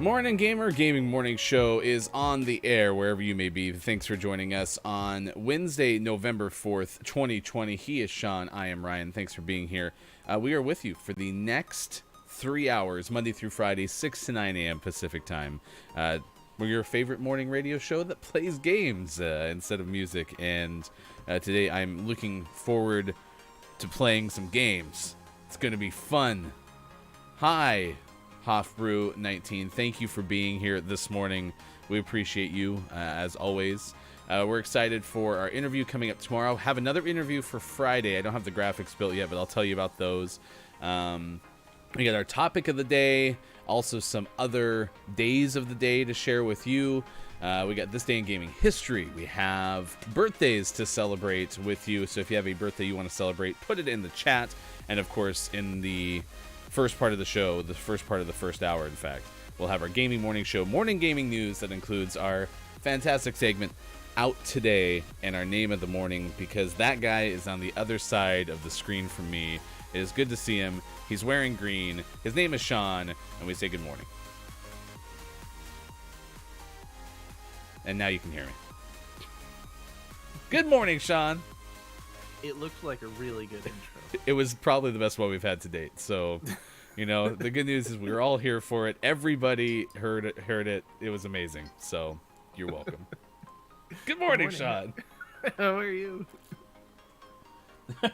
Morning Gamer Gaming Morning Show is on the air wherever you may be. Thanks for joining us on Wednesday, November 4th, 2020. He is Sean. I am Ryan. Thanks for being here. We are with you for the next 3 hours, Monday through Friday, 6 to 9 a.m. Pacific time. We're your favorite morning radio show that plays games instead of music. And today I'm looking forward to playing some games. It's going to be fun. Hi. Hofbrew19, thank you for being here this morning. We appreciate you, as always. We're excited for our interview coming up tomorrow. Have another interview for Friday. I don't have the graphics built yet, but I'll tell you about those. We got our topic of the day, also some other days of the day to share with you. We got This Day in Gaming History. We have birthdays to celebrate with you. So if you have a birthday you want to celebrate, put it in the chat. And of course, in the first part of the show, the first part of the first hour, in fact, we'll have our gaming morning show, morning gaming news, that includes our fantastic segment Out Today and our name of the morning, because that guy is on the other side of the screen from me. It is good to see him. He's wearing green. His name is Sean, and we say good morning. And now you can hear me. Good morning, Sean. It looked like a really good intro. It was probably the best one we've had to date. So, you know, the good news is we were all here for it. Everybody heard it. It was amazing. So, you're welcome. Good morning, Sean. How are you?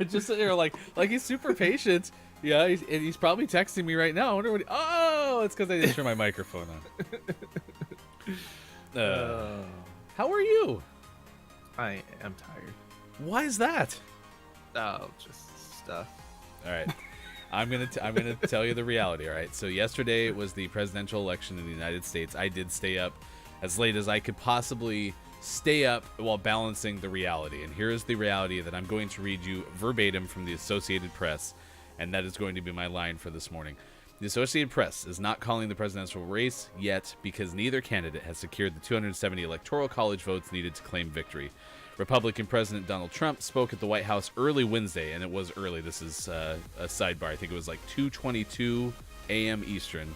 Just sitting there like he's super patient. Yeah, he's probably texting me right now. I wonder what. Oh, it's because I didn't turn my microphone on. How are you? I am tired. Why is that? Oh, just stuff. All right. I'm gonna tell you the reality. All right. So yesterday was the presidential election in the United States. I did stay up as late as I could possibly stay up while balancing the reality. And here is the reality that I'm going to read you verbatim from the Associated Press, and that is going to be my line for this morning. The Associated Press is not calling the presidential race yet because neither candidate has secured the 270 electoral college votes needed to claim victory. Republican President Donald Trump spoke at the White House early Wednesday, and it was early. This is a sidebar. I think it was like 2:22 a.m. Eastern,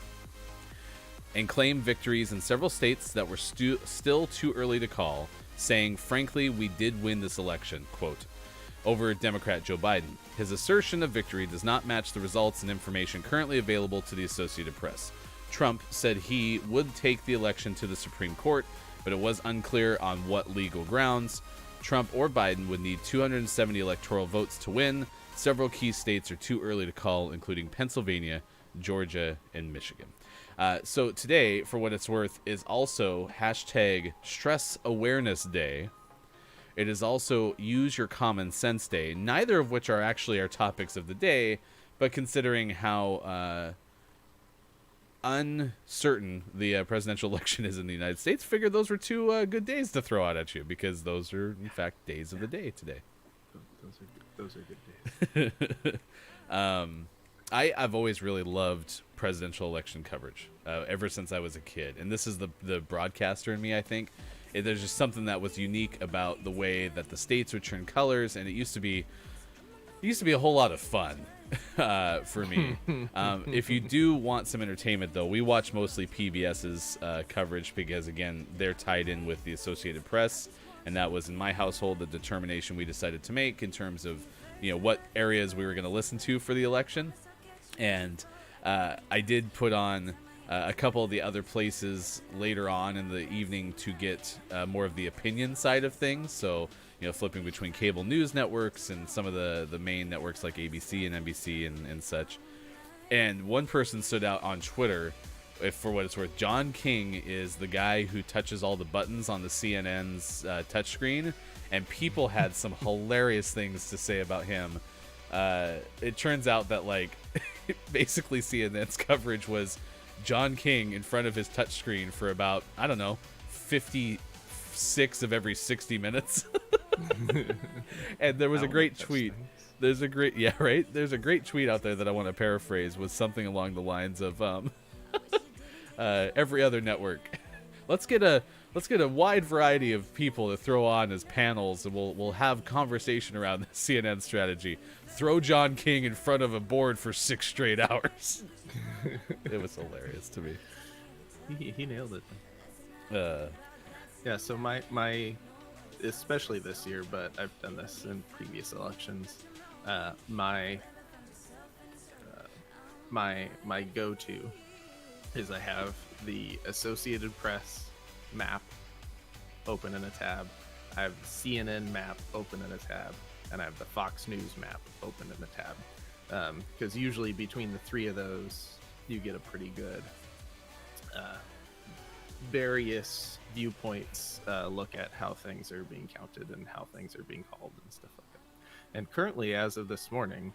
and claimed victories in several states that were still too early to call, saying, "Frankly, we did win this election," quote, over Democrat Joe Biden. His assertion of victory does not match the results and information currently available to the Associated Press. Trump said he would take the election to the Supreme Court, but it was unclear on what legal grounds. Trump or Biden would need 270 electoral votes to win. Several key states are too early to call, including Pennsylvania, Georgia, and Michigan. So today, for what it's worth, is also hashtag Stress Awareness Day. It is also Use Your Common Sense Day, neither of which are actually our topics of the day, but considering how uncertain the presidential election is in the United States, figured those were two good days to throw out at you, because those are, in fact, days of the day today. Those are good days. I've always really loved presidential election coverage ever since I was a kid, and this is the broadcaster in me, I think. There's just something that was unique about the way that the states would turn colors, and it used to be a whole lot of fun for me. If you do want some entertainment, though, we watch mostly PBS's coverage because, again, they're tied in with the Associated Press, and that was, in my household, the determination we decided to make in terms of, what areas we were going to listen to for the election. And I did put on a couple of the other places later on in the evening to get more of the opinion side of things. So, flipping between cable news networks and some of the main networks like ABC and NBC and such. And one person stood out on Twitter, if for what it's worth. John King is the guy who touches all the buttons on the CNN's touchscreen, and people had some hilarious things to say about him. It turns out that, basically CNN's coverage was John King in front of his touchscreen for about, 56 of every 60 minutes. And there was a great tweet. There's a great tweet out there that I want to paraphrase, with something along the lines of every other network. Let's get a wide variety of people to throw on as panels, and we'll have conversation around the CNN strategy. Throw John King in front of a board for 6 straight hours. It was hilarious to me. He nailed it. Uh, Yeah. So my especially this year, but I've done this in previous elections. My my go-to is I have the Associated Press map open in a tab. I have the CNN map open in a tab, and I have the Fox News map open in a tab. Because usually between the three of those, you get a pretty good various viewpoints look at how things are being counted and how things are being called and stuff like that. And currently, as of this morning,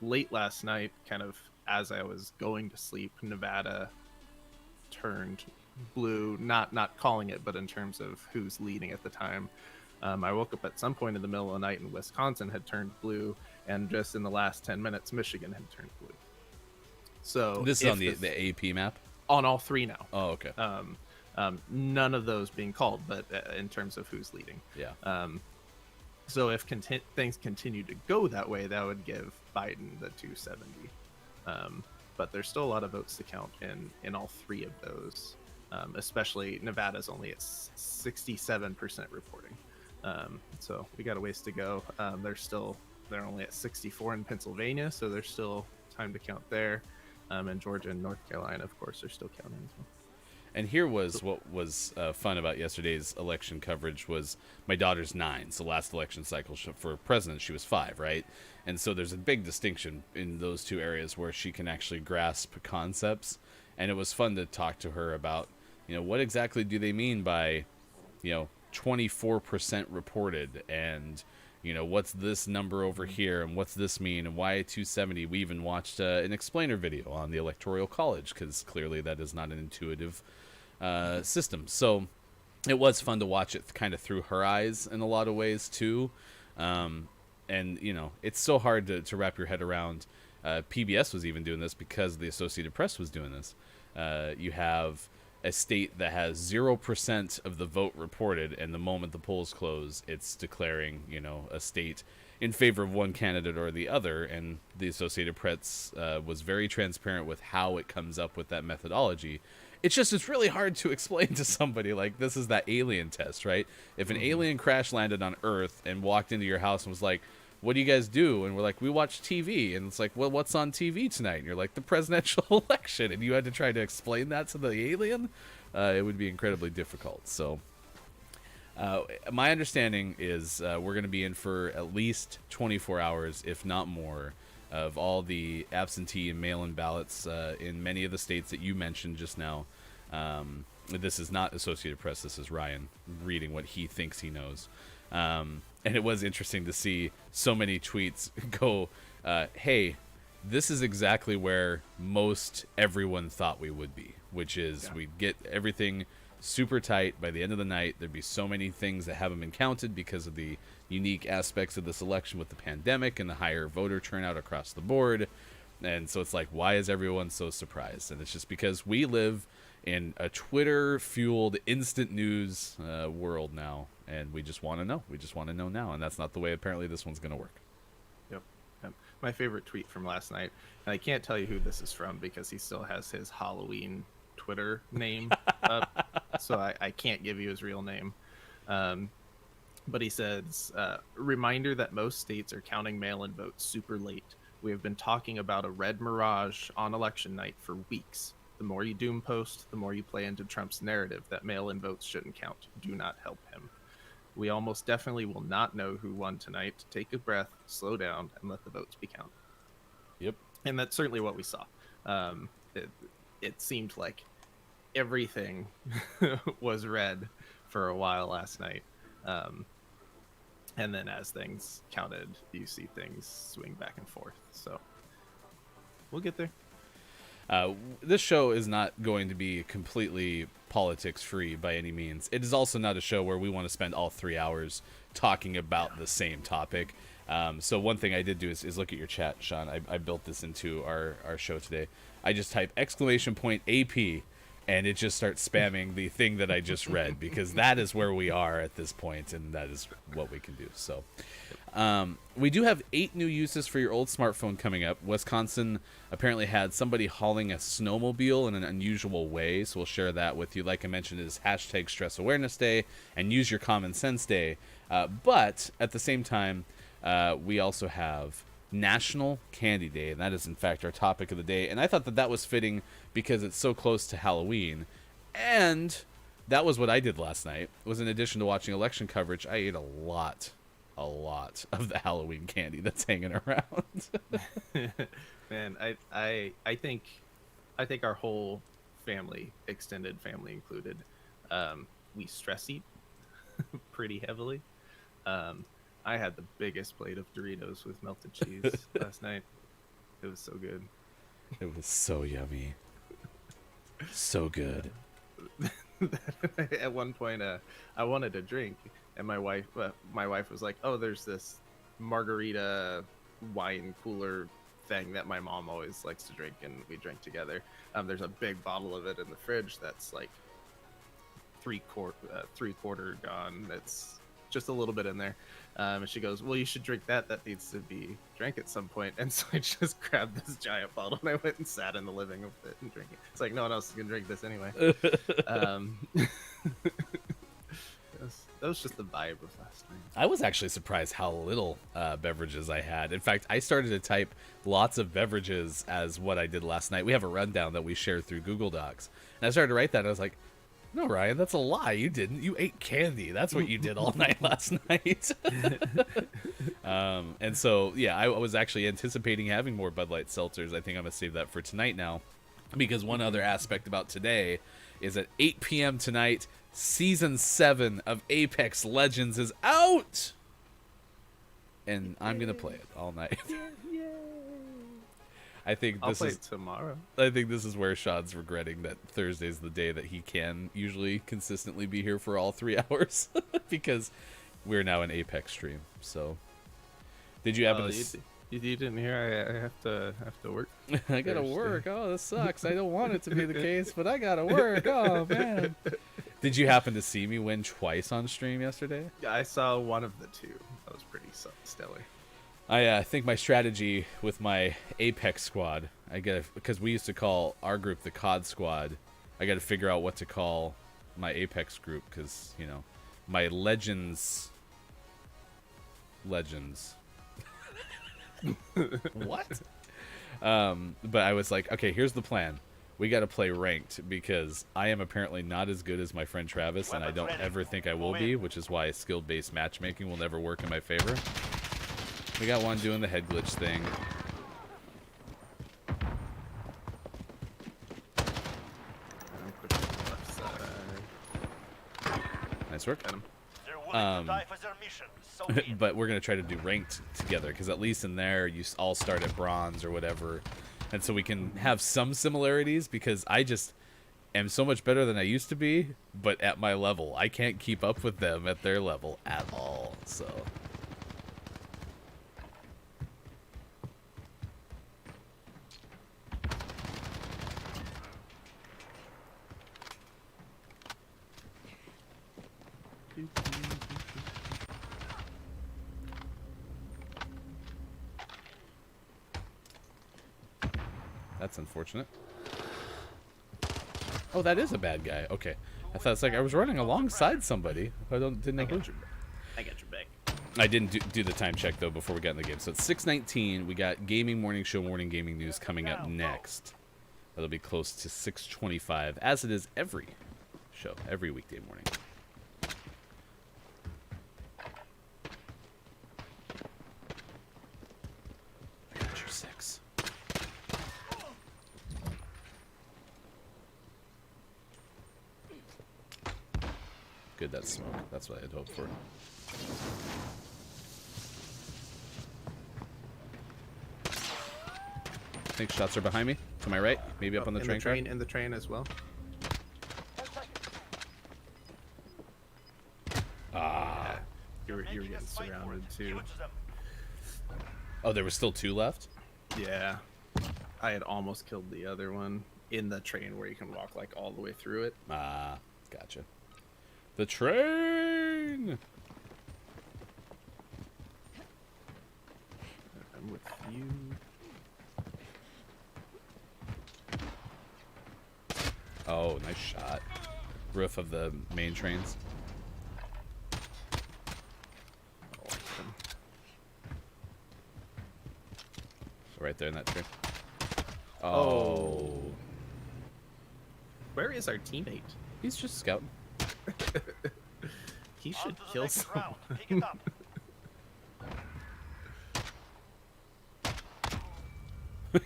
late last night, kind of as I was going to sleep, Nevada turned blue. Not calling it, but in terms of who's leading at the time. I woke up at some point in the middle of the night and Wisconsin had turned blue, and just in the last 10 minutes, Michigan had turned blue. So this is on the AP map? On all three now. Oh, okay. None of those being called, but in terms of who's leading. Yeah. So if things continue to go that way, that would give Biden the 270. But there's still a lot of votes to count in all three of those. Especially Nevada's only at 67% reporting. So we got a ways to go. They're only at 64 in Pennsylvania, so there's still time to count there. And Georgia and North Carolina, of course, are still counting as well. And here was what was fun about yesterday's election coverage was my daughter's 9. So last election cycle for president, she was 5, right? And so there's a big distinction in those two areas where she can actually grasp concepts. And it was fun to talk to her about, what exactly do they mean by, 24% reported, and what's this number over here, and what's this mean, and why 270. We even watched an explainer video on the Electoral College, because clearly that is not an intuitive system. So it was fun to watch it kind of through her eyes in a lot of ways too. And it's so hard to wrap your head around. PBS was even doing this because the Associated Press was doing this. You have a state that has 0% of the vote reported, and the moment the polls close, it's declaring, a state in favor of one candidate or the other. And the Associated Press was very transparent with how it comes up with that methodology. It's really hard to explain to somebody. Like, this is that alien test, right? If an alien crash landed on Earth and walked into your house and was like, what do you guys do? And we're like, we watch TV. And it's like, well, what's on TV tonight? And you're like, the presidential election. And you had to try to explain that to the alien? It would be incredibly difficult. So my understanding is we're going to be in for at least 24 hours, if not more, of all the absentee and mail-in ballots in many of the states that you mentioned just now. This is not Associated Press. This is Ryan reading what he thinks he knows. And it was interesting to see so many tweets go, hey, this is exactly where most everyone thought we would be, which is we'd get everything super tight by the end of the night. There'd be so many things that haven't been counted because of the unique aspects of this election with the pandemic and the higher voter turnout across the board. And so it's like, why is everyone so surprised? And it's just because we live in a Twitter-fueled instant news world now, and we just want to know. We just want to know now, and that's not the way apparently this one's going to work. Yep. My favorite tweet from last night, and I can't tell you who this is from because he still has his Halloween Twitter name up, so I can't give you his real name. But he says, reminder that most states are counting mail-in votes super late. We have been talking about a red mirage on election night for weeks. The more you doom post, the more you play into Trump's narrative that mail-in votes shouldn't count. Do not help him. We almost definitely will not know who won tonight. Take a breath, slow down, and let the votes be counted. Yep. And that's certainly what we saw. It seemed like everything was red for a while last night. And then as things counted, you see things swing back and forth. So we'll get there. This show is not going to be completely politics-free by any means. It is also not a show where we want to spend all 3 hours talking about the same topic. So one thing I did do is look at your chat, Sean. I built this into our show today. I just type !AP, and it just starts spamming the thing that I just read, because that is where we are at this point, and that is what we can do. So We do have 8 new uses for your old smartphone coming up. Wisconsin apparently had somebody hauling a snowmobile in an unusual way, so we'll share that with you. Like I mentioned, it is hashtag Stress Awareness Day and Use Your Common Sense Day. But at the same time, we also have National Candy Day, and that is in fact our topic of the day. And I thought that that was fitting because it's so close to Halloween. And that was what I did last night. Was in addition to watching election coverage, I ate a lot of the Halloween candy that's hanging around. Man, I think our whole family, extended family included, we stress eat pretty heavily. I had the biggest plate of Doritos with melted cheese last night. It was so good. It was so yummy. So good. At one point, I wanted a drink, and my wife was like, "Oh, there's this margarita wine cooler thing that my mom always likes to drink, and we drink together. There's a big bottle of it in the fridge that's like three-quarter gone. It's just a little bit in there." And she goes, "Well, you should drink that. That needs to be drank at some point." And so I just grabbed this giant bottle and I went and sat in the living room with it and drank it. It's like no one else is gonna drink this anyway. That was just the vibe of last night. I was actually surprised how little beverages I had. In fact, I started to type lots of beverages as what I did last night. We have a rundown that we share through Google Docs. And I started to write that. And I was like, no, Ryan, that's a lie. You didn't. You ate candy. That's what you did all night last night. And so, yeah, I was actually anticipating having more Bud Light seltzers. I think I'm going to save that for tonight now. Because one other aspect about today is at 8 p.m. tonight, Season 7 of Apex Legends is out! And I'm going to play it all night. I think I'll play it tomorrow. I think this is where Sean's regretting that Thursday's the day that he can usually consistently be here for all 3 hours. Because we're now an Apex stream. So, did you happen to... You didn't hear I have to work. I gotta work. Oh, this sucks. I don't want it to be the case, but I gotta work. Oh man. Did you happen to see me win twice on stream yesterday? Yeah, I saw one of the two. That was pretty stellar. I think my strategy with my Apex squad, because we used to call our group the COD squad. I got to figure out what to call my Apex group because my legends. What? But I was like, okay, here's the plan. We got to play ranked because I am apparently not as good as my friend Travis, and I don't ever think I will be, which is why skill-based matchmaking will never work in my favor. We got one doing the head glitch thing. Nice work. But we're going to try to do ranked together because at least in there you all start at bronze or whatever. And so we can have some similarities because I just am so much better than I used to be, but at my level. I can't keep up with them at their level at all. So... That's unfortunate. Oh, that is a bad guy. Okay. I thought it's like I was running alongside somebody. I didn't know who. I got your back. I didn't do the time check, though, before we got in the game. So it's 6:19. We got Gaming Morning Show, Morning Gaming News coming up next. That'll be close to 6:25, as it is every show, every weekday morning. I got your 6. Good, that's smoke. That's what I had hoped for. I think shots are behind me. To my right. Maybe up on the train. In the train as well. Ah. Yeah, you're getting surrounded too. Oh, there were still 2 left? Yeah. I had almost killed the other one in the train where you can walk like all the way through it. Ah, gotcha. The train! You. Oh, nice shot. Roof of the main trains. Right there in that tree. Oh. Where is our teammate? He's just scouting. He should kill someone. Pick it up.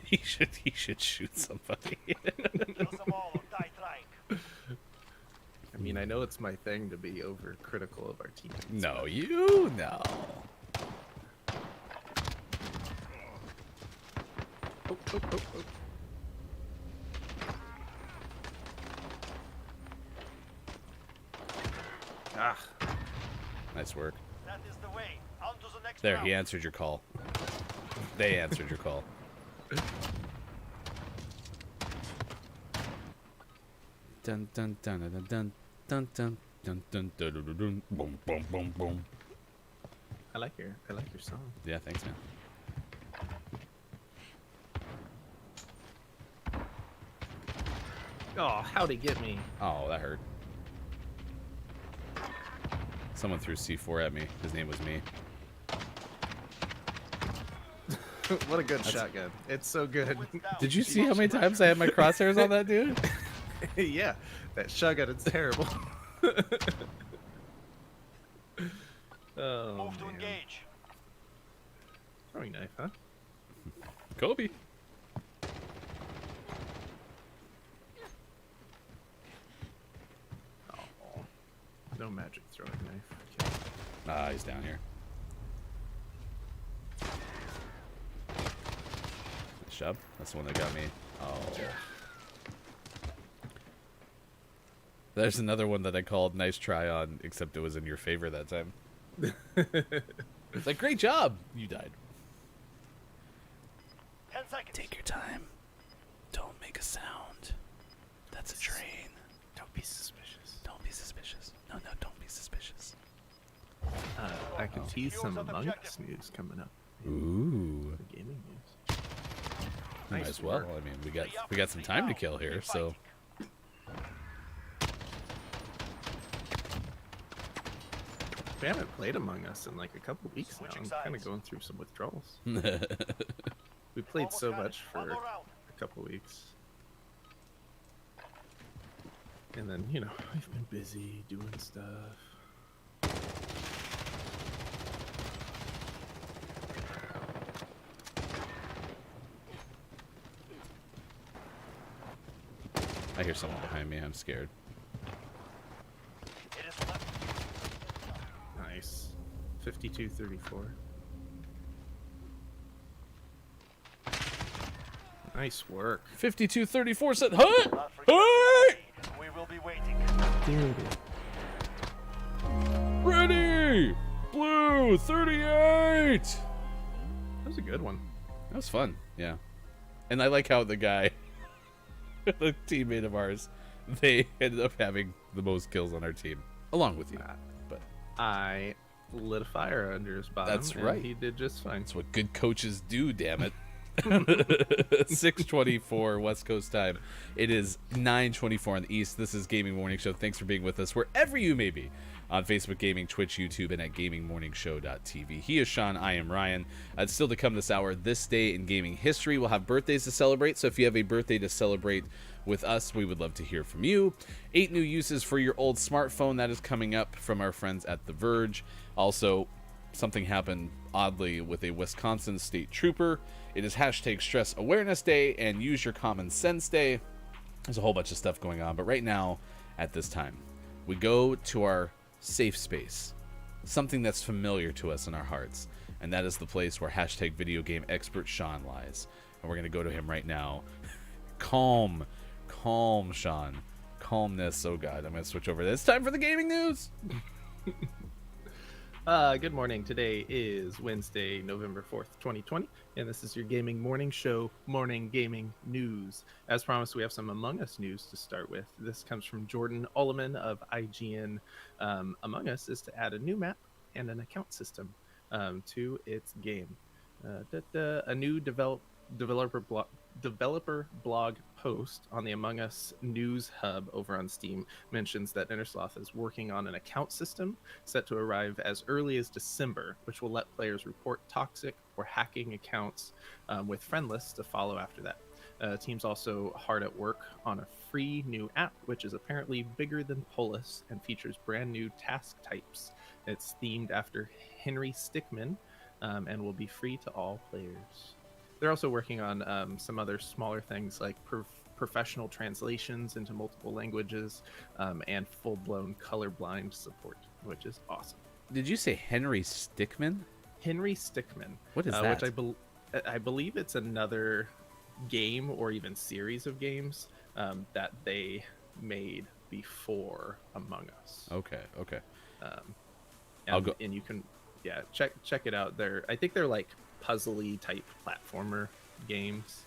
he should shoot somebody. Kill them all or die trying. I mean, I know it's my thing to be overcritical of our teammates. No, you no. Oh, oh, oh, oh. Ah, Nice work. That is the way. On to the next There, round. he answered your call. They answered your call. Dun dun dun dun dun dun dun dun dun dun dun dun boom boom boom boom. I like your song. Yeah, thanks, man. Oh, how'd he get me? Oh, that hurt. Someone threw C4 at me. His name was me. What a good shotgun. It's so good. Did you see how many times I had my crosshairs on that dude? Yeah, that shotgun, it's terrible. Oh, Move to man. engage. Throwing knife, huh? Kobe. Oh, no magic throwing knife. Okay. Ah, he's down here. Shub? That's the one that got me. Oh. There's another one that I called nice try on, except it was in your favor that time. It's like, great job! You died. 10 seconds. Take your time. Don't make a sound. That's a train. Don't be suspicious. Don't be suspicious. No, don't be suspicious. I can Oh. tease some Heroes of Among Us objective. news coming up. Ooh. The gaming news. Might Nice as well. work. I mean, we got some time to kill here, so. We haven't played Among Us in like a couple weeks now. Switching I'm kind of sides. going through some withdrawals. We played Almost so got it. much for One more round. a couple weeks. And then, you know, I've been busy doing stuff. I hear someone behind me. I'm scared. It is left. Nice. 52-34. Nice work. 52-34 set. Huh? Not forget Hey! we will be waiting. Dude. Ready! Blue 38! That was a good one. That was fun, yeah. And I like how the guy, the teammate of ours, they ended up having the most kills on our team, along with you. But I lit a fire under his bottom. That's and right. He did just fine. that's what good coaches do, damn it. 6:24 West Coast time. It is 9:24 on the East. This is Gaming Morning Show. Thanks for being with us wherever you may be, on Facebook Gaming, Twitch, YouTube, and at GamingMorningShow.tv. He is Sean. I am Ryan. It's still to come this hour. This day in gaming history, we'll have birthdays to celebrate. So if you have a birthday to celebrate with us, we would love to hear from you. 8 new uses for your old smartphone. That is coming up from our friends at The Verge. Also, something happened oddly with a Wisconsin state trooper. It is hashtag Stress Awareness Day and Use Your Common Sense Day. There's a whole bunch of stuff going on, but right now, at this time, we go to our safe space, something that's familiar to us in our hearts, and that is the place where hashtag video game expert Sean lies. And we're going to go to him right now. Calm, Sean. Calmness. Oh God, I'm going to switch over. It's time for the gaming news. Good morning. Today is Wednesday, November 4th, 2020, and this is your Gaming Morning Show Morning Gaming News. As promised, we have some Among Us news to start with. This comes from Jordan Ulliman of IGN. Among Us is to add a new map and an account system to its game. A new developer blog post on the Among Us news hub over on Steam mentions that Innersloth is working on an account system set to arrive as early as December, which will let players report toxic or hacking accounts with friend lists to follow after that. Team's also hard at work on a free new app, which is apparently bigger than Polus and features brand new task types. It's themed after Henry Stickmin, and will be free to all players. They're also working on some other smaller things like professional translations into multiple languages and full-blown colorblind support, which is awesome. Did you say Henry Stickmin? Henry Stickmin. What is that? Which I believe it's another game or even series of games that they made before Among Us. Okay. I'll go, and you can check it out. I think they're like puzzly type platformer games,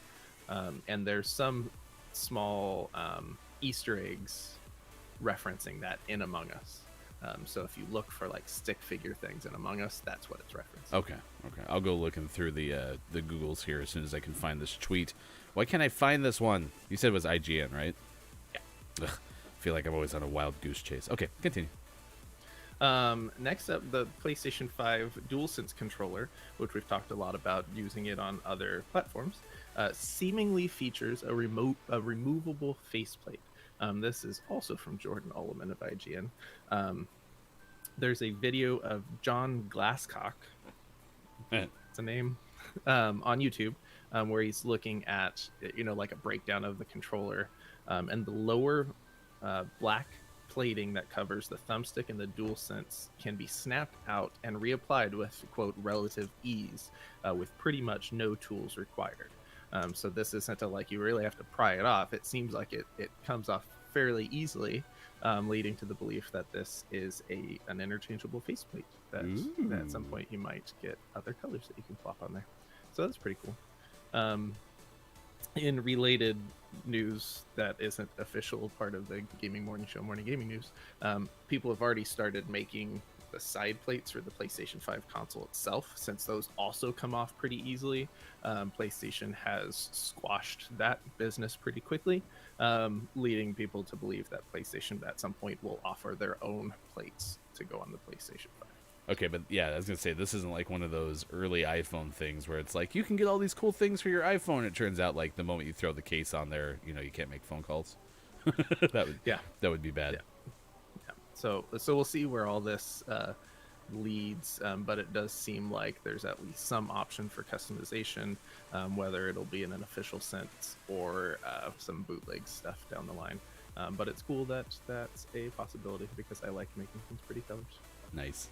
and there's some small Easter eggs referencing that in Among Us. So if you look for like stick figure things in Among Us, that's what it's referencing. Okay. I'll go looking through the Googles here as soon as I can find this tweet. Why can't I find this one? You said it was IGN, right? Yeah. Ugh, I feel like I'm always on a wild goose chase. Okay, continue. Next up, the PlayStation 5 DualSense controller, which we've talked a lot about using it on other platforms, seemingly features a removable faceplate. This is also from Jordan Oloman of IGN. There's a video of John Glasscock, it's a name, on YouTube, where he's looking at, like a breakdown of the controller, and the lower black plating that covers the thumbstick and the DualSense can be snapped out and reapplied with, quote, relative ease, with pretty much no tools required. So this isn't like you really have to pry it off. It seems like it comes off fairly easily, leading to the belief that this is an interchangeable faceplate that at some point you might get other colors that you can plop on there. So that's pretty cool. In related news that isn't official part of the Gaming Morning Show Morning Gaming News, people have already started making the side plates for the PlayStation 5 console itself, since those also come off pretty easily. PlayStation has squashed that business pretty quickly, leading people to believe that PlayStation at some point will offer their own plates to go on the PlayStation 5. Okay, but yeah, I was going to say, this isn't like one of those early iPhone things where it's like, you can get all these cool things for your iPhone. It turns out, like, the moment you throw the case on there, you can't make phone calls. That would be bad. Yeah. So we'll see where all this leads, but it does seem like there's at least some option for customization, whether it'll be in an official sense or some bootleg stuff down the line. But it's cool that that's a possibility, because I like making things pretty colors. Nice.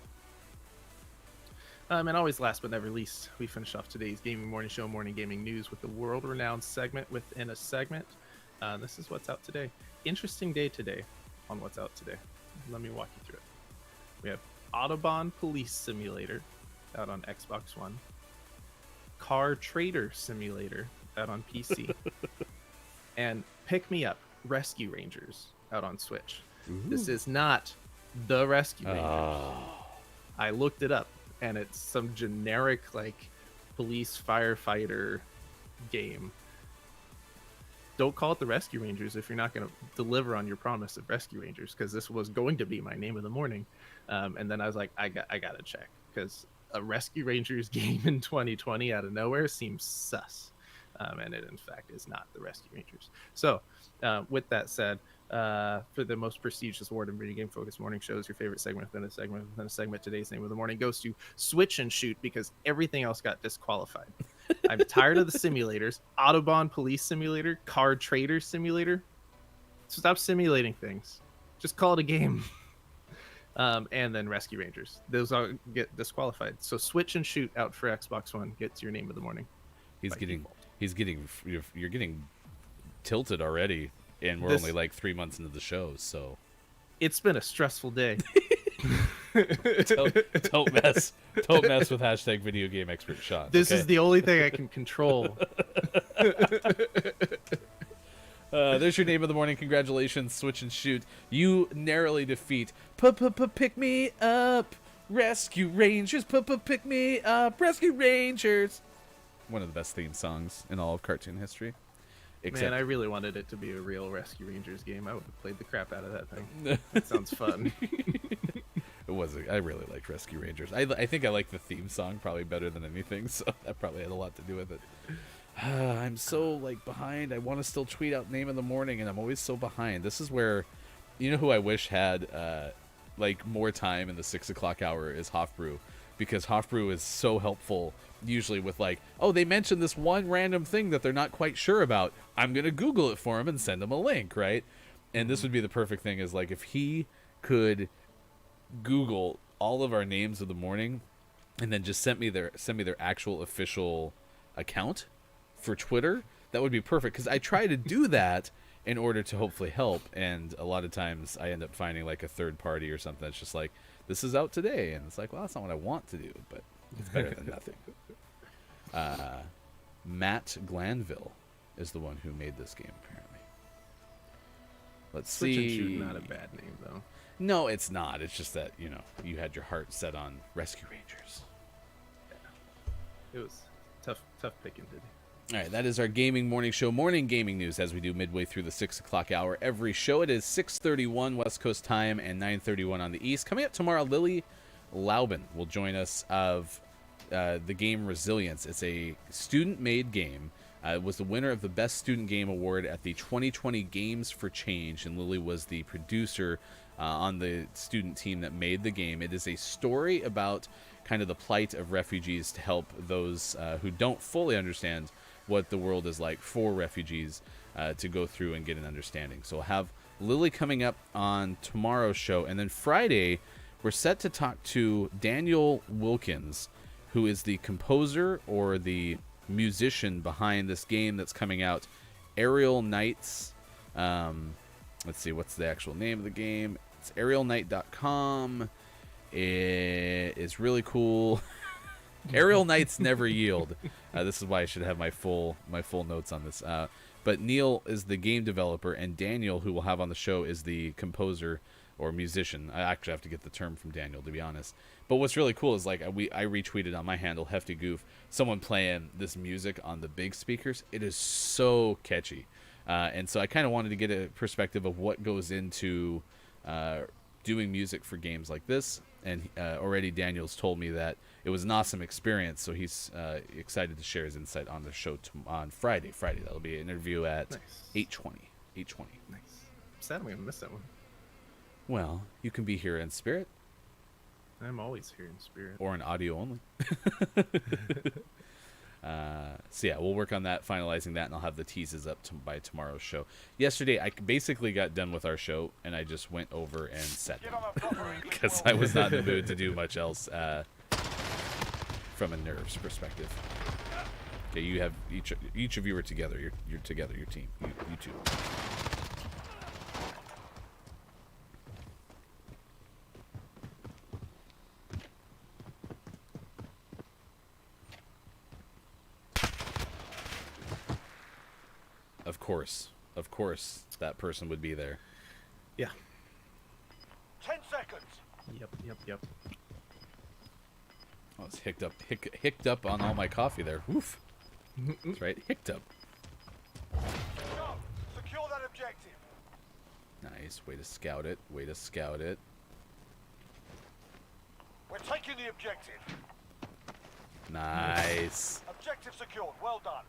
And always last but never least, we finish off today's Gaming Morning Show Morning Gaming News with the world-renowned segment within a segment. This is What's Out Today. Interesting day today on What's Out Today. Let me walk you through it. We have Autobahn Police Simulator out on Xbox One. Car Trader Simulator out on PC. And Pick Me Up Rescue Rangers out on Switch. Ooh. This is not the Rescue Rangers. I looked it up, and it's some generic like police firefighter game. Don't call it the Rescue Rangers if you're not going to deliver on your promise of Rescue Rangers, because this was going to be my name of the morning. And then I was like, I got to check, because a Rescue Rangers game in 2020 out of nowhere seems sus. And it in fact is not the Rescue Rangers. So with that said, for the most prestigious award in video game focused morning shows, your favorite segment within a segment, today's name of the morning goes to Switch and Shoot, because everything else got disqualified. I'm tired of the simulators. Autobahn Police Simulator, Car Trader Simulator. Stop simulating things. Just call it a game. And then Rescue Rangers. Those all get disqualified. So Switch and Shoot out for Xbox One gets your name of the morning. You're getting tilted already, and we're only like 3 months into the show, so it's been a stressful day. Don't mess with hashtag video game expert Sean. This is the only thing I can control. There's your name of the morning. Congratulations, Switch and Shoot. You narrowly defeat Pick Me Up Rescue Rangers. Pick Me Up Rescue Rangers. one of the best theme songs in all of cartoon history. Man, I really wanted it to be a real Rescue Rangers game. I would have played the crap out of that thing. That sounds fun. It was. I really liked Rescue Rangers. I think I like the theme song probably better than anything, so that probably had a lot to do with it. I'm so like behind. I want to still tweet out name of the morning, and I'm always so behind. This is where, you know, who I wish had like more time in the 6 o'clock hour is Hofbrew, because Hofbrew is so helpful. Usually with like, oh, they mentioned this one random thing that they're not quite sure about. I'm gonna Google it for him and send him a link, right? And this would be the perfect thing. Is like if he could Google all of our names of the morning, and then just send me their actual official account for Twitter. That would be perfect, because I try to do that in order to hopefully help, and a lot of times I end up finding like a third party or something that's just like, this is out today, and it's like, well, that's not what I want to do, but it's better than nothing. Matt Glanville is the one who made this game, apparently. Let's Switch and see. Shoot, not a bad name though. No, it's not. It's just that, you know, you had your heart set on Rescue Rangers. It was tough picking today. All right, that is our gaming morning show, morning gaming news, as we do midway through the 6 o'clock hour. Every show, it is 6:31 West Coast time and 9:31 on the East. Coming up tomorrow, Lily Laubin will join us of the game Resilience. It's a student-made game. It was the winner of the Best Student Game Award at the 2020 Games for Change, and Lily was the producer on the student team that made the game. It is a story about kind of the plight of refugees to help those who don't fully understand what the world is like for refugees to go through and get an understanding. So we'll have Lily coming up on tomorrow's show, and then Friday we're set to talk to Daniel Wilkins, who is the composer or the musician behind this game that's coming out, Aerial Knights. Let's see, what's the actual name of the game? It's aerialknight.com. It is really cool. Aerial Knights never yield. This is why I should have my full notes on this. But Neil is the game developer, and Daniel, who we'll have on the show, is the composer or musician. I actually have to get the term from Daniel, to be honest. But what's really cool is like I retweeted on my handle, Hefty Goof, someone playing this music on the big speakers. It is so catchy. And so I kind of wanted to get a perspective of what goes into doing music for games like this. And already Daniel's told me that it was an awesome experience, so he's excited to share his insight on the show on Friday. That'll be an interview at Nice. 8:20. Nice. Sad I'm gonna miss that one. Well, you can be here in spirit I'm always here in spirit. or in audio only. So yeah, we'll work on that, finalizing that, and I'll have the teases up by tomorrow's show. Yesterday, I basically got done with our show, and I just went over and sat Give down him a proper English because well. I was not in the mood to do much else from a nerves perspective. Okay, you have each of you are together. You're together. Your team. You two. Of course, that person would be there. Yeah. 10 seconds. Yep. I was hicked up on all my coffee there. Oof. That's right, hicked up. Go. Secure that objective. Nice. Way to scout it. We're taking the objective. Nice. Objective secured. Well done.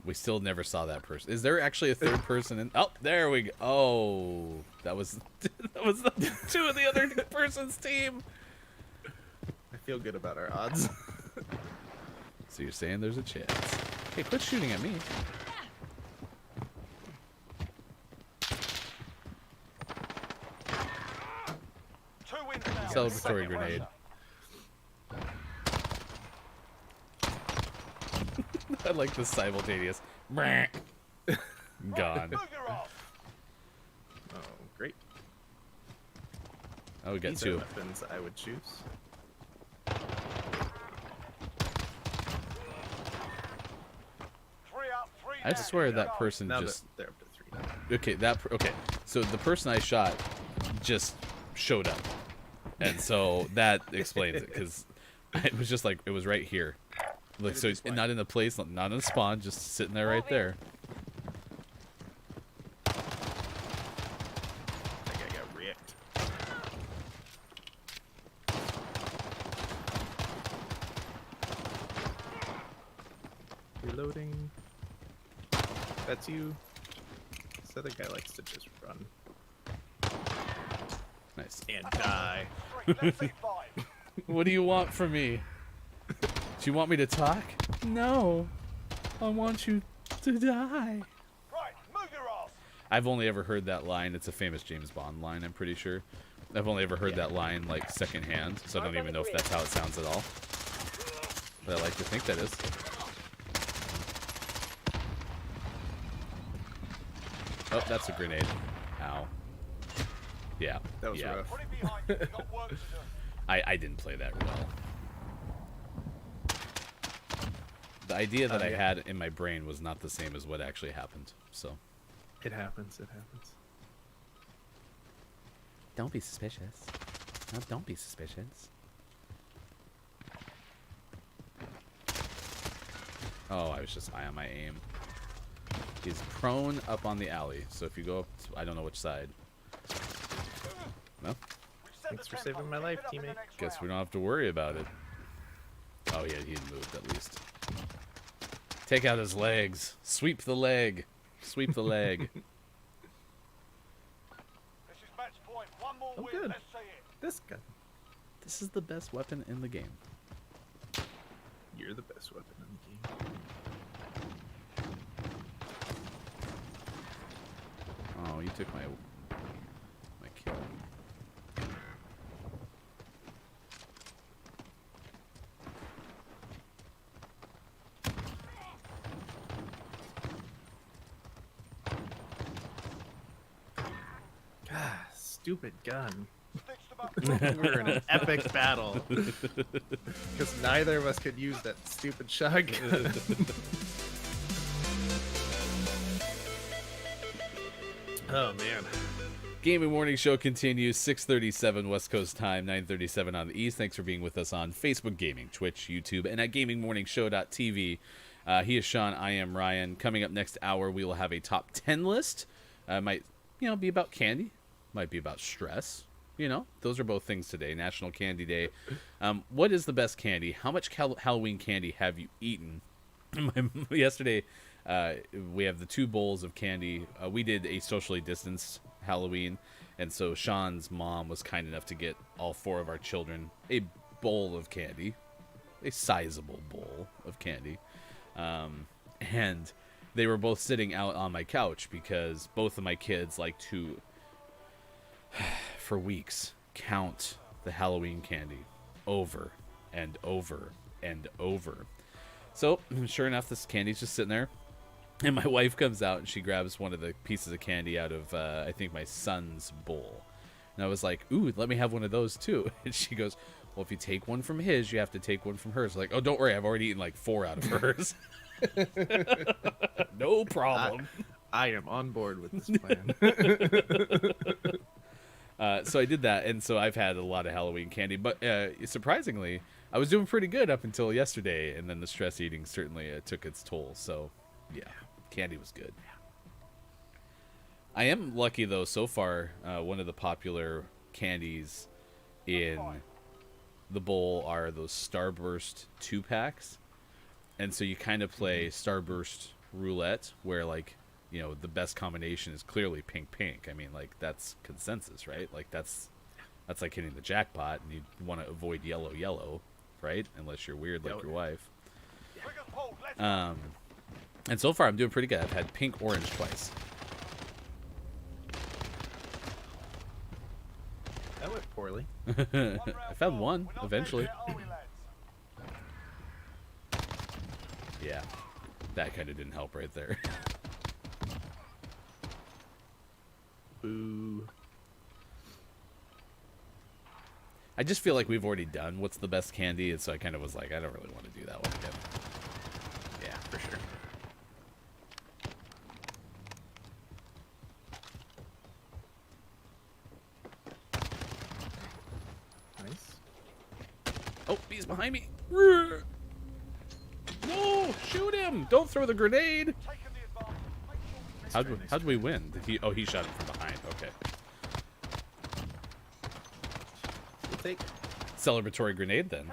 We still never saw that person. Is there actually a third person in? Oh, there we go. Oh, that was the two of the other person's team. I feel good about our odds. So you're saying there's a chance? Hey, quit shooting at me. Two wins now. Celebratory Second grenade. Russia. I like the simultaneous. Gone. Move your arms. Oh, great. Oh, we got These are two. weapons I would choose. Three up, three I down. swear that Go. person Now just. they're up to 3 now. Okay, so the person I shot just showed up, and so that explains it, because it was just like it was right here, Like, it so this way. not in a place, not in a spawn, just sitting there right there. I think I got ripped. Reloading. That's you. This other guy likes to just run Nice. and die. Three, let's see five. What do you want from me? Do you want me to talk? No. I want you to die. Right, move your ass. I've only ever heard that line. It's a famous James Bond line, I'm pretty sure. I've only ever heard that line, like, secondhand, so I don't even know if that's how it sounds at all. But I like to think that is. Oh, that's a grenade. Ow. Yeah. That was yeah. rough. Put it behind you. We've got work to do. I didn't play that well. The idea that I yeah. had in my brain was not the same as what actually happened. So It happens. It happens. don't be suspicious. No, don't be suspicious. Oh, I was just high on my aim. He's prone up on the alley. So if you go up, I don't know which side. Well, We've set Thanks the for tempo. saving my Keep life, it up in the teammate. next guess we round. don't have to worry about it. Oh yeah, he moved at least. Take out his legs. Sweep the leg. Sweep the leg. This is match point. One more Oh, win. good. Let's see it. This guy. This is the best weapon in the game. You're the best weapon in the game. Oh, you took my kill. Ah, stupid gun. Stitched them up. We were in an epic battle. Because neither of us could use that stupid shotgun. Oh, man. Gaming Morning Show continues, 6:37 West Coast time, 9:37 on the East. Thanks for being with us on Facebook Gaming, Twitch, YouTube, and at GamingMorningShow.tv. He is Sean, I am Ryan. Coming up next hour, we will have a top 10 list. Might, be about candy. Might be about stress. Those are both things today. National Candy Day. What is the best candy? How much Halloween candy have you eaten? Yesterday, we have the 2 bowls of candy. We did a socially distanced Halloween, and so Sean's mom was kind enough to get all 4 of our children a bowl of candy, a sizable bowl of candy, and they were both sitting out on my couch because both of my kids like to, for weeks, count the Halloween candy over and over and over. So, sure enough, this candy's just sitting there. And my wife comes out and she grabs one of the pieces of candy out of, I think, my son's bowl. And I was like, ooh, let me have one of those too. And she goes, well, if you take one from his, you have to take one from hers. Like, oh, don't worry, I've already eaten like 4 out of hers. No problem. I am on board with this plan. So I did that, and so I've had a lot of Halloween candy. But surprisingly, I was doing pretty good up until yesterday, and then the stress eating certainly took its toll. So, yeah, candy was good. I am lucky, though, so far, one of the popular candies in the bowl are those Starburst 2-packs. And so you kind of play Starburst roulette, where, like, the best combination is clearly pink. I mean, like, that's consensus, right? Like, that's like hitting the jackpot, and you want to avoid yellow, right? Unless you're weird like your wife. Triggers pulled. Let's go. And so far, I'm doing pretty good. I've had pink orange twice. That went poorly. I found one We're not eventually. dead yet, are we, lads? Yeah, that kind of didn't help right there. Boo. I just feel like we've already done what's the best candy, and so I kind of was like, I don't really want to do that one again. Yeah, for sure. Nice. Oh, he's behind me. No, shoot him! Don't throw the grenade. Taking the advantage. Make sure we How'd we win? Did he? Oh, he shot it from behind. Okay. We'll take. Celebratory grenade then,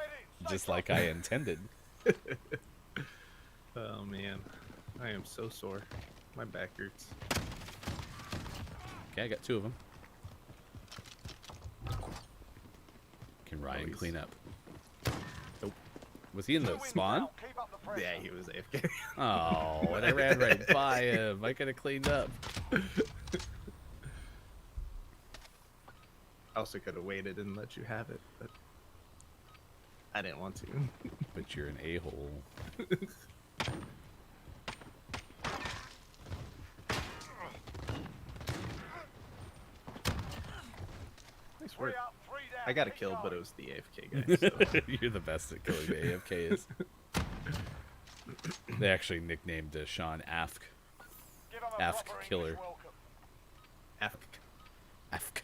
just like I intended. Oh man, I am so sore. My back hurts. Okay, I got 2 of them. Can Ryan he's- clean up? Nope. Was he in the win spawn? now. Keep up the pressure. Yeah, he was AFK. Oh, and I ran right by him. I could have cleaned up. Also could have waited and let you have it, but I didn't want to. But you're an a-hole. Nice 3 work. up, 3 down. I got a Keep kill, but going. it was the AFK guy. So. You're the best at killing the AFKs. They actually nicknamed Sean Afk. Give 'em a Afk proper killer. English welcome. Afk.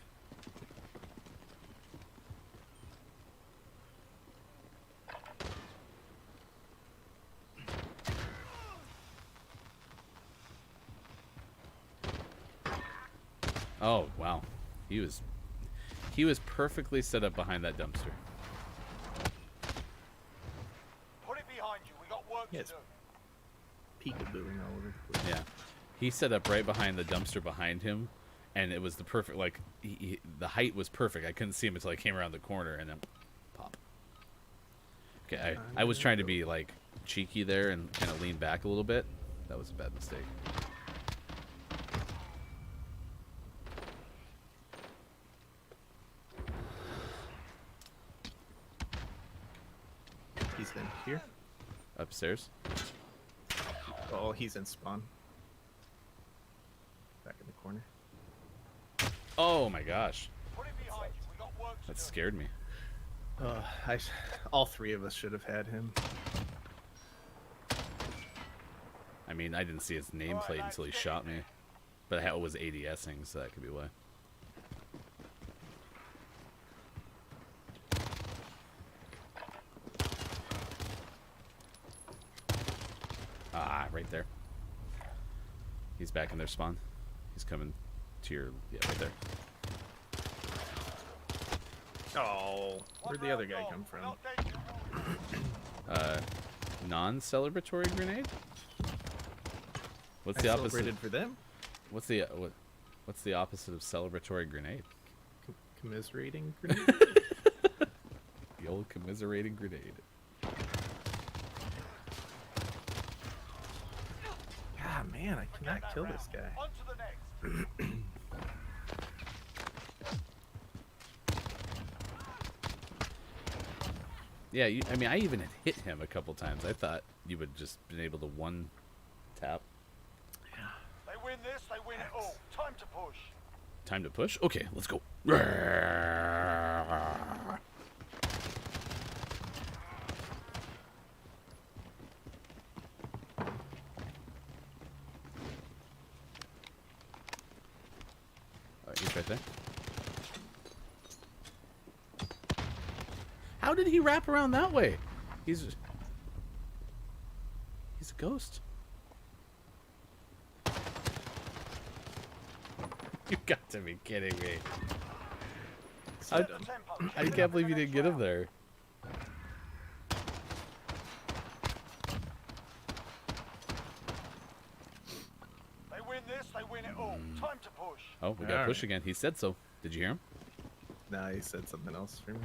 Oh wow, he was perfectly set up behind that dumpster. Put it behind you. We got work Yes. to do. Peekabooing all over the place. Yeah, he set up right behind the dumpster behind him, and it was the perfect like the height was perfect. I couldn't see him until I came around the corner, and then pop. Okay, I was trying to be like cheeky there and kind of lean back a little bit. That was a bad mistake. He's in here. Upstairs. Oh, he's in spawn. Back in the corner. Oh my gosh, Put it behind you. We got work to that do. scared me. All 3 of us should have had him. I mean, I didn't see his nameplate until he shot me, but I was ADSing, so that could be why. Ah, right there. He's back in their spawn. He's coming to your, yeah, right there. Oh, where'd the One other round guy gone. come We're from? not dead yet. Non-celebratory grenade. What's I the opposite? celebrated for them. What's the opposite of celebratory grenade? Commiserating grenade. The old commiserating grenade. God, man, I cannot That kill round. this guy. On to the next. Yeah, I mean, I even had hit him a couple times. I thought you would just been able to one tap. They win this, they win it all. Time to push. Time to push? Okay, let's go. He's right there. How did he wrap around that way? He's a ghost. You got to be kidding me. So I- dumb. Tempo. I can't believe you didn't get him there. They win this, they win it all. Time to push. Oh, we got All push right. again. He said so. Did you hear him? Nah, he said something else for me.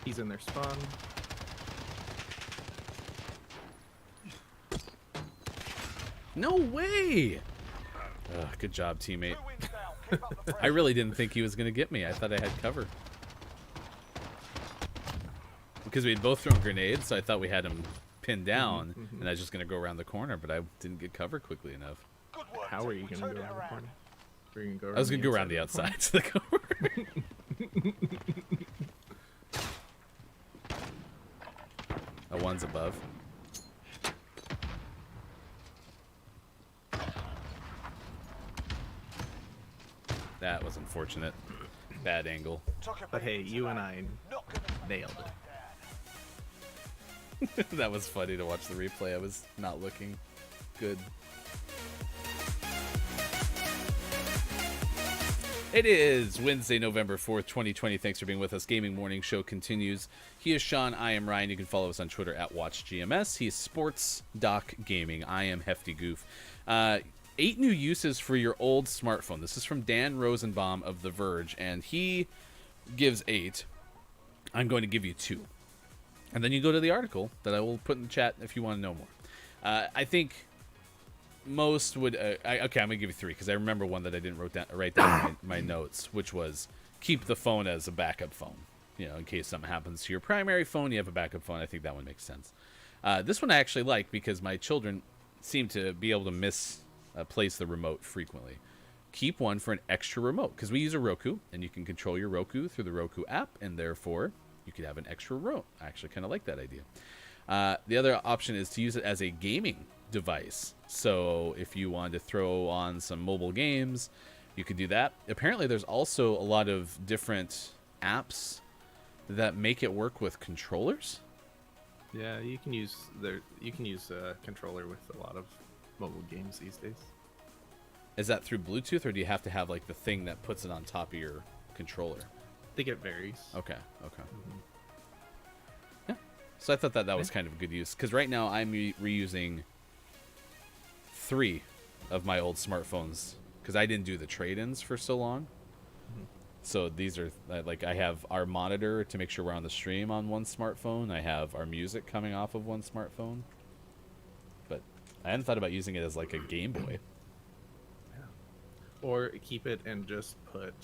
He's in their spawn. No way! Ugh, good job, teammate. 2 wins down. Keep up the pressure. I really didn't think he was going to get me. I thought I had cover. Because we had both thrown grenades, so I thought we had him pinned down, and I was just going to go around the corner, but I didn't get cover quickly enough. Good work. How are team. you We gonna turned go it around the around. corner? Were you gonna go I was going to go around the inside outside to the corner. A one's above. That was unfortunate. Bad angle. Took a But hey, beating you and tonight. I Not gonna nailed it. That was funny to watch the replay. I was not looking good. It is Wednesday, November 4th, 2020. Thanks for being with us. Gaming Morning Show continues. He is Sean. I am Ryan. You can follow us on Twitter at WatchGMS. He is Sports Doc Gaming. I am Hefty Goof. 8 new uses for your old smartphone. This is from Dan Rosenbaum of The Verge, and he gives 8. I'm going to give you 2. And then you go to the article that I will put in the chat if you want to know more. I think most would... okay, I'm going to give you 3 because I remember one that I didn't write down in my notes, which was keep the phone as a backup phone. You know, in case something happens to your primary phone, you have a backup phone. I think that one makes sense. This one I actually like because my children seem to be able to misplace the remote frequently. Keep one for an extra remote because we use a Roku, and you can control your Roku through the Roku app, and therefore... you could have an extra remote. I actually kind of like that idea. The other option is to use it as a gaming device. So if you wanted to throw on some mobile games, you could do that. Apparently, there's also a lot of different apps that make it work with controllers. Yeah, you can use a controller with a lot of mobile games these days. Is that through Bluetooth, or do you have to have like the thing that puts it on top of your controller? I think it varies. Okay. Yeah. So I thought that was kind of a good use because right now I'm reusing 3 of my old smartphones because I didn't do the trade-ins for so long. So these are like I have our monitor to make sure we're on the stream on one smartphone. I have our music coming off of one smartphone. But I hadn't thought about using it as like a Game Boy. Or keep it and just put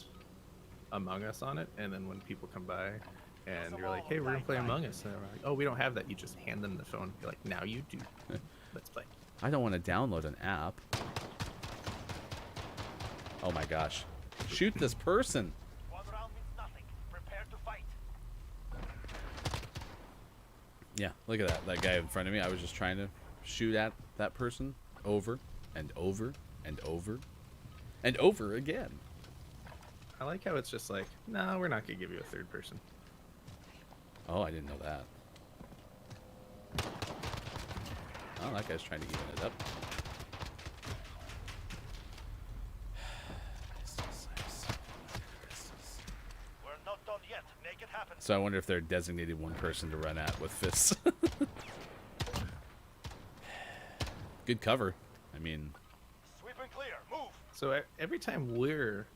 Among Us on it, and then when people come by and you're like, hey, we're gonna play Among Us, and they're like, oh, we don't have that, you just hand them the phone. You're like, now you do. Let's play. I don't want to download an app. Oh my gosh. Shoot this person. One round means nothing. Prepare to fight. Yeah, look at that guy in front of me. I was just trying to shoot at that person over and over and over and over again. I like how it's just like, no, we're not gonna give you a third person. Oh, I didn't know that. Oh, that guy's trying to even it up. We're not done yet. Make it happen. So I wonder if they're designated one person to run at with fists. Good cover. I mean, Sweep and clear. Move. So every time we're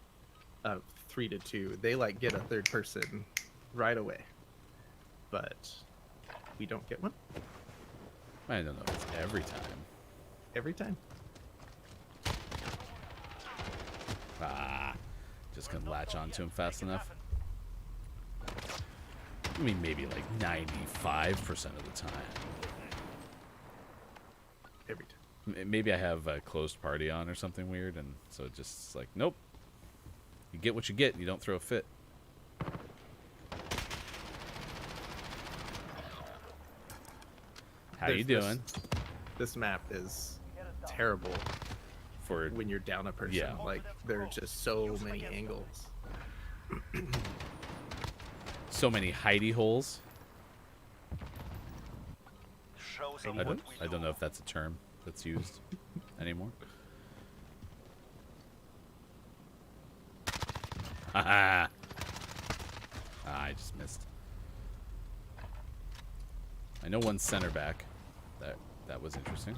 3-2, they like get a third person right away, but we don't get one I don't know if it's every time. every time. Ah, just couldn't latch onto him fast Make it enough. happen. I mean, maybe like 95% of the time. Every time. Maybe I have a closed party on or something weird, and so it just like, nope. You get what you get. You don't throw a fit. How you There's doing? This map is terrible For when you're down a person. Yeah. Like there are just so many angles. so many hidey holes. Show them I what don't, we I don't do. know if that's a term that's used anymore. Haha. I just missed. I know one center back. That was interesting.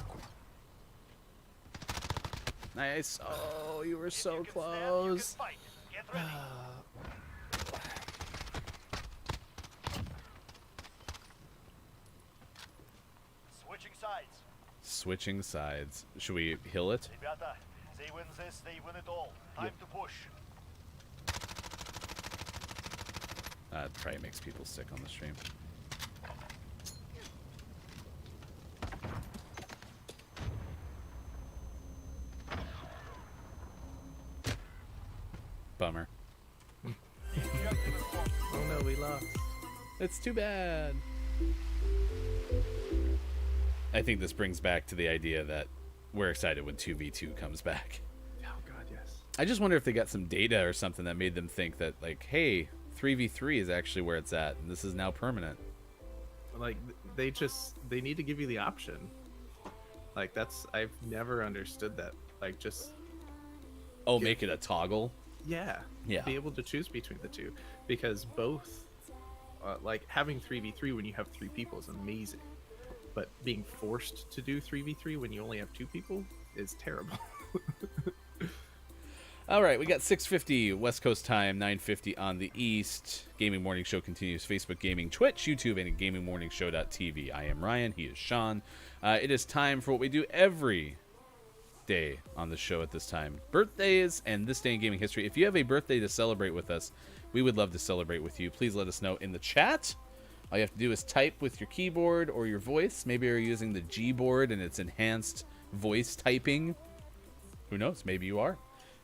Nice. Oh, you were If so you can stand, you can close. fight. Get ready. Switching sides. Switching sides. Should we heal it? Ребята, they win this, they win it all. Time to push. That probably makes people sick on the stream. Bummer. Oh no, we lost. It's too bad. I think this brings back to the idea that we're excited when 2v2 comes back. Oh god, yes. I just wonder if they got some data or something that made them think that, like, hey, 3v3 is actually where it's at, and this is now permanent. Like they need to give you the option. Like I've never understood that. Like just Make it a toggle. yeah, be able to choose between the two, because both like having 3v3 when you have 3 people is amazing, but being forced to do 3v3 when you only have 2 people is terrible. All right, we got 6:50 West Coast time, 9:50 on the East. Gaming Morning Show continues. Facebook Gaming, Twitch, YouTube, and at GamingMorningShow.tv. I am Ryan. He is Sean. It is time for what we do every day on the show at this time. Birthdays and this day in gaming history. If you have a birthday to celebrate with us, we would love to celebrate with you. Please let us know in the chat. All you have to do is type with your keyboard or your voice. Maybe you're using the Gboard and it's enhanced voice typing. Who knows? Maybe you are.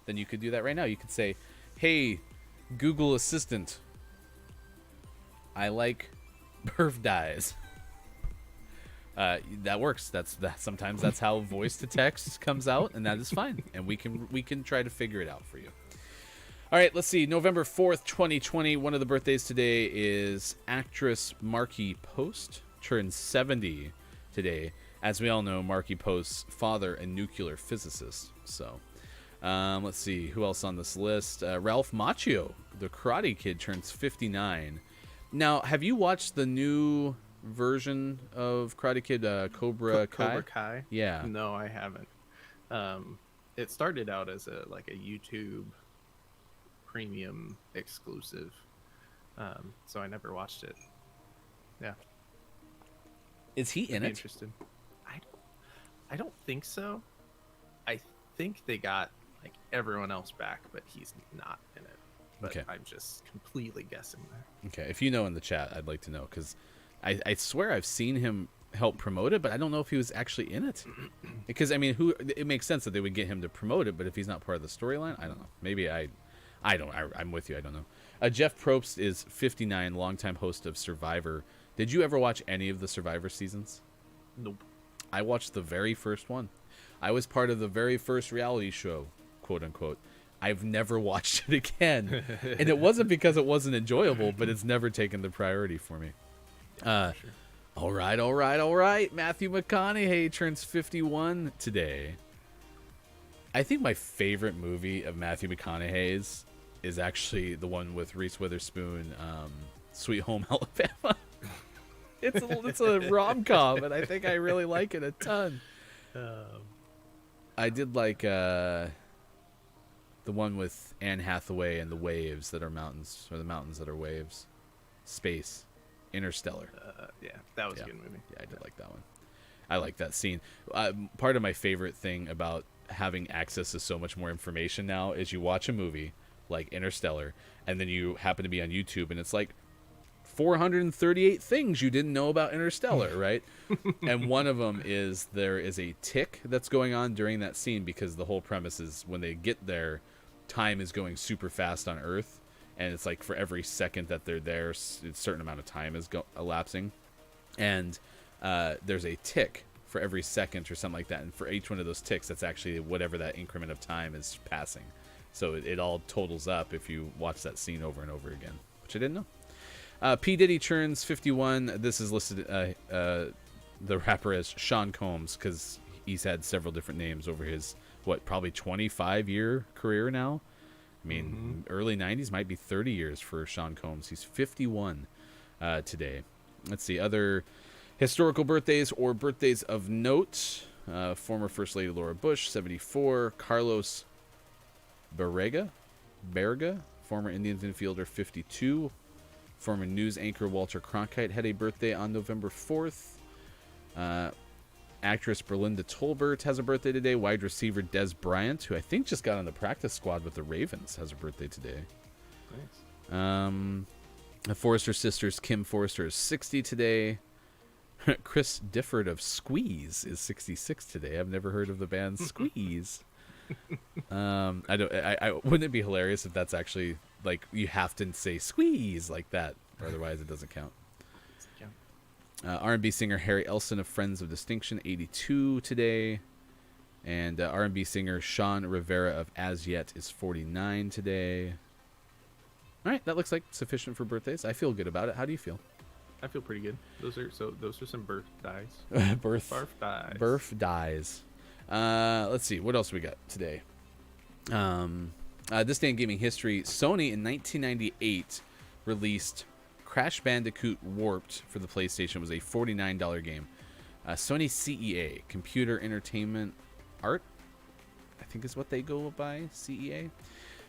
Then you could do that right now. You could say, hey, Google Assistant, I like birthdays. That works. Sometimes that's how voice to text comes out, and that is fine. And we can try to figure it out for you. All right, let's see. November 4th, 2020. One of the birthdays today is actress Markie Post. Turns 70 today. As we all know, Markie Post's father, a nuclear physicist. So, let's see. Who else on this list? Ralph Macchio, the Karate Kid, turns 59. Now, have you watched the new version of Karate Kid, Cobra Kai? Cobra Kai? Yeah. No, I haven't. It started out as a YouTube premium exclusive, so I never watched it. Yeah. Is he in it? Interested. I don't think so. I think they got like everyone else back, but he's not in it. But Okay. I'm just completely guessing there. Okay, if you know in the chat, I'd like to know, because I swear I've seen him help promote it, but I don't know if he was actually in it. Because, I mean, it makes sense that they would get him to promote it, but if he's not part of the storyline, I don't know. Maybe I'm with you, I don't know. Jeff Probst is 59, longtime host of Survivor. Did you ever watch any of the Survivor seasons? Nope. I watched the very first one. I was part of the very first reality show, quote unquote. I've never watched it again. And it wasn't because it wasn't enjoyable, but it's never taken the priority for me. Sure. All right. Matthew McConaughey turns 51 today. I think my favorite movie of Matthew McConaughey's is actually the one with Reese Witherspoon, Sweet Home Alabama. It's a rom-com, and I think I really like it a ton. I did like the one with Anne Hathaway and the waves that are mountains, or the mountains that are waves. Space. Interstellar. Yeah, that was a good movie. Yeah, I did like that one. I like that scene. Part of my favorite thing about having access to so much more information now is you watch a movie like Interstellar, and then you happen to be on YouTube, and it's like 438 things you didn't know about Interstellar, right? And one of them is there is a tick that's going on during that scene, because the whole premise is when they get there, time is going super fast on Earth, and it's like for every second that they're there, a certain amount of time is elapsing, and there's a tick for every second or something like that, and for each one of those ticks, that's actually whatever that increment of time is passing. So it all totals up if you watch that scene over and over again, which I didn't know. P. Diddy turns 51. This is listed, the rapper, as Sean Combs, because he's had several different names over his, probably 25-year career now. I mean, early 90s, might be 30 years for Sean Combs. He's 51 today. Let's see, other historical birthdays or birthdays of note. Former First Lady Laura Bush, 74. Carlos Barrega, former Indians infielder, 52. Former news anchor Walter Cronkite had a birthday on November 4th. Actress Belinda Tolbert has a birthday today. Wide receiver Des Bryant, who I think just got on the practice squad with the Ravens, has a birthday today. Nice. The Forrester sisters, Kim Forrester, is 60 today. Chris Difford of Squeeze is 66 today. I've never heard of the band Squeeze. I wouldn't it be hilarious if that's actually, like, you have to say squeeze like that, or otherwise it doesn't count. R&B singer Harry Elson of Friends of Distinction, 82 today. And R&B singer Sean Rivera of As Yet is 49 today. All right, that looks like sufficient for birthdays. I feel good about it. How do you feel? I feel pretty good. Those are some birth dies. Birth dies. Birth dies. Let's see. What else we got today? This day in gaming history, Sony in 1998 released Crash Bandicoot Warped for the PlayStation. It was a $49 game. Sony CEA, Computer Entertainment Art, I think is what they go by, CEA.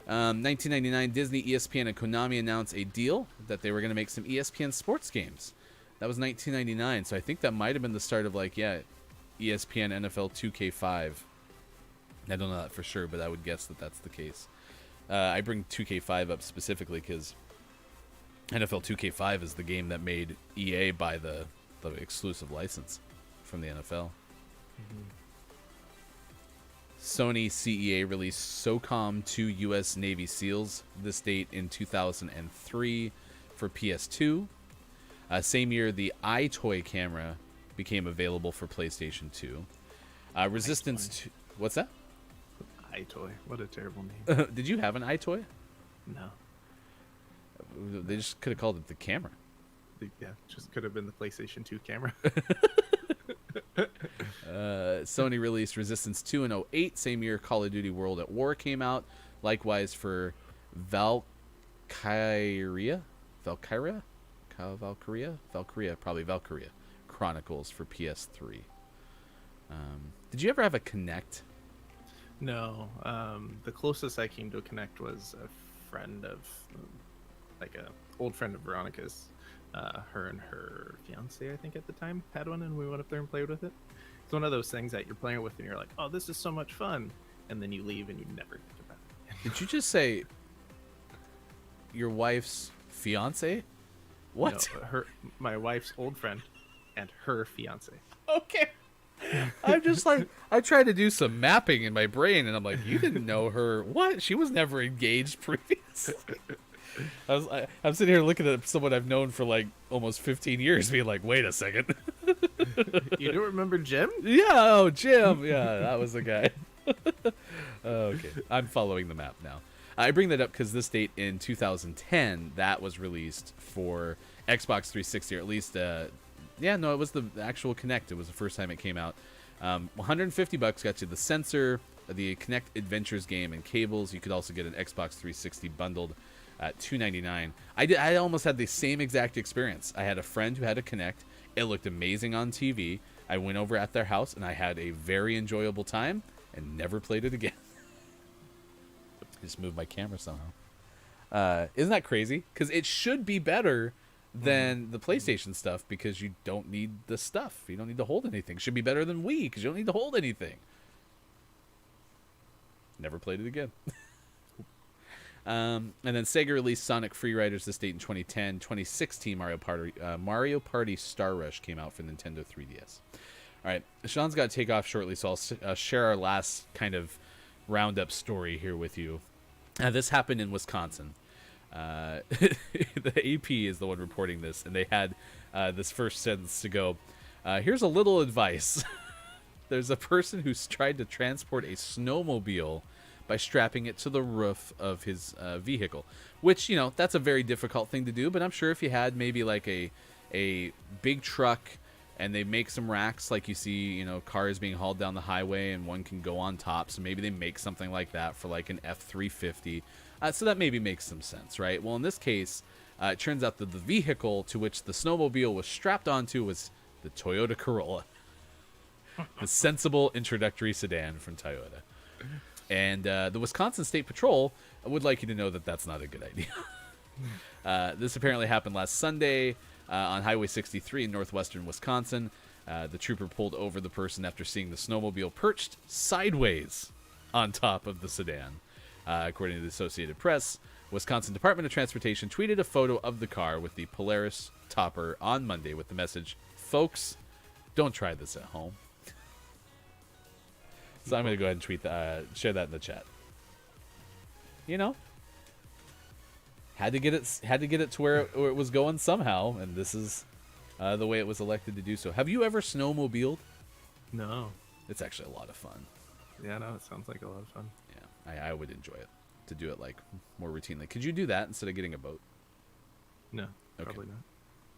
1999, Disney, ESPN, and Konami announced a deal that they were going to make some ESPN sports games. That was 1999, so I think that might have been the start of, like, yeah, ESPN NFL 2K5. I don't know that for sure, but I would guess that that's the case. I bring 2K5 up specifically because NFL 2K5 is the game that made EA buy the exclusive license from the NFL. Mm-hmm. Sony CEA released SOCOM 2 U.S. Navy SEALs, this date in 2003 for PS2. Same year, the iToy camera became available for PlayStation 2. Resistance 2... What's that? iToy. What a terrible name. Did you have an iToy? No. They just could have called it the camera. Yeah, just could have been the PlayStation 2 camera. Sony released Resistance 2 in 2008. Same year, Call of Duty World at War came out. Likewise for Valkyria Chronicles for PS3. Did you ever have a Kinect? No. The closest I came to a Kinect was a friend of, like a old friend of Veronica's. Her and her fiance, I think at the time, had one, and we went up there and played with it. It's one of those things that you're playing with and you're like, oh, this is so much fun. And then you leave and you never think about it. Did you just say your wife's fiance? What? No, my wife's old friend and her fiance. Okay. I'm just like, I tried to do some mapping in my brain, and I'm like, you didn't know her. What? She was never engaged previously. I'm sitting here looking at someone I've known for like almost 15 years, being like, wait a second. You don't remember Jim? Yeah, oh, Jim. Yeah, that was the guy. Okay, I'm following the map now. I bring that up because this date in 2010, that was released for Xbox 360, or at least, it was the actual Kinect. It was the first time it came out. $150 got you the sensor, the Kinect Adventures game, and cables. You could also get an Xbox 360 bundled at $299. I almost had the same exact experience. I had a friend who had a Kinect. It looked amazing on TV. I went over at their house, and I had a very enjoyable time and never played it again. Just moved my camera somehow. Isn't that crazy? Because it should be better than the PlayStation stuff because you don't need the stuff. You don't need to hold anything. It should be better than Wii because you don't need to hold anything. Never played it again. And then Sega released Sonic Free Riders this date in 2010. 2016 Mario Party Star Rush came out for Nintendo 3DS. All right, Sean's got to take off shortly, so I'll share our last kind of roundup story here with you. This happened in Wisconsin. The AP is the one reporting this, and they had this first sentence to go, here's a little advice. There's a person who's tried to transport a snowmobile by strapping it to the roof of his vehicle, which, that's a very difficult thing to do, but I'm sure if you had maybe like a big truck and they make some racks like you see, cars being hauled down the highway and one can go on top, so maybe they make something like that for like an F-350. So that maybe makes some sense, right? Well, in this case, it turns out that the vehicle to which the snowmobile was strapped onto was the Toyota Corolla, the sensible introductory sedan from Toyota. And the Wisconsin State Patrol would like you to know that that's not a good idea. This apparently happened last Sunday on Highway 63 in northwestern Wisconsin. The trooper pulled over the person after seeing the snowmobile perched sideways on top of the sedan. According to the Associated Press, Wisconsin Department of Transportation tweeted a photo of the car with the Polaris topper on Monday with the message, "Folks, don't try this at home." So I'm going to go ahead and share that in the chat. Had to get it to where it was going somehow, and this is the way it was elected to do so. Have you ever snowmobiled? No. It's actually a lot of fun. Yeah, no, it sounds like a lot of fun. Yeah, I would enjoy it to do it like more routinely. Could you do that instead of getting a boat? No, Okay. probably not.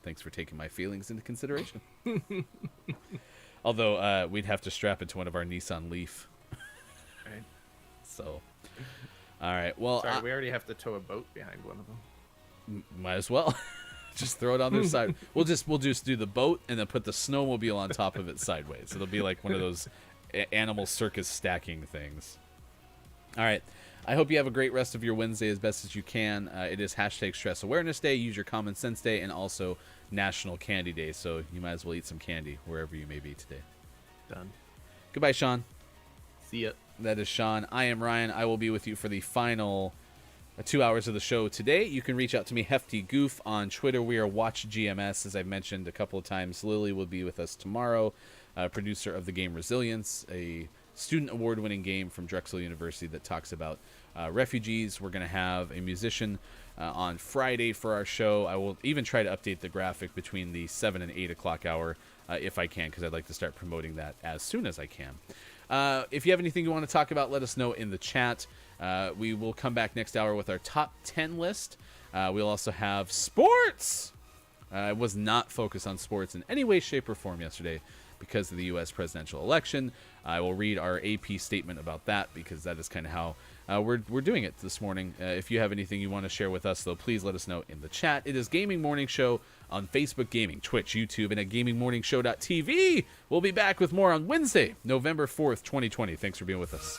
Thanks for taking my feelings into consideration. Although we'd have to strap it to one of our Nissan Leaf. Right. So, all right. Well, Sorry, we already have to tow a boat behind one of them. might as well just throw it on their side. We'll just do the boat and then put the snowmobile on top of it sideways. It'll be like one of those animal circus stacking things. All right. I hope you have a great rest of your Wednesday as best as you can. It is hashtag Stress Awareness Day, Use Your Common Sense Day, and also National Candy Day. So you might as well eat some candy wherever you may be today. Done. Goodbye, Sean. See ya. That is Sean. I am Ryan. I will be with you for the final 2 hours of the show today. You can reach out to me, Hefty Goof, on Twitter. We are Watch GMS, as I've mentioned a couple of times. Lily will be with us tomorrow, producer of the game Resilience, a student award-winning game from Drexel University that talks about refugees. We're going to have a musician on Friday for our show. I will even try to update the graphic between the 7 and 8 o'clock hour if I can, because I'd like to start promoting that as soon as I can. If you have anything you want to talk about, let us know in the chat. We will come back next hour with our top 10 list. We'll also have sports. I was not focused on sports in any way, shape, or form yesterday because of the U.S. presidential election. I will read our AP statement about that because that is kind of how we're doing it this morning. If you have anything you want to share with us, though, please let us know in the chat. It is Gaming Morning Show on Facebook Gaming, Twitch, YouTube, and at gamingmorningshow.tv. We'll be back with more on Wednesday, November 4th, 2020. Thanks for being with us.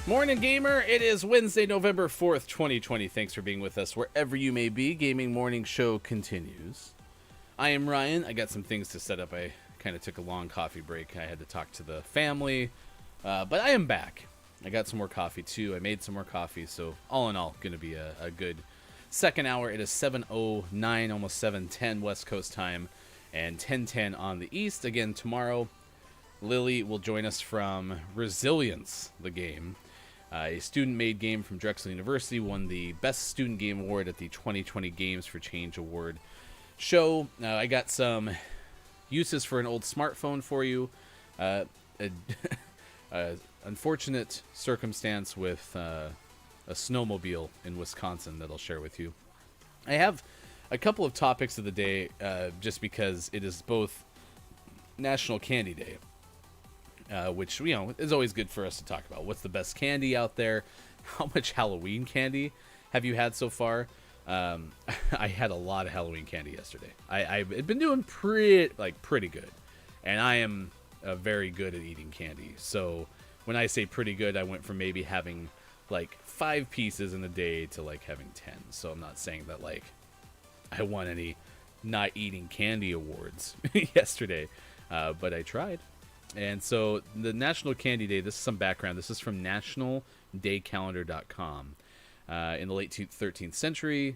Morning Gamer, it is Wednesday, November 4th, 2020. Thanks for being with us wherever you may be. Gaming Morning Show continues. I am Ryan. I got some things to set up. I kind of took a long coffee break. I had to talk to the family, but I am back. I got some more coffee too. I made some more coffee, so all in all, going to be a good second hour. It is 7:09, almost 7:10 West Coast time, and 10:10 on the East. Again, tomorrow, Lily will join us from Resilience, the game. A student-made game from Drexel University won the Best Student Game Award at the 2020 Games for Change Award show. I got some uses for an old smartphone for you. Unfortunate circumstance with a snowmobile in Wisconsin that I'll share with you. I have a couple of topics of the day just because it is both National Candy Day, which, you know, is always good for us to talk about. What's the best candy out there? How much Halloween candy have you had so far? I had a lot of Halloween candy yesterday. I've been doing pretty good, and I am very good at eating candy. So when I say pretty good, I went from maybe having like 5 pieces in a day to like having 10. So I'm not saying that like I won any not eating candy awards yesterday, but I tried. And so the National Candy Day, this is some background. This is from nationaldaycalendar.com. In the late 13th century,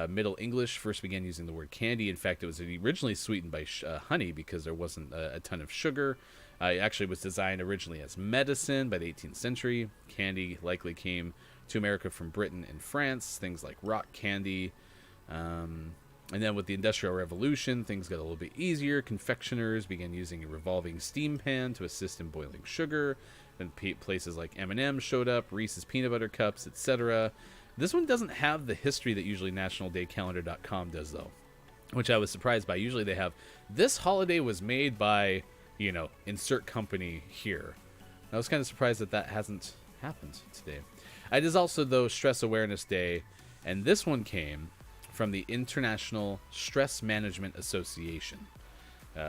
Middle English first began using the word candy. In fact, it was originally sweetened by honey because there wasn't a ton of sugar. It actually was designed originally as medicine by the 18th century. Candy likely came to America from Britain and France, things like rock candy. And then with the Industrial Revolution, things got a little bit easier. Confectioners began using a revolving steam pan to assist in boiling sugar. Then places like M&M showed up, Reese's Peanut Butter Cups, etc. This one doesn't have the history that usually nationaldaycalendar.com does, though, which I was surprised by. Usually they have, this holiday was made by, you know, insert company here. I was kind of surprised that hasn't happened today. It is also, though, Stress Awareness Day, and this one came from the International Stress Management Association.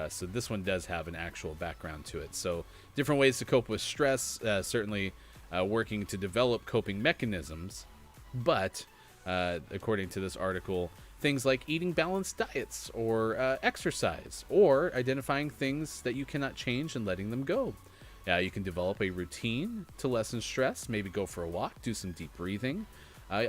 So this one does have an actual background to it. So different ways to cope with stress, certainly working to develop coping mechanisms. But according to this article, things like eating balanced diets or exercise or identifying things that you cannot change and letting them go. You can develop a routine to lessen stress, maybe go for a walk, do some deep breathing.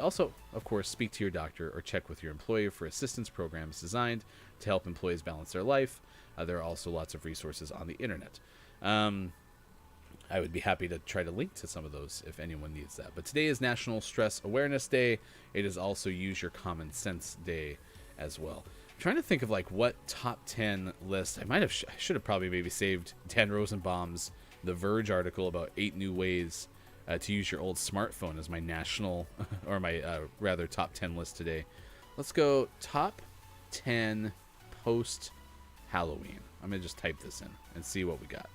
Also, of course, speak to your doctor or check with your employer for assistance programs designed to help employees balance their life. There are also lots of resources on the internet. I would be happy to try to link to some of those if anyone needs that. But today is National Stress Awareness Day. It is also Use Your Common Sense Day as well. I'm trying to think of like what top 10 list. I should have probably maybe saved Dan Rosenbaum's The Verge article about 8 new ways to use your old smartphone as my national, or my rather top 10 list today. Let's go top 10 post Halloween. I'm gonna just type this in and see what we got.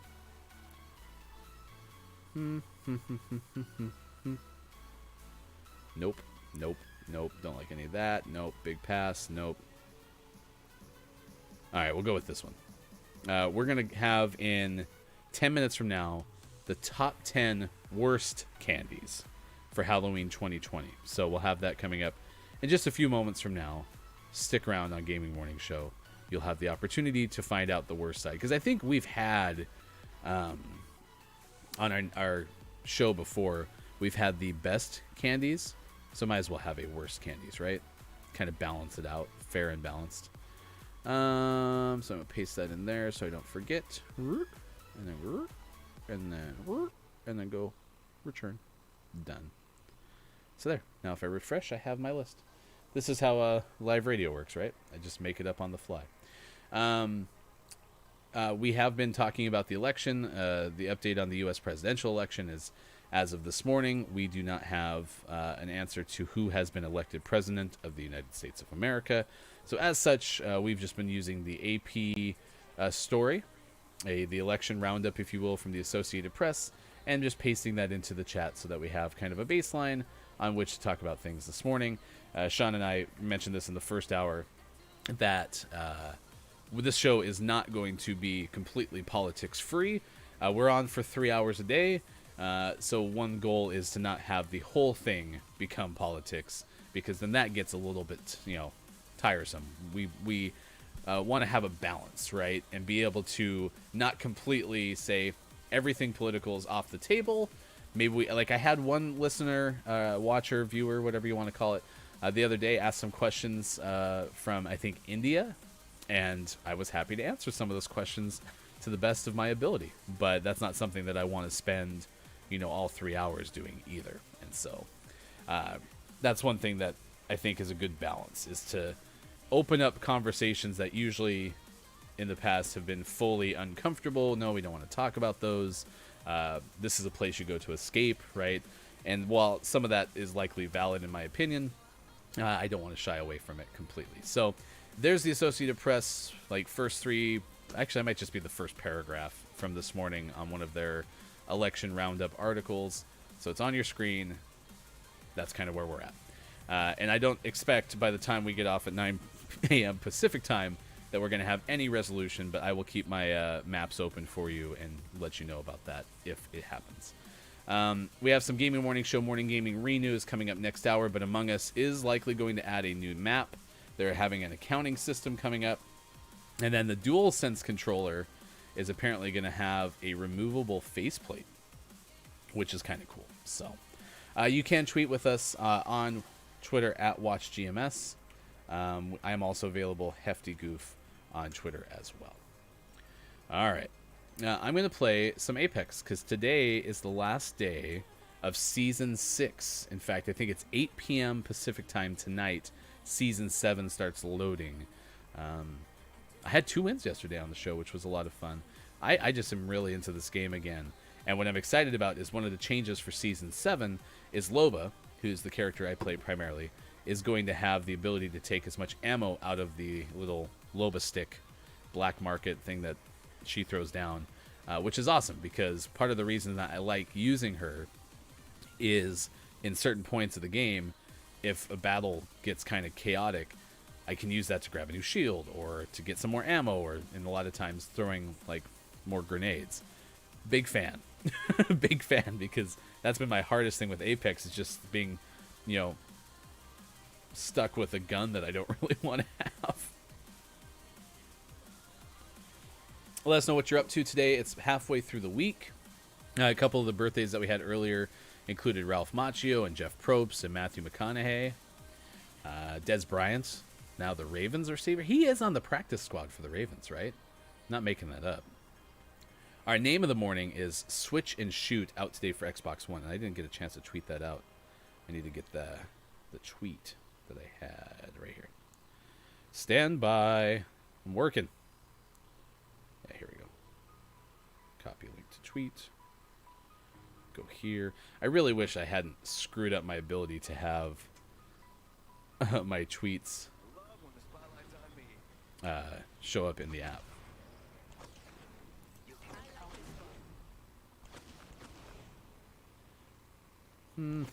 Nope. Don't like any of that. Nope. Big pass. Nope. All right, we'll go with this one. We're gonna have in 10 minutes from now the top 10 worst candies for Halloween 2020. So we'll have that coming up in just a few moments from now. Stick around on Gaming Morning Show. You'll have the opportunity to find out the worst side. Because I think we've had, on our show before, we've had the best candies. So might as well have a worst candies, right? Kind of balance it out. Fair and balanced. So I'm going to paste that in there so I don't forget. And then go return. Done. So there. Now if I refresh, I have my list. This is how live radio works, right? I just make it up on the fly. We have been talking about the election. The update on the U.S. presidential election is, as of this morning, we do not have an answer to who has been elected president of the United States of America. So as such, we've just been using the AP story, the election roundup, if you will, from the Associated Press, and just pasting that into the chat so that we have kind of a baseline on which to talk about things this morning. Sean and I mentioned this in the first hour, that this show is not going to be completely politics free. We're on for 3 hours a day. So one goal is to not have the whole thing become politics, because then that gets a little bit, tiresome. We want to have a balance, right? And be able to not completely say everything political is off the table. Maybe I had one listener, watcher, viewer, whatever you want to call it, the other day asked some questions from, I think, India, and I was happy to answer some of those questions to the best of my ability. But that's not something that I want to spend, all 3 hours doing either. And so that's one thing that I think is a good balance, is to open up conversations that usually in the past have been fully uncomfortable. No, we don't want to talk about those. This is a place you go to escape, right? And while some of that is likely valid in my opinion, I don't want to shy away from it completely. So there's the Associated Press, first three, actually I might just be the first paragraph from this morning on one of their election roundup articles. So it's on your screen. That's kind of where we're at. And I don't expect by the time we get off at 9 a.m. Pacific time that we're going to have any resolution, but I will keep my maps open for you and let you know about that if it happens. We have some Gaming Morning Show Morning Gaming Renews coming up next hour, but Among Us is likely going to add a new map. They're having an accounting system coming up. And then the DualSense controller is apparently going to have a removable faceplate, which is kind of cool. So you can tweet with us on Twitter at WatchGMS. I am also available Hefty Goof on Twitter as well. All right. I'm going to play some Apex because today is the last day of Season 6. In fact, I think it's 8 p.m. Pacific time tonight. Season 7 starts loading. I had 2 wins yesterday on the show, which was a lot of fun. I just am really into this game again. And what I'm excited about is one of the changes for Season 7 is Loba, who's the character I play primarily, is going to have the ability to take as much ammo out of the little Loba stick black market thing that she throws down, which is awesome because part of the reason that I like using her is in certain points of the game, if a battle gets kind of chaotic, I can use that to grab a new shield or to get some more ammo, or in a lot of times throwing more grenades. Big fan. Big fan, because that's been my hardest thing with Apex, is just being, stuck with a gun that I don't really want to have. Let us know what you're up to today. It's halfway through the week. A couple of the birthdays that we had earlier included Ralph Macchio and Jeff Probst and Matthew McConaughey. Des Bryant, now the Ravens receiver. He is on the practice squad for the Ravens, right? Not making that up. Our name of the morning is Switch and Shoot, out today for Xbox One. And I didn't get a chance to tweet that out. I need to get the tweet that I had right here. Stand by. I'm working. Yeah, here we go. Copy link to tweet. Go here. I really wish I hadn't screwed up my ability to have my tweets show up in the app. Who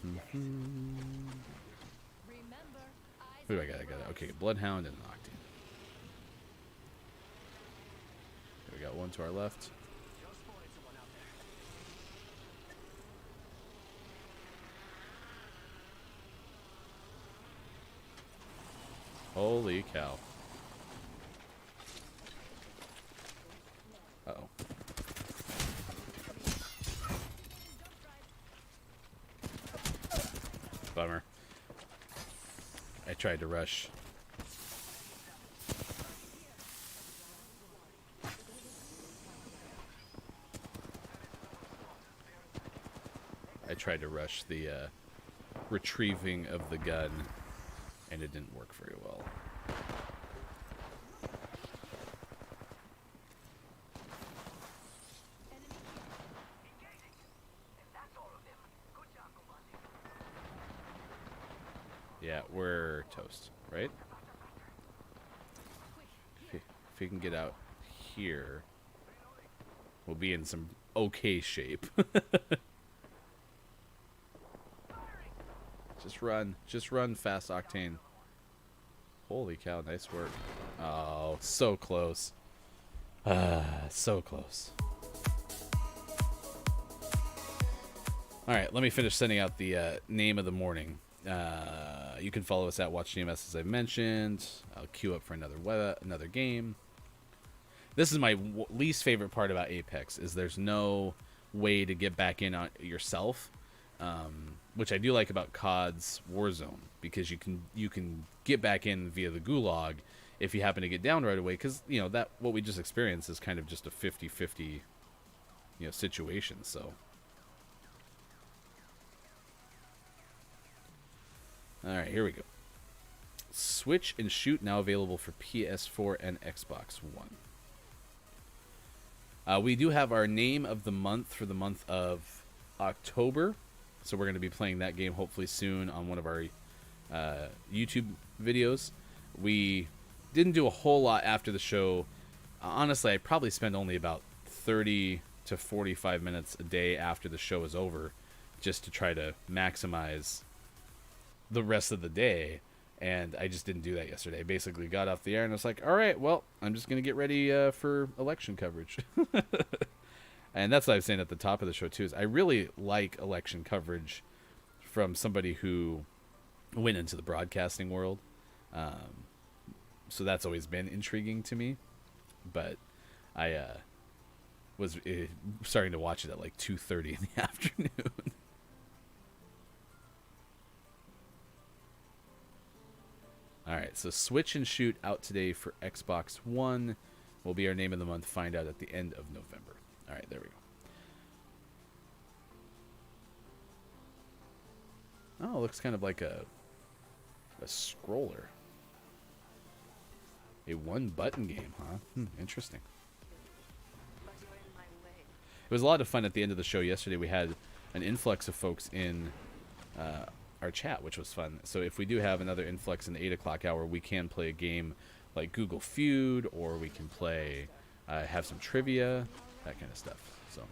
do I got? Okay, Bloodhound and Octane. We got one to our left. Holy cow. Uh-oh. Bummer. I tried to rush. The retrieving of the gun, and it didn't work very well. Yeah, we're toast, right? If we can get out here, we'll be in some okay shape. Just run fast, Octane. Holy cow, nice work. Oh, so close. So close. All right, let me finish sending out the name of the morning. You can follow us at WatchGMS as I mentioned. I'll queue up for another game. This is my least favorite part about Apex is there's no way to get back in on yourself, which I do like about COD's Warzone because you can get back in via the gulag if you happen to get down right away because that what we just experienced is kind of just a 50-50 situation. So all right, here we go. Switch and Shoot now available for PS4 and Xbox One. We do have our name of the month for the month of October. So we're going to be playing that game hopefully soon on one of our YouTube videos. We didn't do a whole lot after the show. Honestly, I probably spent only about 30 to 45 minutes a day after the show is over just to try to maximize the rest of the day. And I just didn't do that yesterday. Basically got off the air and I was like, all right, well, I'm just going to get ready for election coverage. And that's what I was saying at the top of the show, too, is I really like election coverage from somebody who went into the broadcasting world. So that's always been intriguing to me. But I was starting to watch it at like 2:30 in the afternoon. All right, so Switch and Shoot out today for Xbox One will be our name of the month. Find out at the end of November. All right, there we go. Oh, it looks kind of like a scroller. A one-button game, huh? Interesting. It was a lot of fun at the end of the show yesterday. We had an influx of folks in our chat, which was fun. So if we do have another influx in the 8 o'clock hour, we can play a game like Google Feud, or we can play, have some trivia, that kind of stuff. So.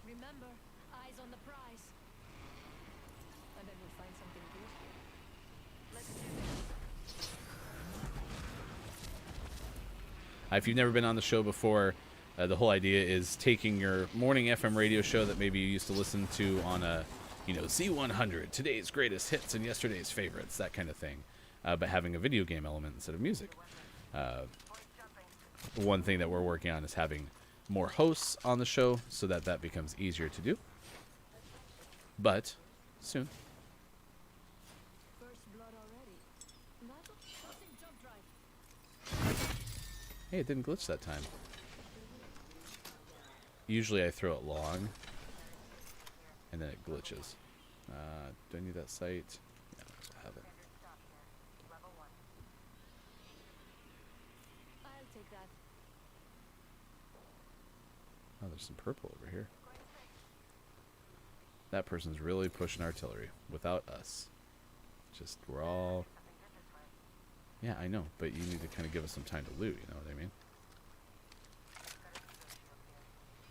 Remember, eyes on the prize. And then we'll find something good. Let's do it. If you've never been on the show before, the whole idea is taking your morning FM radio show that maybe you used to listen to on a Z100, today's greatest hits and yesterday's favorites, that kind of thing, but having a video game element instead of music. One thing that we're working on is having more hosts on the show so that becomes easier to do. But soon. First blood already. Tossing jump drive. Hey, it didn't glitch that time. Usually I throw it long, and then it glitches. Do I need that site? Yeah, I have it. I'll take that. Oh, there's some purple over here. That person's really pushing artillery without us. Just, we're all... Yeah, I know, but you need to kind of give us some time to loot, you know what I mean?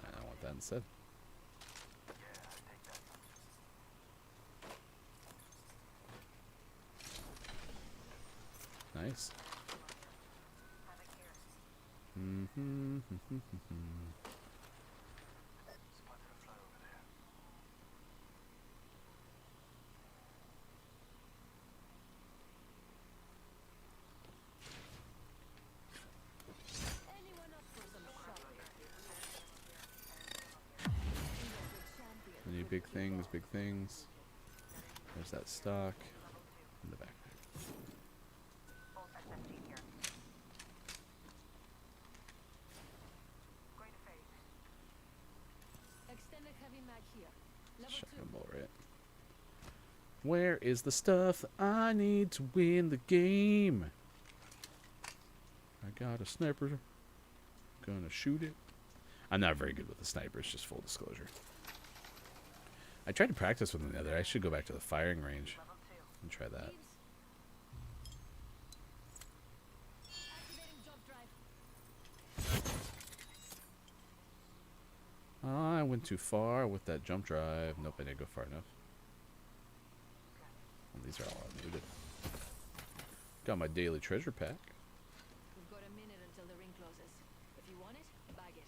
I want that instead. Nice. Anyone up for some shopping? Any big things, big things. There's that stock in the backpack. Extended heavy mag here. Level Shotgun 2. bolt, right? Where is the stuff I need to win the game? I got a sniper. Gonna shoot it. I'm not very good with the snipers, just full disclosure. I tried to practice with another. I should go back to the firing range and try that. Activating jump drive. I went too far with that jump drive. Nope, I didn't go far enough. Well, these are all unlooted. Got my daily treasure pack. We've got a minute until the ring closes. If you want it, bag it.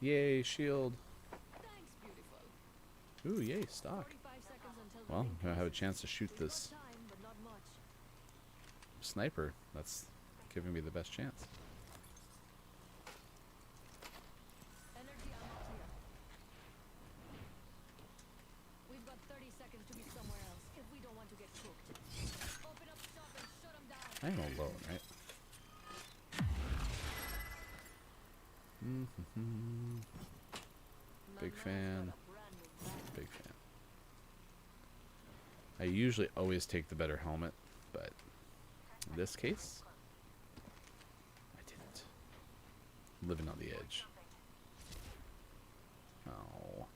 Yay, shield. Thanks, beautiful. Ooh, yay, stock. 45 seconds until the Well, ring I'm gonna have a closes. chance to shoot We've got this time, but not much. sniper. That's giving me the best chance. Energy ammo clear. We've got 30 seconds to be somewhere else if we don't want to get cooked. Open up shop and shut them down. I am alone, right? My Big man's fan. got a brand new bag. Big fan. I usually always take the better helmet, but in this case, I didn't. Living on the edge. Oh.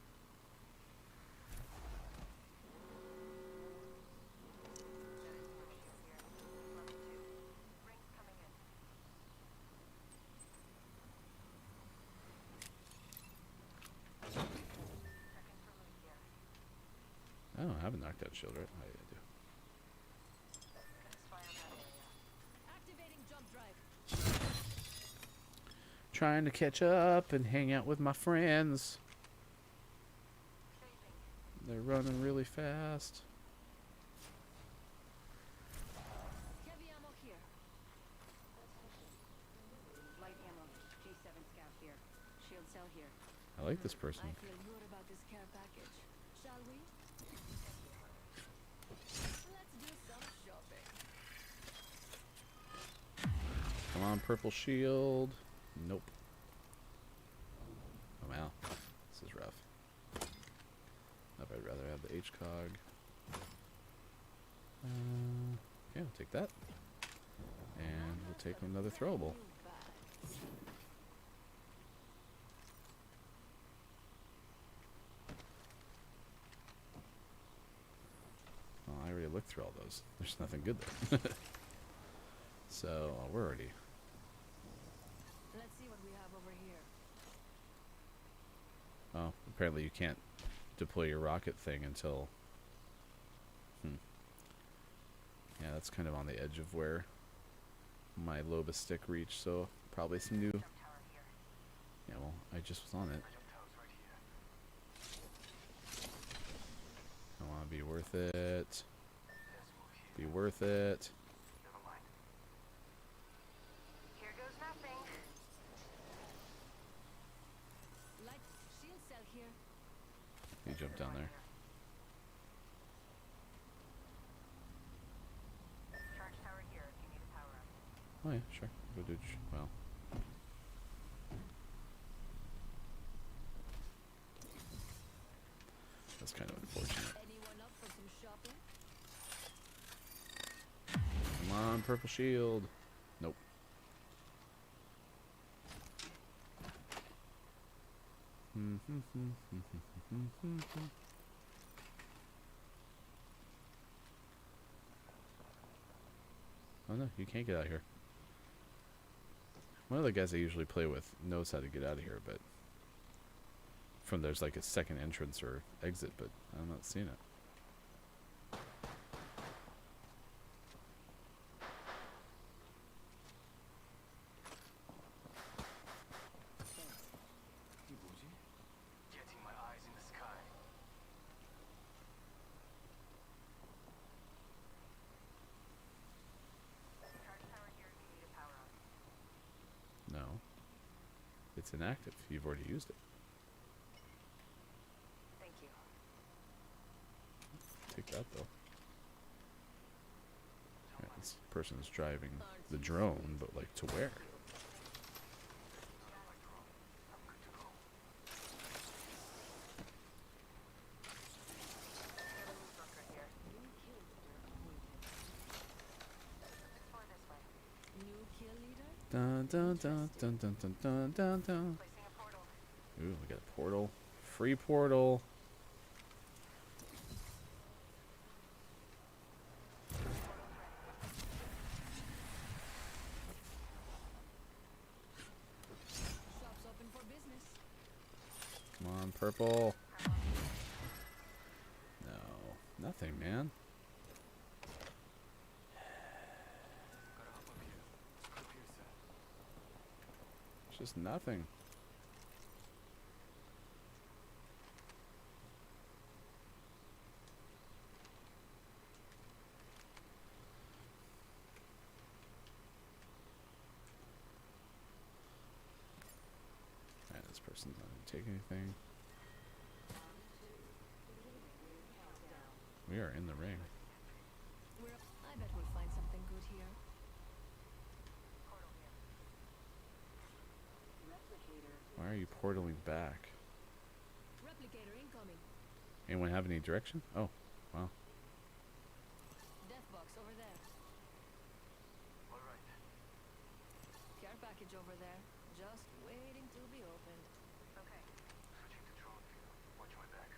I don't have a knocked out shield, right? I do. Activating jump drive. Trying to catch up and hang out with my friends. They're running really fast. Heavy ammo here. Light ammo. G7 scout here. Shield cell here. I like this person. I feel good about this care package. Shall we? Let's do some shopping. Come on, purple shield. Nope. Oh, wow. This is rough. I'd rather have the HCOG. Okay, we'll take that. And we'll take another throwable. New bag. Well, I already looked through all those. There's nothing good there. So, we're already... Let's see what we have over here. Oh, apparently you can't deploy your rocket thing until... Yeah, that's kind of on the edge of where my Loba stick reached, so probably some new... Yeah, well, I just was on it. I want to be worth it. Be worth it. Here goes nothing. Light shield cell here. You jump down there. Charge tower here if you need a power up. Oh yeah, sure. Go do. Well. That's kind of unfortunate. Anyone up for some shopping? Come on, purple shield. Nope. Oh no, you can't get out here. One of the guys I usually play with knows how to get out of here, but from there's like a second entrance or exit, but I'm not seeing it. Getting my eyes in the sky. Charge tower here if you need a power up. No. It's inactive. You've already used it. Thank you. Take that though. Right, this person is driving the drone, but like to where? Got a loot bunker here. Explore this way. New kill leader? Dun dun dun dun dun dun dun dun dun. Placing a portal. Ooh, we got a portal. Free portal. Shop's open for business. Come on, purple. No, nothing, man. Gotta hop up here. Up here, sir. It's just nothing. person's not gonna take anything. We are in the ring. I bet we'll find something good here. Why are you portaling back? Replicator incoming. Anyone have any direction? Oh, wow. Death box over there. All right. Care package over there. Just waiting to be opened. Okay. Switching to drone view. Watch my back.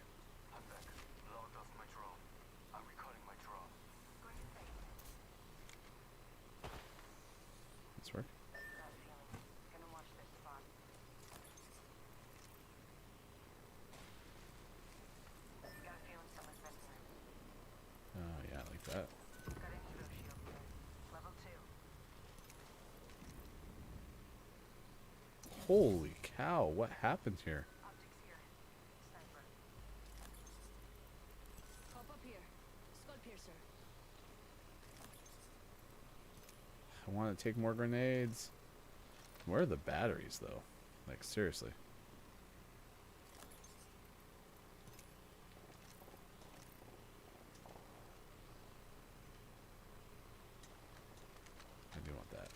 I'm back. Logged off my drone. I'm recalling my drone. Going to safe. This work? Got a feeling. Gonna watch this spot. Got a feeling someone's been here. Oh, yeah, like that. Got an evo shield here. Level 2. Holy cow, what happened here? Optics here. Sniper. Hop up here. Skull piercer. I want to take more grenades. Where are the batteries, though? Like, seriously. I do want that.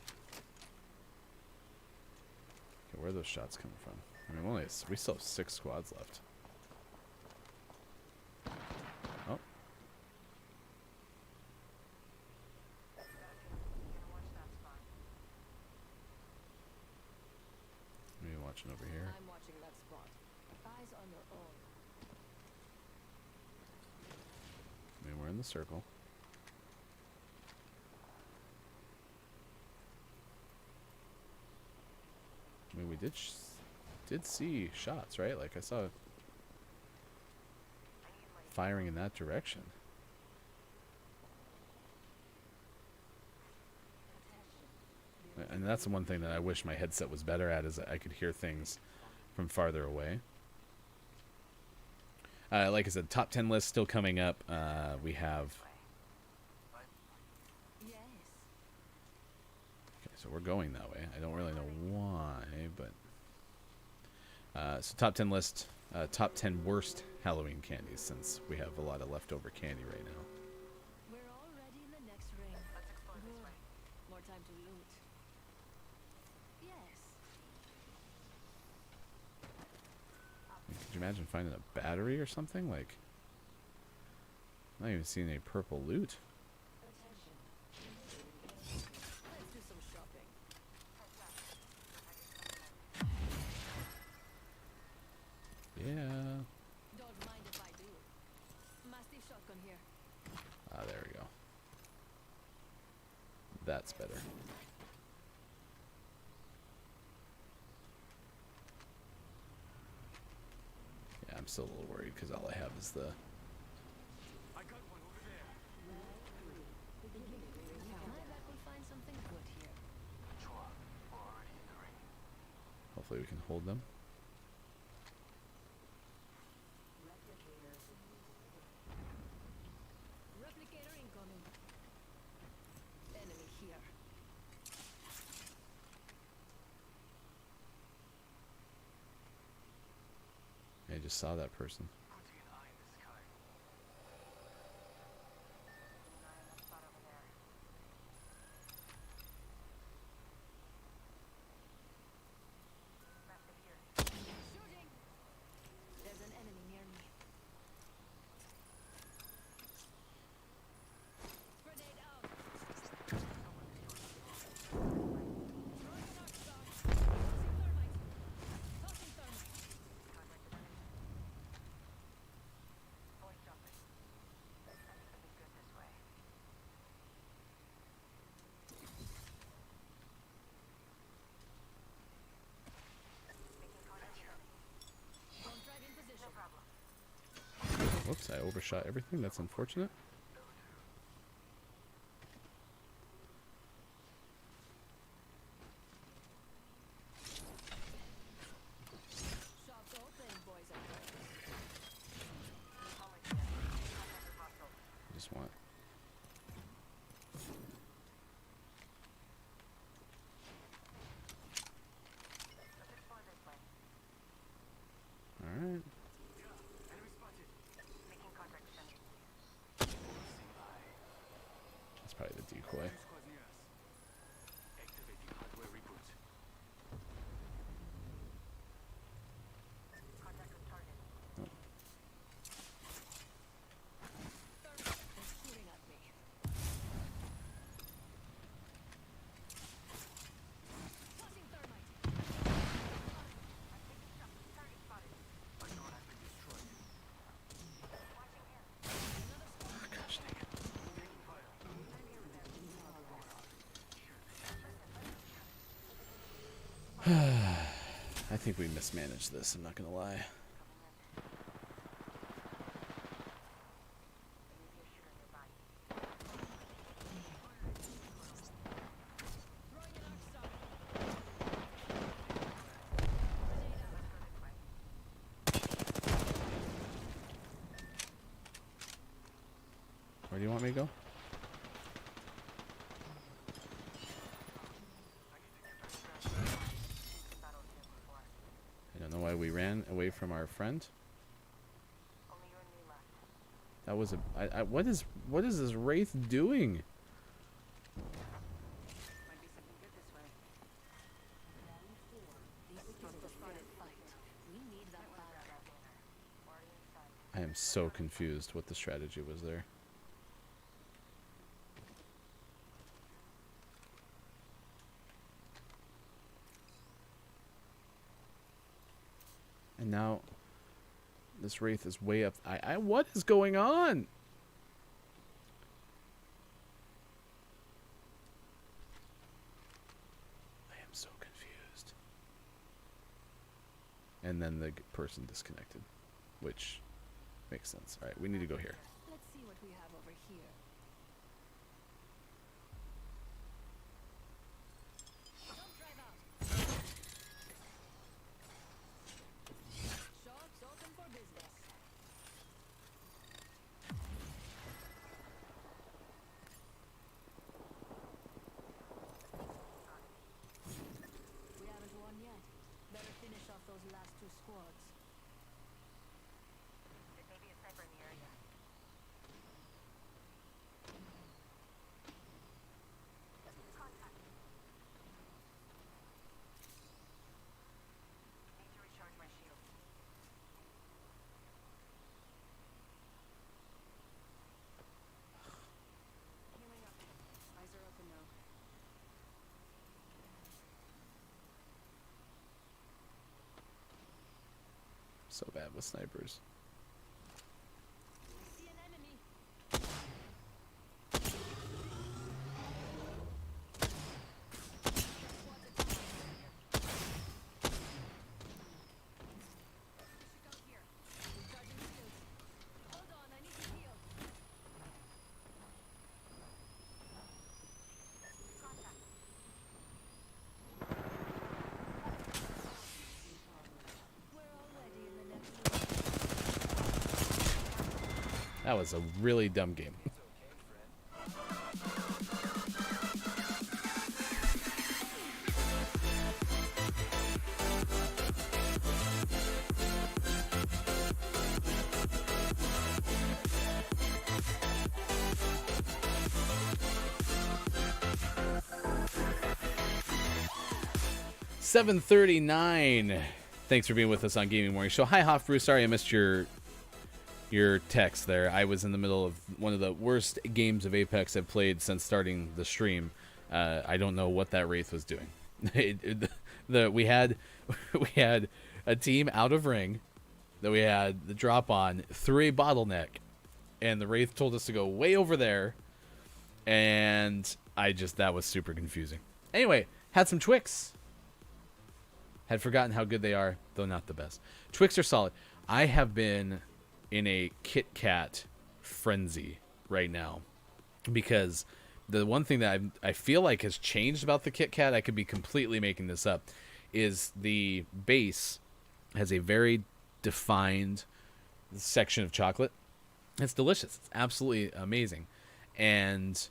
Okay, where are those shots coming from? I mean, we still have 6 squads left. Oh, Gonna watch that spot. maybe watching over here. I'm watching that spot. Eyes on your own. I mean, we're in the circle. I mean, we did see shots, right? Like, I saw firing in that direction. And that's the one thing that I wish my headset was better at, is that I could hear things from farther away. Like I said, top 10 list still coming up. We have... Yes. Okay, so we're going that way. I don't really know why, but... so top 10 list, top 10 worst Halloween candies, since we have a lot of leftover candy right now. We're already in the next ring. Let's explore this Good. way. More time to loot. Yes. Could you imagine finding a battery or something? Like, I'm not even seeing any purple loot. Let's do some shopping. Yeah. Don't mind if I do. Mastiff shotgun here. Ah, there we go. That's better. Yeah, I'm still a little worried because all I have is the... I got one over there. I bet we'll find something good here. Chua, we're already in the ring. Hopefully we can hold them. Replicator incoming. Enemy here. I just saw that person. Putting an eye in the sky. Not enough spot over there. Massive here. Shooting! There's an enemy near me. Grenade out! Throwing an arc star. Tossing thermite. Tossing thermite. Contacted enemy. Voice jumping. I think it'll be good this way. Making contact with enemy. Don't drive in position. No problem. Whoops, I overshot everything. That's unfortunate. Shots open, boys and girls. Almost here. Contact with hostile. I just want... Let's explore this way. probably the decoy. Activating hardware reboot. Contact with target. They're shooting at me. Tossing thermite. Target spotted. My drone has been destroyed. Watching him. Gosh dang it. Taking fire. I think we mismanaged this, I'm not gonna lie. Throwing an arc star. Where do you want me to go? I don't know why we ran away from our friend. Only you and me left. That was a. What is this wraith doing? Might be something good this way. This is a decided fight. We need that battle. Already inside. I am so confused what the strategy was there. And now this wraith is way up. What is going on? I am so confused. And then the person disconnected, which makes sense. All right, we need to go here. Let's see what we have over here. Don't drive out. Shops open for business. We haven't won yet. Better finish off those last two squads. There may be a sniper in the area. Contact. Need to recharge my shield. Healing up. Eyes are open now. So bad with snipers. I see an enemy. Should go here. Recharging shields. Hold on, I need to heal. Contact. We're already in the next room. That was a really dumb game. $7:39. Thanks for being with us on Gaming Morning Show. Hi, Hoff Bruce. Sorry I missed your text there. I was in the middle of one of the worst games of Apex I've played since starting the stream. I don't know what that Wraith was doing. We had a team out of ring that we had the drop on through a bottleneck, and the Wraith told us to go way over there, and that was super confusing. Anyway, had some Twix. Had forgotten how good they are, though not the best. Twix are solid. I have been in a Kit Kat frenzy right now because the one thing that I feel like has changed about the Kit Kat, I could be completely making this up, is the base has a very defined section of chocolate. It's delicious. It's absolutely amazing. And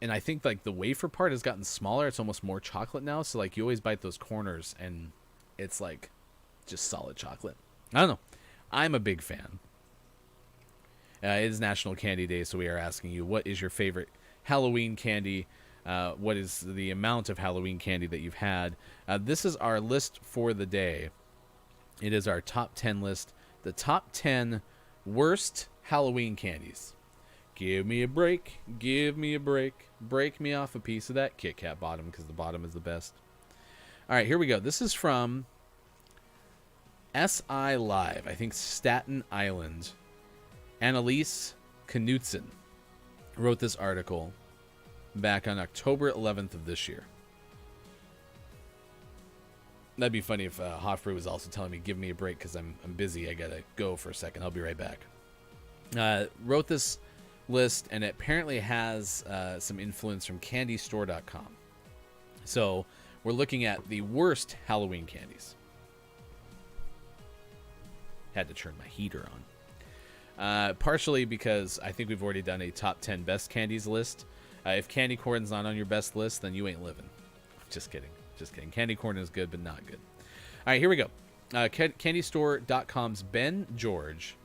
I think like the wafer part has gotten smaller. It's almost more chocolate now. So like you always bite those corners and it's like just solid chocolate. I don't know. I'm a big fan. It is National Candy Day, so we are asking you, what is your favorite Halloween candy. What is the amount of Halloween candy that you've had? This is our list for the day. It is our top 10 list. The top 10 worst Halloween candies. Give me a break. Give me a break. Break me off a piece of that Kit Kat bottom, because the bottom is the best. All right, here we go. This is from SI Live, I think Staten Island. Annalise Knutson wrote this article back on October 11th of this year. That'd be funny if Hofbrew was also telling me, give me a break because I'm busy. I gotta go for a second. I'll be right back. Wrote this list, and it apparently has some influence from candystore.com. So we're looking at the worst Halloween candies. Had to turn my heater on. Partially because I think we've already done a top 10 best candies list. If candy corn's not on your best list, then you ain't living. Just kidding. Just kidding. Candy corn is good, but not good. All right, here we go. Candystore.com's Ben George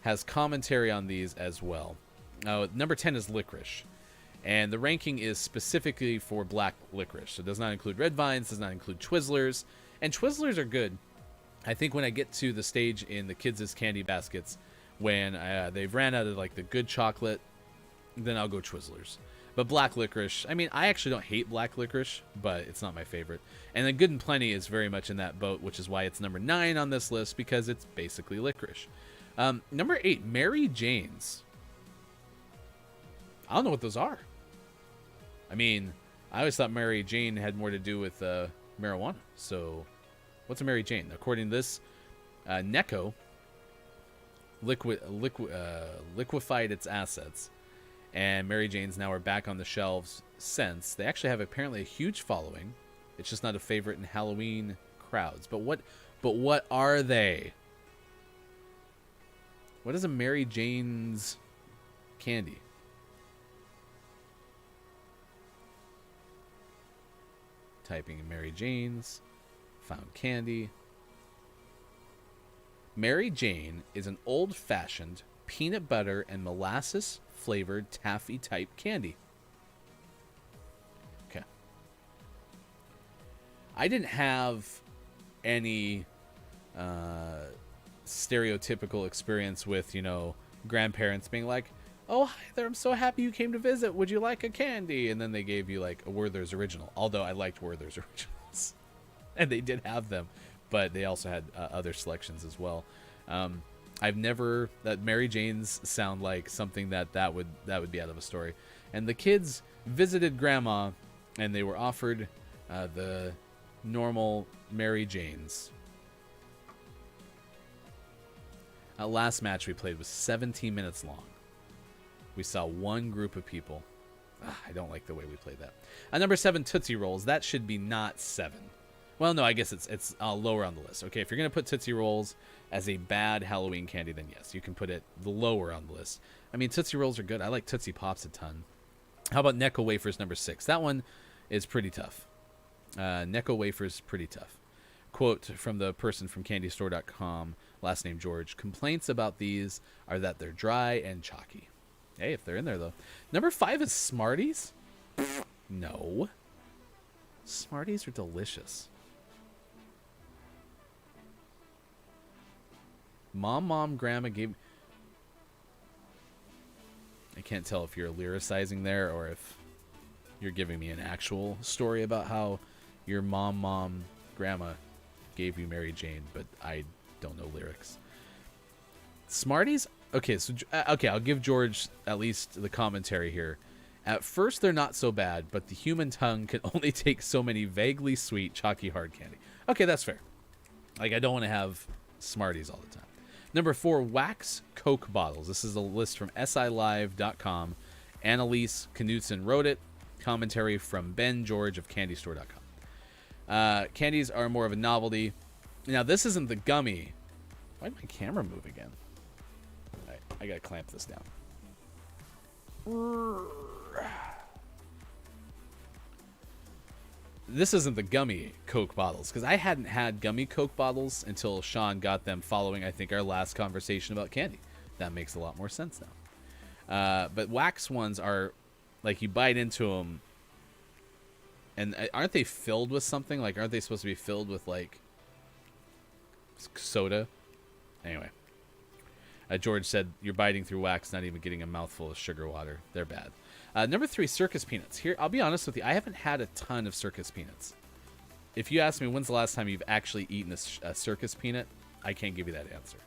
has commentary on these as well. Number 10 is licorice. And the ranking is specifically for black licorice. So it does not include red vines, does not include Twizzlers. And Twizzlers are good. I think when I get to the stage in the kids' candy baskets, when they've ran out of like the good chocolate, then I'll go Twizzlers. But black licorice, I mean, I actually don't hate black licorice, but it's not my favorite. And then Good and Plenty is very much in that boat, which is why it's number 9 on this list, because it's basically licorice. Number 8, Mary Jane's. I don't know what those are. I mean, I always thought Mary Jane had more to do with marijuana. So, what's a Mary Jane? According to this, Necco liquefied its assets, and Mary Jane's now are back on the shelves since. They actually have apparently a huge following. It's just not a favorite in Halloween crowds. But what are they? What is a Mary Jane's candy? Typing in Mary Jane's, found candy. Mary Jane is an old-fashioned peanut butter and molasses flavored taffy type candy. Okay. I didn't have any stereotypical experience with, grandparents being like, "Oh, hi there, I'm so happy you came to visit. Would you like a candy?" And then they gave you like a Werther's Original. Although I liked Werther's Originals. And they did have them. But they also had other selections as well. I've never... That Mary Jane's sound like something that would be out of a story. And the kids visited Grandma, and they were offered the normal Mary Jane's. Last match we played was 17 minutes long. We saw one group of people. I don't like the way we played that. Number 7, Tootsie Rolls. That should be not 7. Well, no, I guess it's lower on the list. Okay, if you're going to put Tootsie Rolls as a bad Halloween candy, then yes, you can put it lower on the list. I mean, Tootsie Rolls are good. I like Tootsie Pops a ton. How about Necco Wafers, number 6? That one is pretty tough. Necco Wafers, pretty tough. Quote from the person from candystore.com, last name George. Complaints about these are that they're dry and chalky. Hey, if they're in there, though. Number 5 is Smarties? No. Smarties are delicious. Mom, Grandma gave... I can't tell if you're lyricizing there or if you're giving me an actual story about how your mom, Grandma gave you Mary Jane, but I don't know lyrics. Smarties? Okay, I'll give George at least the commentary here. At first, they're not so bad, but the human tongue can only take so many vaguely sweet, chalky hard candy. Okay, that's fair. Like, I don't want to have Smarties all the time. Number 4, Wax Coke bottles. This is a list from SILive.com. Annalise Knutson wrote it. Commentary from Ben George of candystore.com. Candies are more of a novelty. Now, this isn't the gummy. Why did my camera move again? All right, I gotta clamp this down. This isn't the gummy Coke bottles, because I hadn't had gummy Coke bottles until Sean got them following, I think, our last conversation about candy. That makes a lot more sense now. But wax ones are like you bite into them, and aren't they filled with something? Like, aren't they supposed to be filled with like soda? Anyway, George said you're biting through wax, not even getting a mouthful of sugar water. They're bad. Number 3, circus peanuts. Here, I'll be honest with you. I haven't had a ton of circus peanuts. If you ask me when's the last time you've actually eaten a circus peanut, I can't give you that answer.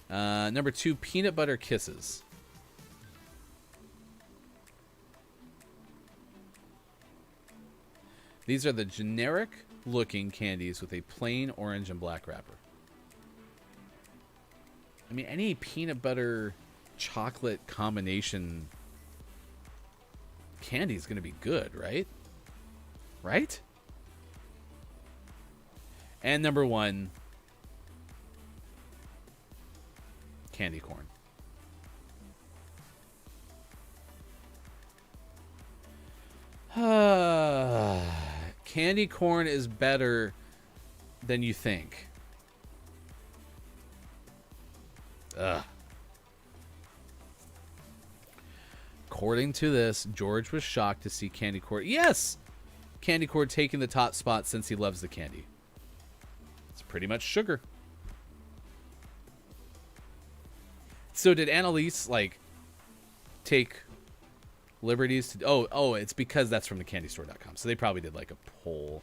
Number 2, peanut butter kisses. These are the generic looking candies with a plain orange and black wrapper. I mean, any peanut butter chocolate combination candy is going to be good, right? Right? And number 1, candy corn. Candy corn is better than you think. Ugh. According to this, George was shocked to see candy corn. Yes! Candy corn taking the top spot since he loves the candy. It's pretty much sugar. So did Annalise, like, take liberties to... Oh, it's because that's from thecandystore.com. So they probably did, like, a poll.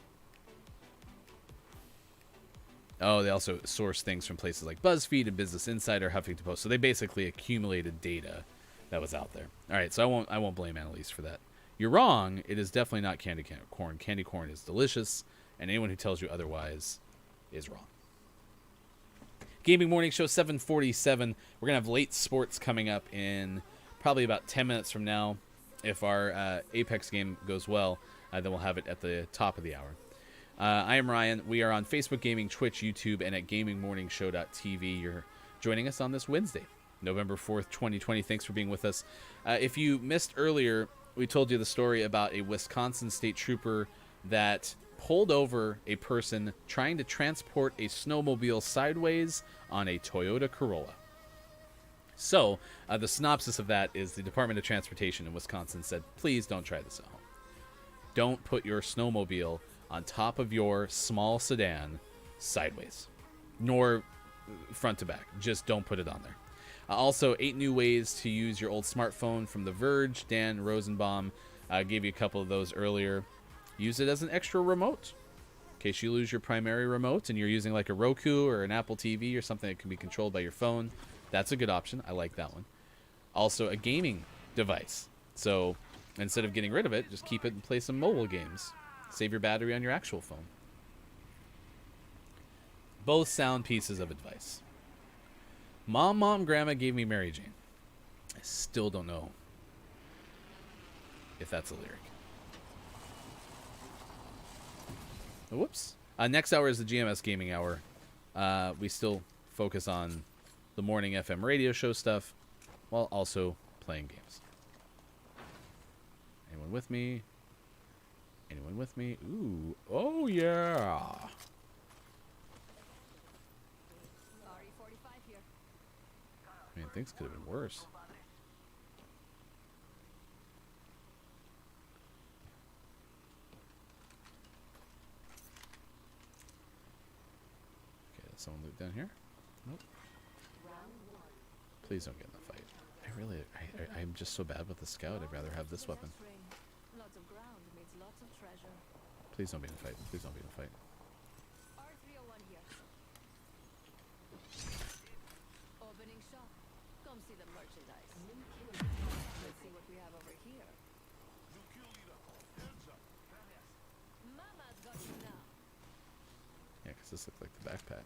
Oh, they also source things from places like BuzzFeed and Business Insider, Huffington Post. So they basically accumulated data that was out there. All right, so I won't blame Annalise for that. You're wrong. It is definitely not candy corn. Candy corn is delicious, and anyone who tells you otherwise is wrong. Gaming Morning Show 747. We're going to have late sports coming up in probably about 10 minutes from now. If our Apex game goes well, then we'll have it at the top of the hour. I am Ryan. We are on Facebook Gaming, Twitch, YouTube, and at gamingmorningshow.tv. You're joining us on this Wednesday, November 4th, 2020. Thanks for being with us. If you missed earlier, we told you the story about a Wisconsin state trooper that pulled over a person trying to transport a snowmobile sideways on a Toyota Corolla. So, the synopsis of that is the Department of Transportation in Wisconsin said, please don't try this at home. Don't put your snowmobile on top of your small sedan sideways, nor front to back. Just don't put it on there. Also, 8 new ways to use your old smartphone from The Verge. Dan Rosenbaum gave you a couple of those earlier. Use it as an extra remote. In case you lose your primary remote and you're using like a Roku or an Apple TV or something that can be controlled by your phone, that's a good option. I like that one. Also, a gaming device. So instead of getting rid of it, just keep it and play some mobile games. Save your battery on your actual phone. Both sound pieces of advice. Mom, Grandma gave me Mary Jane. I still don't know if that's a lyric. Whoops. Next hour is the GMS Gaming Hour. We still focus on the morning FM radio show stuff while also playing games. Anyone with me? Anyone with me? Ooh. Oh, yeah. Sorry, 45 here. I mean, things could have been worse. Okay, does someone loot down here? Nope. Please don't get in the fight. I'm just so bad with the scout. I'd rather have this weapon. Lots of ground means lots of treasure. Please don't be in a fight. Please don't be in a fight. R301 here. Opening shop. Come see the merchandise. Let's see what we have over here. Mama's got you now. Yeah, because this looked like the backpack.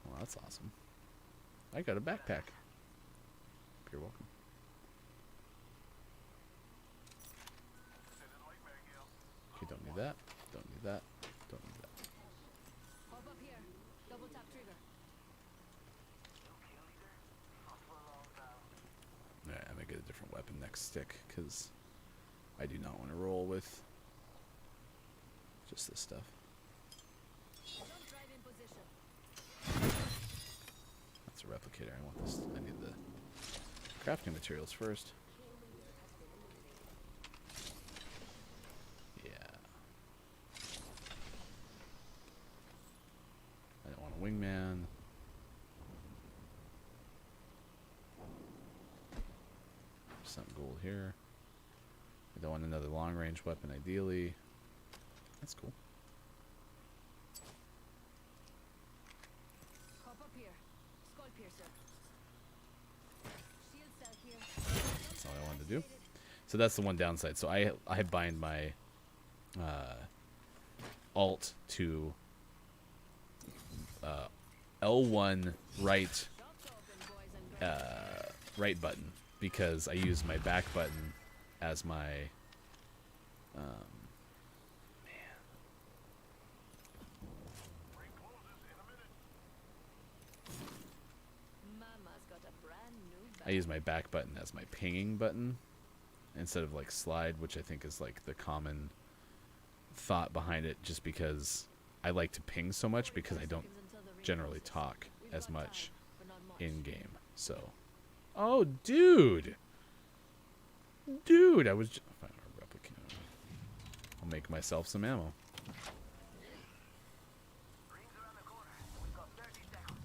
Well, that's awesome. I got a backpack. You're welcome. Okay, don't need that. Don't need that. Don't need that. Hop up here. Double tap trigger. Alright, I'm gonna get a different weapon next stick, because I do not want to roll with just this stuff. Jump drive in position. it's a replicator. I want this. I need the crafting materials first. Yeah. I don't want a wingman. Some gold here. I don't want another long range weapon ideally. That's cool. Hop up here. Skull piercer. Shield cell here. That's all I wanted to do. So that's the one downside. So I bind my alt to L1 right Shops open, boys and girls. right button because I use my back button as my Mama's got a brand new I use my back button as my pinging button instead of like slide, which I think is like the common thought behind it, just because I like to ping so much because I don't generally talk as much in game. So, oh, dude, I was just, I'll make myself some ammo. Rings around the corner. We've got 30 seconds.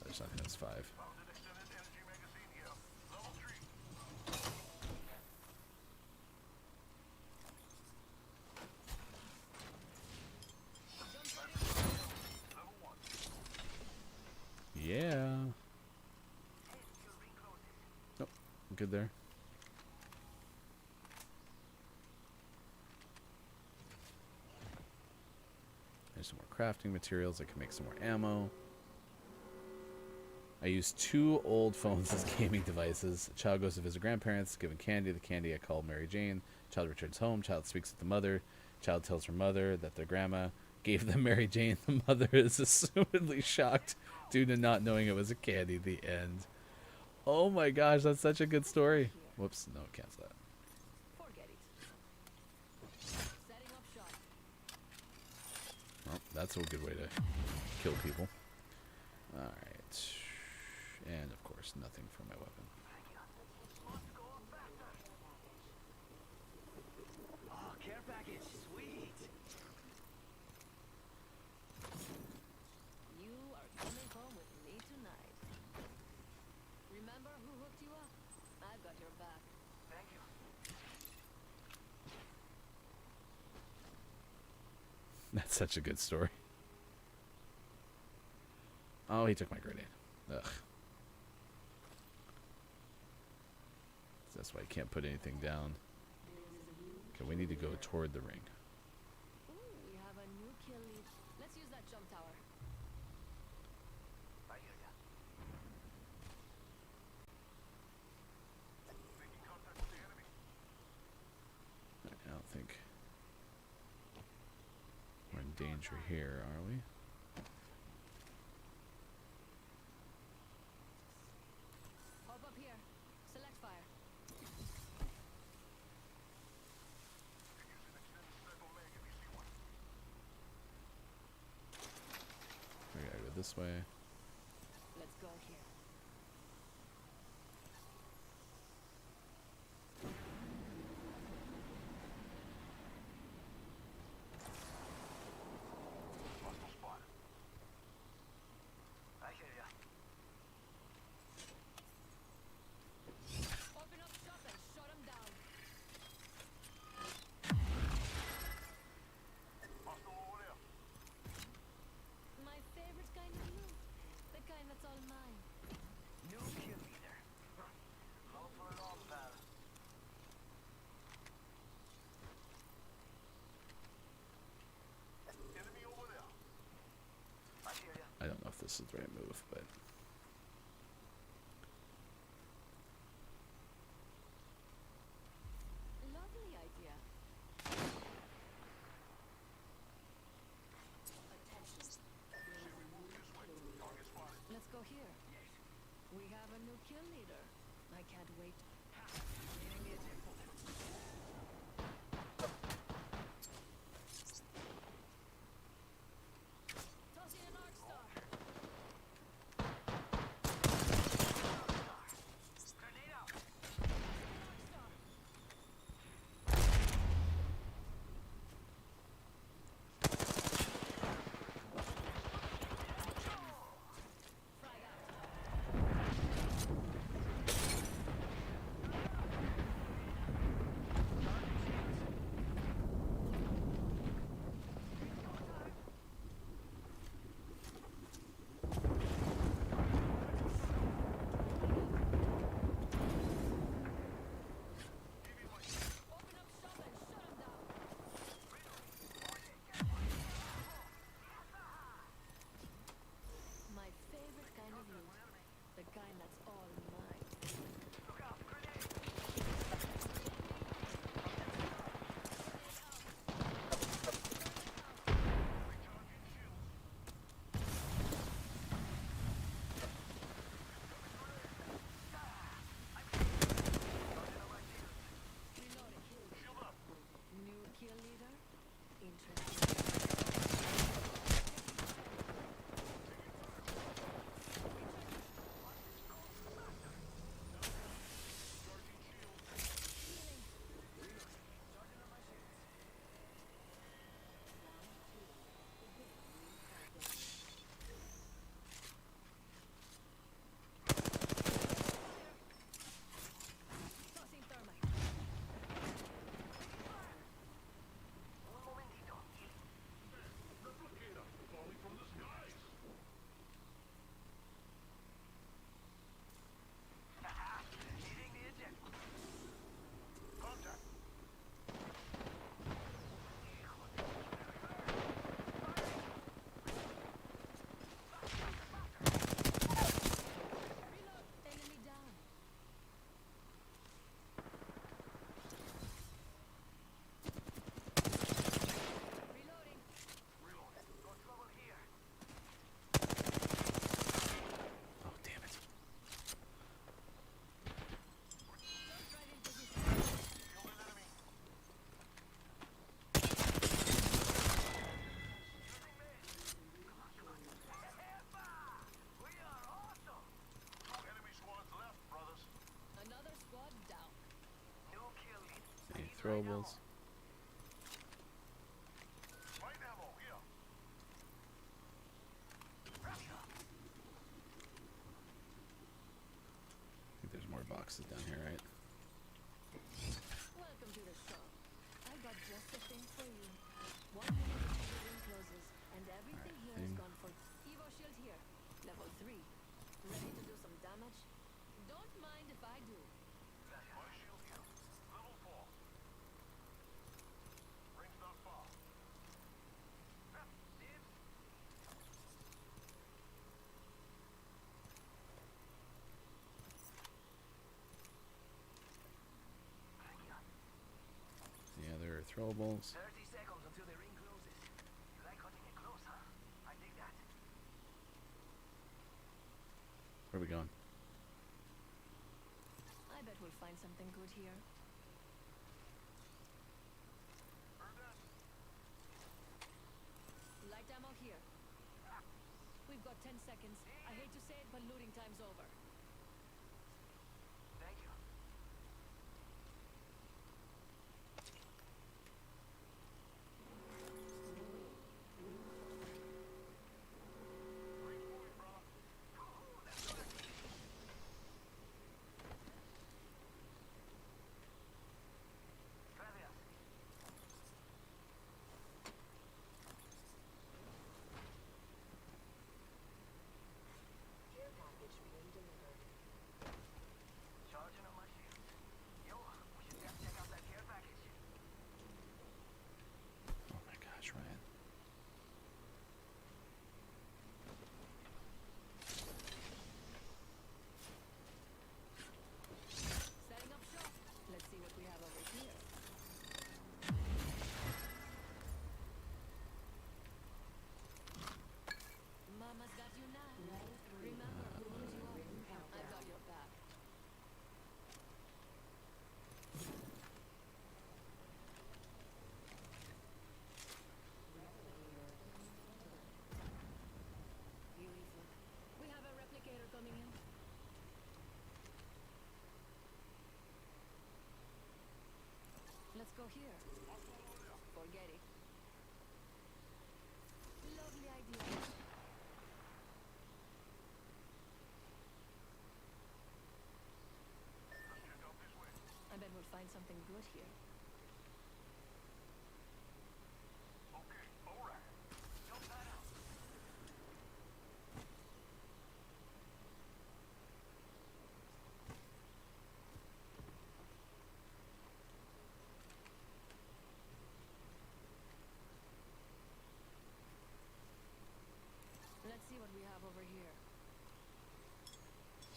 There's nothing that's 5. Found an extended energy magazine here. Level 3. Level 1. Yeah. Nope, I'm good there. There's some more crafting materials. I can make some more ammo. I use 2 old phones as gaming devices. A child goes to visit grandparents, given candy. The candy I call Mary Jane. Child returns home. Child speaks with the mother. Child tells her mother that their grandma gave them Mary Jane. The mother is assumedly shocked due to not knowing it was a candy. The end. Oh my gosh, that's such a good story. Whoops, no, cancel that. Forget it. Setting up shop. Well, that's a good way to kill people. Alright. And, of course, nothing for my weapon. Oh, care package. Sweet. You are coming home with me tonight. Remember who hooked you up? I've got your back. Thank you. That's such a good story. Oh, he took my grenade. Ugh. That's why I can't put anything down. Okay, we need to go toward the ring. Ooh, we have a new kill lead. Let's use that jump tower. I hear ya. Making contact with the enemy. I don't think we're in danger here, are we? Hop up here. Select fire. Using extended circle mag if you see one. We gotta go this way. Let's go here. Hostile spot. I hear ya. Open up shop and shut them down. Hostile over there. My favorite kind of loot. The kind that's all mine. New kill leader. Long for a long, pal. Enemy over there. I hear ya. I don't know if this is the right move, but Lovely idea. Let's go here. We have a new kill leader. I can't wait. Tossing an arc star. throwables. Light ammo, here. I think there's more boxes down here, right? Welcome to the shop. I got just the thing for you. 1 minute until the ring closes, and everything Alright, here is thing. gone for Evo shield here. Level 3. Ready to do some damage? Don't mind if I do. My shield here. Level 4. Ring's not far. Dibs. Thank you. The other throwables. 30 seconds until the ring closes. You like cutting it close, huh? I dig that. Where are we going? I bet we'll find something good here. Heard that? Light ammo here. We've got 10 seconds. I hate to say it, but looting time's over. Thank you. Ring's moving, brother. Woohoo, that's right. Gracias. Care package being delivered. Charging on my shield. Yo, we should check out that care package. Oh my gosh, Ryan. Setting up shop. Let's see what we have over here. Mama's got you now. Remember who owns you up. I got your back. Beautiful. We have a replicator coming in. Let's go here. Forget it. Lovely idea. Let's check out this way. I bet we'll find something good here. Okay, alright. Jump that out. Let's see what we have over here.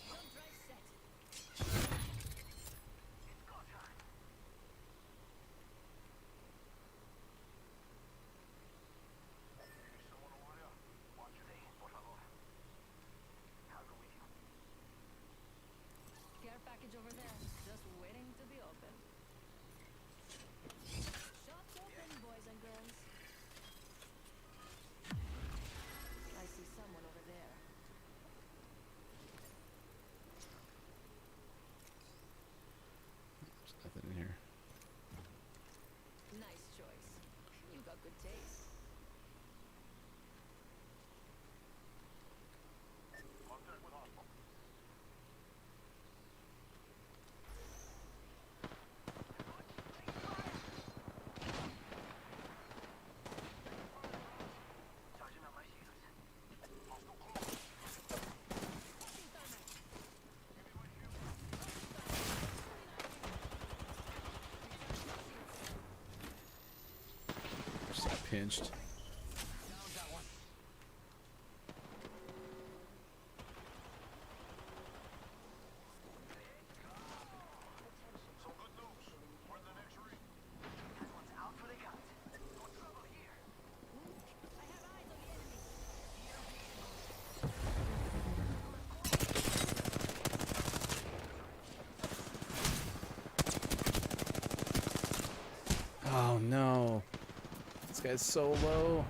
Jump drive set. It's go time. Maybe someone over there. Watch it. Hey, por favor. I'll go with you. Care package over there. Just waiting to be opened. Shop's open, boys and girls. I see someone over there. There's nothing in here. Nice choice. You got good taste. Contact with hostile. Charging on my shields. Hostile close. Watching thermite. Give me my shield. Just got pinched. Down that one. Some good news. We're in the next ring. That one's out for the count. No trouble here. I have eyes on the enemy. Oh no. This guy's so low.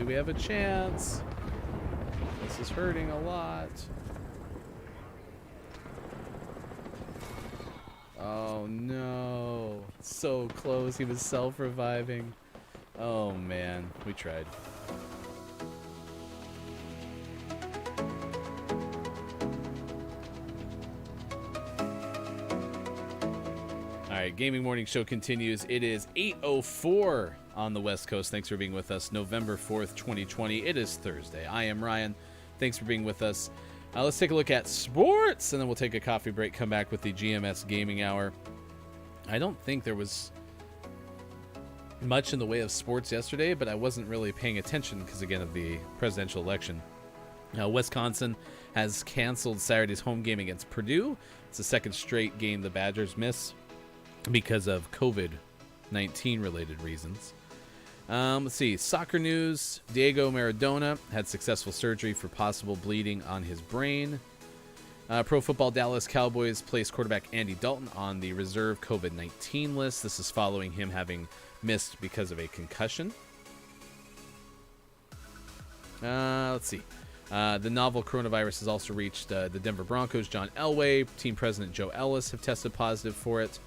we have a chance. This is hurting a lot. Oh no. So close. He was self-reviving. Oh man. We tried. Alright, Gaming Morning Show continues. It is 8:04 on the West Coast. Thanks for being with us. November 4th, 2020. It is Thursday. I am Ryan. Thanks for being with us. Let's take a look at sports, and then we'll take a coffee break, come back with the GMS Gaming Hour. I don't think there was much in the way of sports yesterday, but I wasn't really paying attention because, again, of the presidential election. Wisconsin has canceled Saturday's home game against Purdue. It's the second straight game the Badgers miss because of COVID-19 related reasons. Let's see. Soccer news. Diego Maradona had successful surgery for possible bleeding on his brain. Pro Football Dallas Cowboys placed quarterback Andy Dalton on the reserve COVID-19 list. This is following him having missed because of a concussion. Let's see. The novel coronavirus has also reached the Denver Broncos. John Elway, team president Joe Ellis have tested positive for it.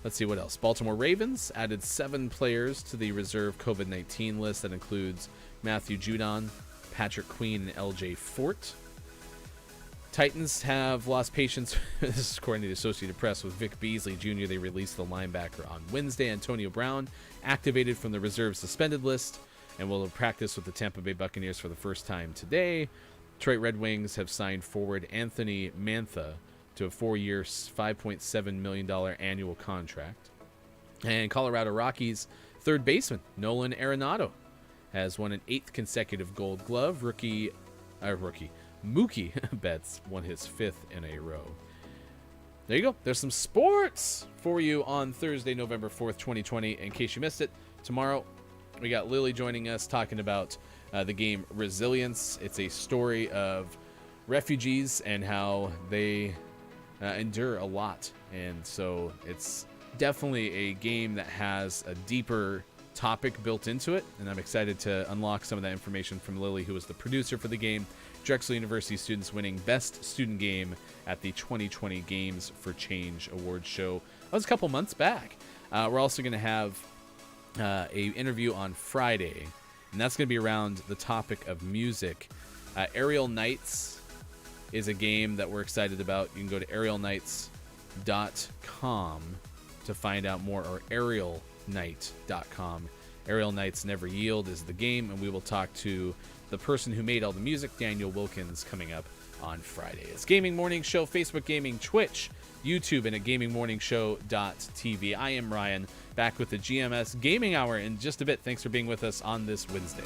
Let's see what else. Baltimore Ravens added 7 players to the reserve COVID-19 list. That includes Matthew Judon, Patrick Queen, and LJ Fort. Titans have lost patience, this is according to the Associated Press, with Vic Beasley Jr. They released the linebacker on Wednesday. Antonio Brown activated from the reserve suspended list and will practice with the Tampa Bay Buccaneers for the first time today. Detroit Red Wings have signed forward Anthony Mantha to a 4-year, $5.7 million annual contract. And Colorado Rockies third baseman Nolan Arenado has won an 8th consecutive Gold Glove. Mookie Betts won his 5th in a row. There you go. There's some sports for you on Thursday, November 4th, 2020. In case you missed it, tomorrow we got Lily joining us talking about the game Resilience. It's a story of refugees and how they endure a lot. And so it's definitely a game that has a deeper topic built into it. And I'm excited to unlock some of that information from Lily, who was the producer for the game. Drexel University students winning Best Student Game at the 2020 Games for Change Awards show. That was a couple months back. We're also going to have a interview on Friday, and that's going to be around the topic of music. Aerial Nights is a game that we're excited about. You can go to aerialnights.com to find out more, or aerialnight.com. Aerial Nights Never Yield is the game, and we will talk to the person who made all the music, Daniel Wilkins, coming up on Friday. It's Gaming Morning Show, Facebook Gaming, Twitch, YouTube, and at gamingmorningshow.tv. I am Ryan, back with the GMS Gaming Hour in just a bit. Thanks for being with us on this Wednesday.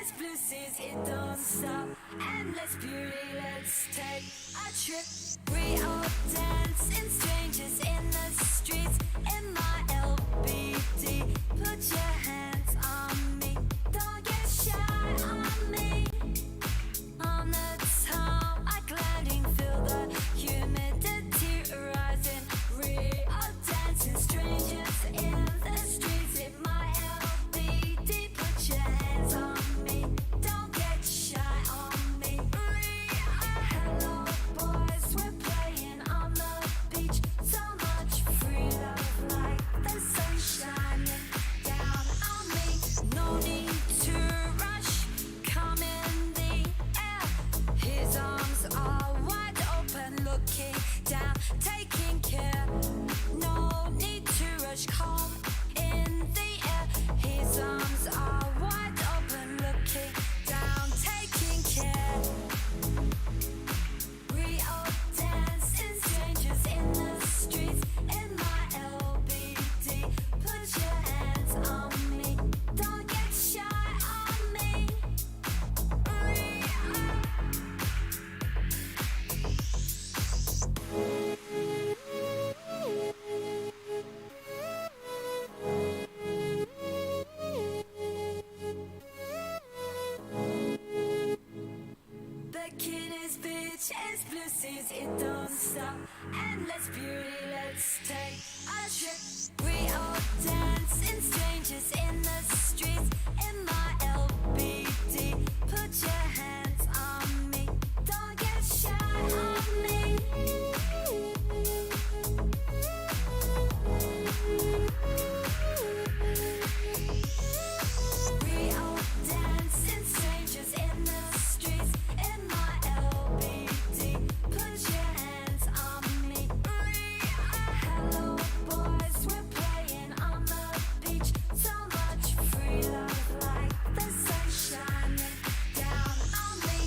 as blue seas, it don't stop. Endless beauty, let's take a trip. We all dance in strangers in the streets. In my LBD, put your hands on me. Don't get shy on me. On the top, I gliding, feel the humidity rising. We are dancing strangers in the streets. In my LBD, put your hands on me. Don't get shy on me. We are hello boys, we're playing on the beach. So much free love, like the sun shining down on me. No need to rush, come in the air. His arms are wide open, looking down, taking care. No need to rush, calm in the air. His arms are wide open, looking down, taking care. We all dance in strangers in the streets. In my LBD, put your hands on me. Don't get shy on me. We are back in his beach, as blue seas, it don't stop. Endless beauty, let's take a trip. We all dance in strangers in the streets. In my LBD, put your hands on me. Don't get shy on me. We all dance in strangers in the streets. In my LBD, put your hands on me. We are hello boys, we're playing on the beach. So much free love, like the sun shining down on me.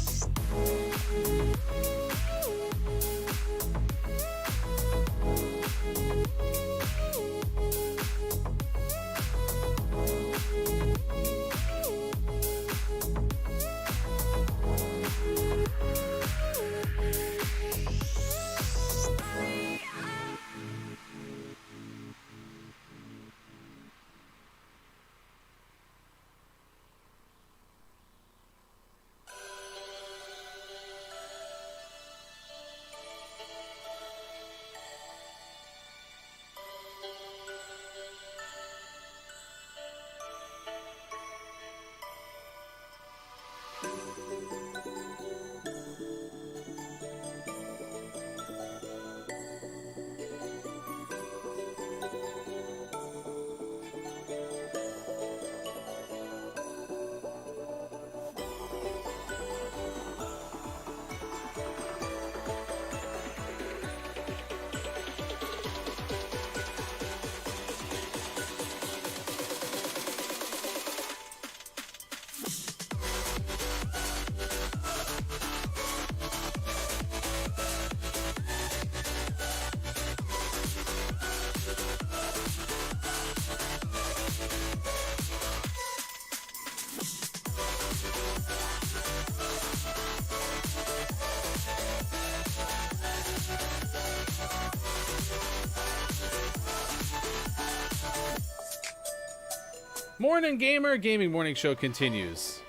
Morning Gamer, Gaming Morning Show continues.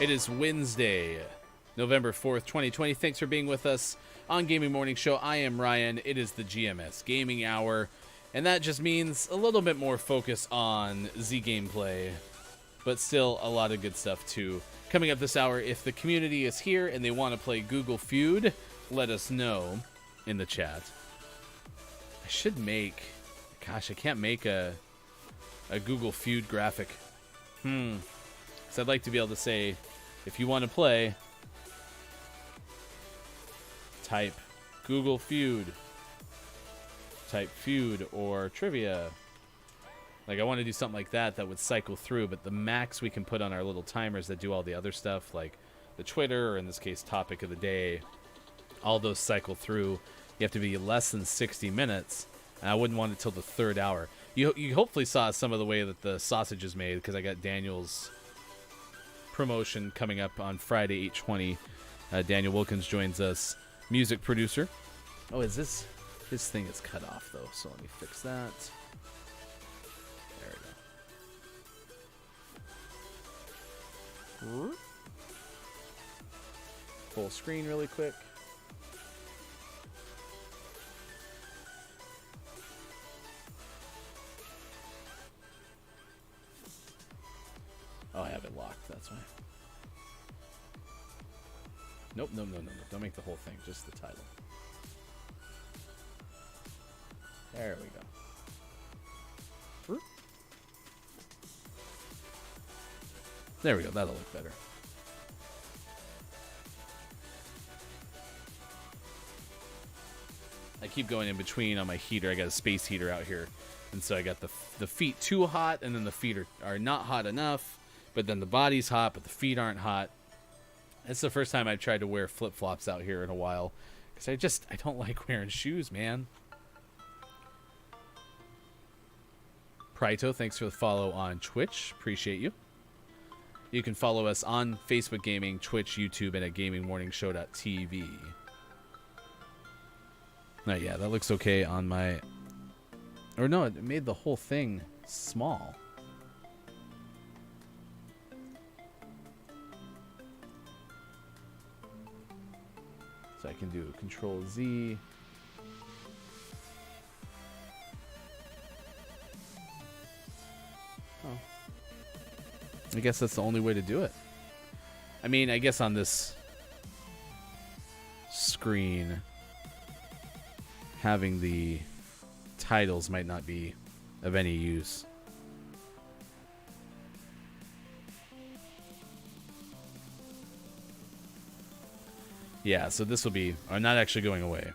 It is Wednesday, November 4th, 2020. Thanks for being with us on Gaming Morning Show. I am Ryan. It is the GMS Gaming Hour, and that just means a little bit more focus on Z gameplay, but still a lot of good stuff too. Coming up this hour, if the community is here and they want to play Google Feud, let us know in the chat. I should make... Gosh, I can't make a Google Feud graphic. So I'd like to be able to say, if you want to play, type Google Feud, type Feud or Trivia. Like, I want to do something like that would cycle through, but the max we can put on our little timers that do all the other stuff, like the Twitter, or in this case, topic of the day, all those cycle through. You have to be less than 60 minutes. And I wouldn't want it till the third hour. You hopefully saw some of the way that the sausage is made, because I got Daniel's promotion coming up on Friday, 8/20. Daniel Wilkins joins us, music producer. Oh, is this... His thing is cut off, though, so let me fix that. There we go. Full screen really quick. Oh, I have it locked, that's why. Nope, no. Don't make the whole thing, just the title. There we go. There we go, that'll look better. I keep going in between on my heater. I got a space heater out here. And so I got the feet too hot, and then the feet are not hot enough, but then the body's hot, but the feet aren't hot. It's the first time I've tried to wear flip-flops out here in a while, because I don't like wearing shoes, man. Prito, thanks for the follow on Twitch. Appreciate you. You can follow us on Facebook Gaming, Twitch, YouTube, and at GamingMorningShow.tv. Oh, yeah, that looks okay on my... Or no, it made the whole thing small. So I can do Control Z. Oh. I guess that's the only way to do it. I mean, I guess on this screen, having the titles might not be of any use. Yeah, so this will be, or not actually going away,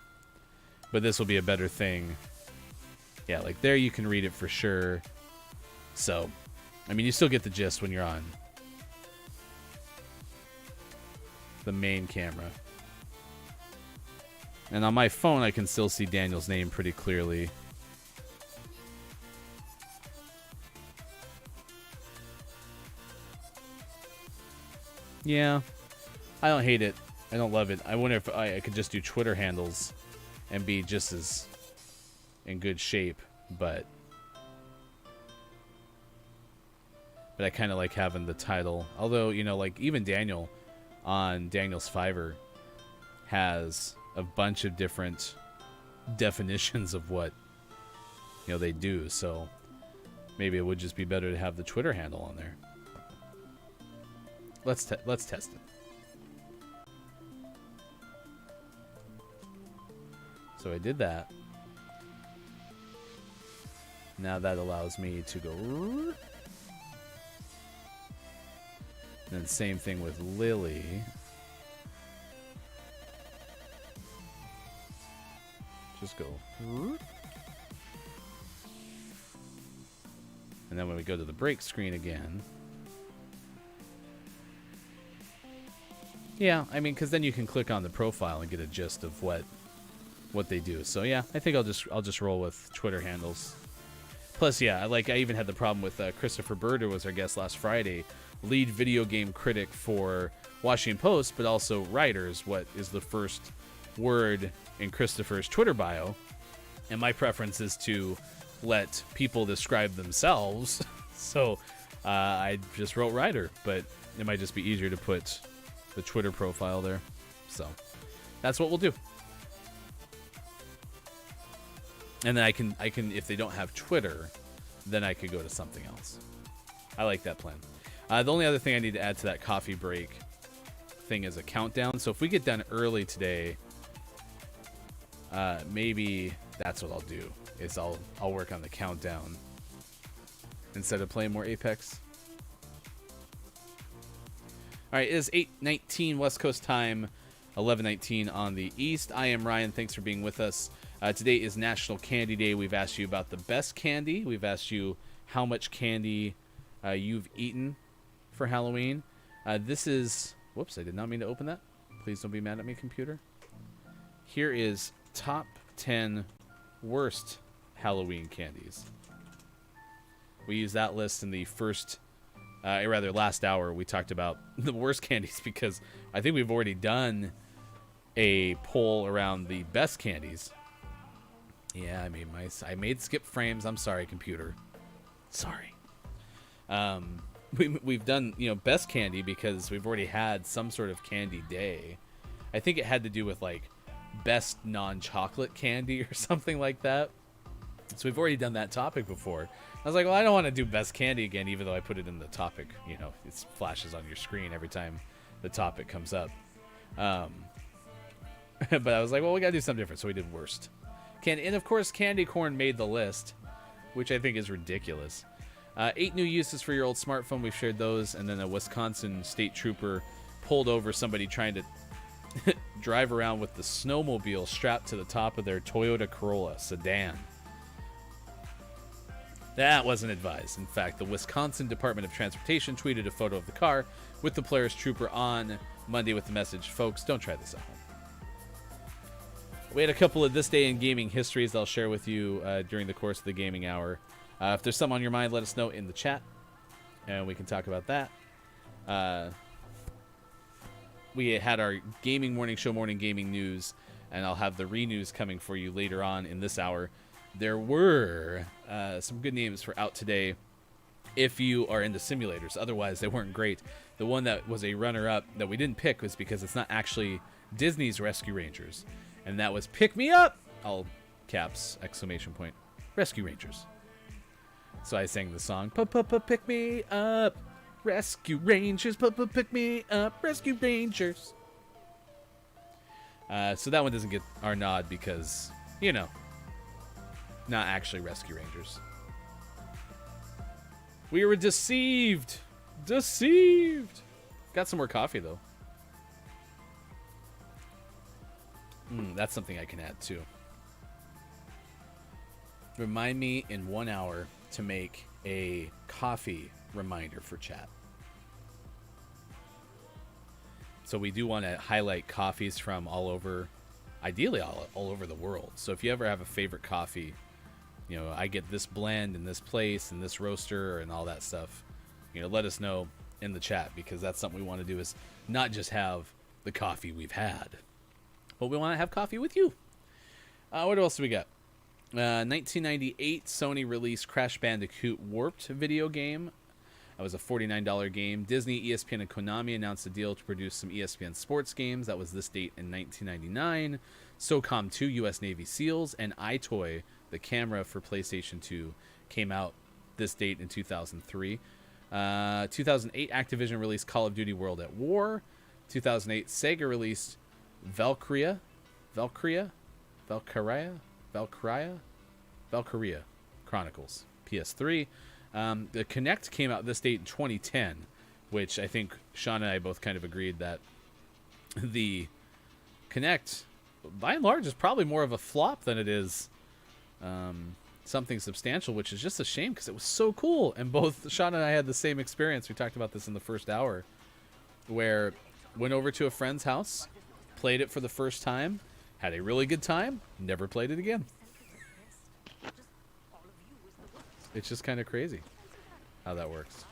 but this will be a better thing. Yeah, like there you can read it for sure. So, I mean, you still get the gist when you're on the main camera. And on my phone, I can still see Daniel's name pretty clearly. Yeah, I don't hate it. I don't love it. I wonder if I could just do Twitter handles and be just as in good shape, but I kind of like having the title. Although, you know, like even Daniel on Daniel's Fiverr has a bunch of different definitions of what, you know, they do. So maybe it would just be better to have the Twitter handle on there. Let's test it. So I did that. Now that allows me to go. And then same thing with Lily. Just go. And then when we go to the break screen again. Yeah, I mean, because then you can click on the profile and get a gist of what they do. So yeah, I think I'll just roll with Twitter handles. Plus, yeah, I even had the problem with Christopher Bird, who was our guest last Friday, lead video game critic for Washington Post, but also writers. What is the first word in Christopher's Twitter bio? And my preference is to let people describe themselves. So I just wrote writer, but it might just be easier to put the Twitter profile there. So that's what we'll do. And then I can, if they don't have Twitter, then I could go to something else. I like that plan. The only other thing I need to add to that coffee break thing is a countdown. So if we get done early today, maybe that's what I'll do. Is I'll work on the countdown instead of playing more Apex. All right, it is 8:19 West Coast time, 11:19 on the East. I am Ryan. Thanks for being with us. Today is National Candy Day. We've asked you about the best candy. We've asked you how much candy you've eaten for Halloween. This is... Whoops, I did not mean to open that. Please don't be mad at me, computer. Here is top 10 worst Halloween candies. We used that list in the first, rather last hour. We talked about the worst candies because I think we've already done a poll around the best candies. Yeah, I made skip frames. I'm sorry, computer. Sorry. We've done, best candy because we've already had some sort of candy day. I think it had to do with like best non-chocolate candy or something like that. So we've already done that topic before. I was like, well, I don't want to do best candy again, even though I put it in the topic. It flashes on your screen every time the topic comes up. But I was like, well, we got to do something different. So we did worst. And of course, candy corn made the list, which I think is ridiculous. 8 new uses for your old smartphone. We've shared those. And then a Wisconsin state trooper pulled over somebody trying to drive around with the snowmobile strapped to the top of their Toyota Corolla sedan. That wasn't advised. In fact, the Wisconsin Department of Transportation tweeted a photo of the car with the player's trooper on Monday with the message, folks, don't try this at home. We had a couple of this day in gaming histories I'll share with you during the course of the gaming hour. If there's something on your mind, let us know in the chat, and we can talk about that. We had our gaming morning show, morning gaming news, and I'll have the re-news coming for you later on in this hour. There were some good names for out today if you are into simulators. Otherwise, they weren't great. The one that was a runner-up that we didn't pick was because it's not actually Disney's Rescue Rangers. And that was Pick Me Up! All caps, exclamation point. Rescue Rangers. So I sang the song, Pick Me Up! Rescue Rangers, pick me up! Rescue Rangers! So that one doesn't get our nod because, not actually Rescue Rangers. We were deceived! Deceived! Got some more coffee, though. That's something I can add, too. Remind me in 1 hour to make a coffee reminder for chat. So we do want to highlight coffees from all over, ideally all over the world. So if you ever have a favorite coffee, I get this blend in this place and this roaster and all that stuff, let us know in the chat, because that's something we want to do, is not just have the coffee we've had, but we want to have coffee with you. What else do we got? 1998, Sony released Crash Bandicoot Warped video game. That was a $49 game. Disney, ESPN, and Konami announced a deal to produce some ESPN sports games. That was this date in 1999. SOCOM 2, U.S. Navy SEALs, and iToy, the camera for PlayStation 2, came out this date in 2003. 2008, Activision released Call of Duty World at War. 2008, Sega released Valkyria Chronicles, PS3. The Kinect came out this date in 2010, which I think Sean and I both kind of agreed that the Kinect, by and large, is probably more of a flop than it is something substantial, which is just a shame because it was so cool. And both Sean and I had the same experience. We talked about this in the first hour, where went over to a friend's house, played it for the first time, had a really good time, never played it again. It's just kind of crazy how that works.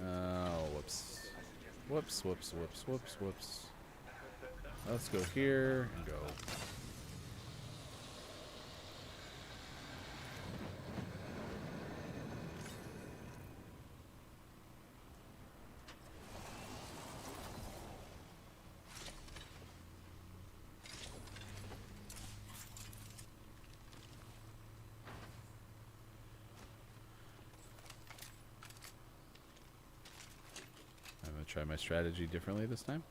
Oh, whoops. Whoops. Let's go here and go. Try my strategy differently this time,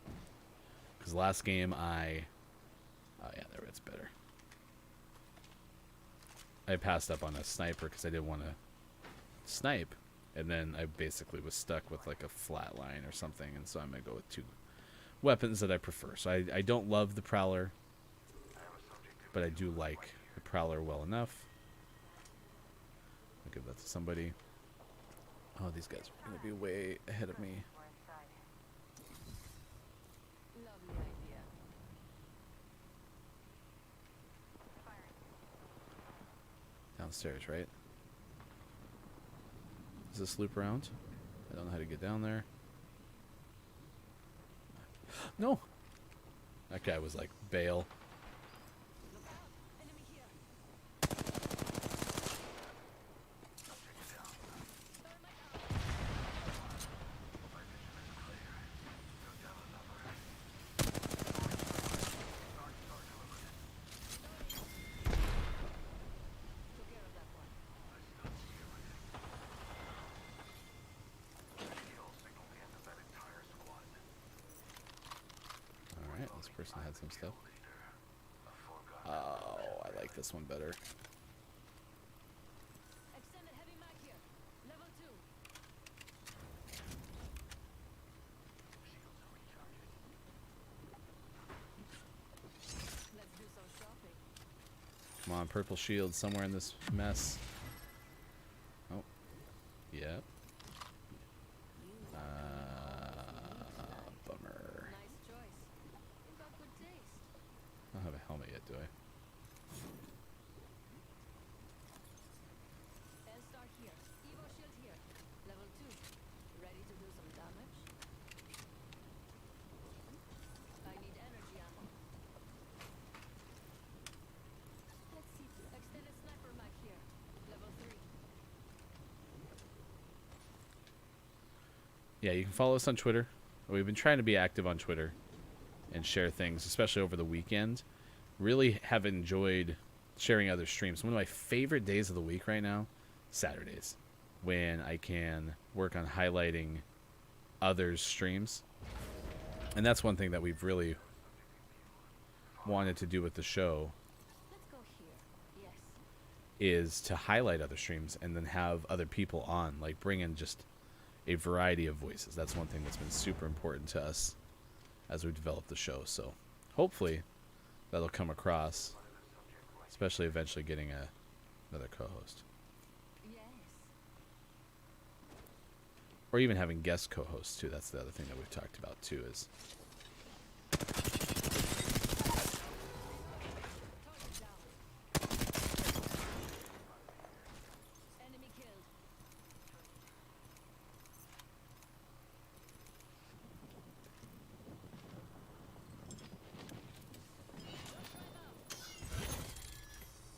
because last game oh yeah, there, it's better. I passed up on a sniper because I didn't want to snipe, and then I basically was stuck with like a flat line or something, and so I'm gonna go with 2 weapons that I prefer. So I don't love the Prowler, but I do like the Prowler well enough. I'll give that to somebody. Oh, these guys are gonna be way ahead of me. Lovely idea. Downstairs, right? Does this loop around? I don't know how to get down there. No! That guy was like, bail. Look out! Enemy here! Thermite out! Took care of that one. Alright, this person had some stuff. Oh, I like this one better. Extended heavy mag here. Level 2. Let's do some shopping. Come on, purple shield somewhere in this mess. Oh. Yep. Bummer. Nice choice. You've got good taste. I don't have a helmet yet, do I? L-Star here. Evo shield here. Level 2. Ready to do some damage? I need energy ammo. Let's see. Extended sniper mag here. Level 3. Yeah, you can follow us on Twitter. We've been trying to be active on Twitter and share things, especially over the weekend. Really have enjoyed sharing other streams. One of my favorite days of the week right now, Saturdays, when I can work on highlighting others' streams. And that's one thing that we've really wanted to do with the show, Let's go here. Yes. is to highlight other streams and then have other people on, like bring in just a variety of voices. That's one thing that's been super important to us as we develop the show. So hopefully that'll come across, especially eventually getting another co-host, Yes. or even having guest co-hosts too. That's the other thing that we've talked about too, is Target down. Enemy killed.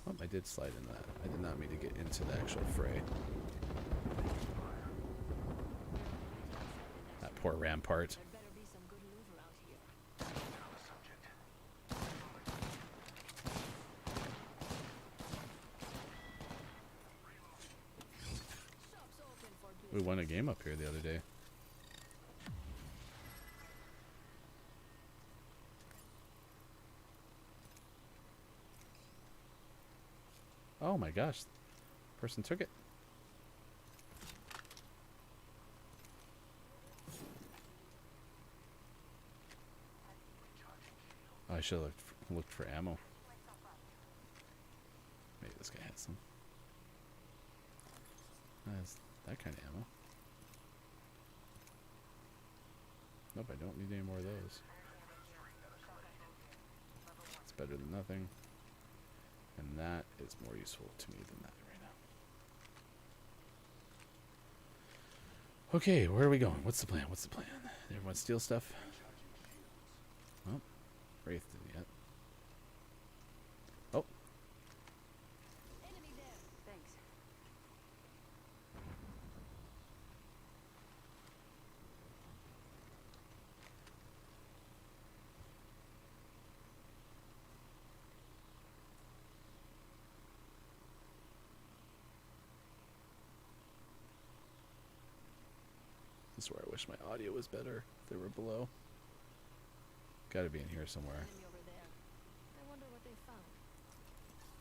oh, I did slide in that. I did not mean to get into the actual fray. That poor Rampart. There better be some good loot around here. Shop's open for We business. won a game up here the other day. Oh my gosh. Person took it. Oh, I should have looked for ammo. Maybe this guy has some. Has that kind of ammo. Nope, I don't need any more of those. It's better than nothing. And that is more useful to me than that right now. Okay, where are we going? What's the plan? What's the plan? Did everyone steal stuff? Well, Wraith didn't yet. Oh, Enemy there. Thanks. this is where I wish my audio was better. If they were below. Gotta be in here somewhere. Enemy over there. I wonder what they found.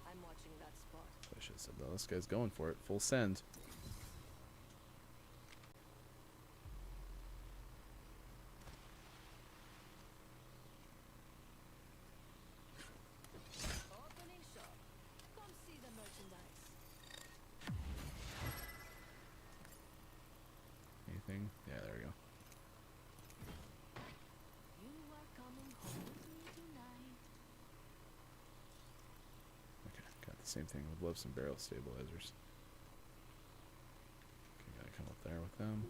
I'm watching that spot. I should have said, well, this guy's going for it. Full send. Opening shop. Come see the merchandise. Anything? Yeah, there we go. You are coming home with me tonight. Okay, got the same thing with gloves and barrel stabilizers. Okay, gotta come there with them.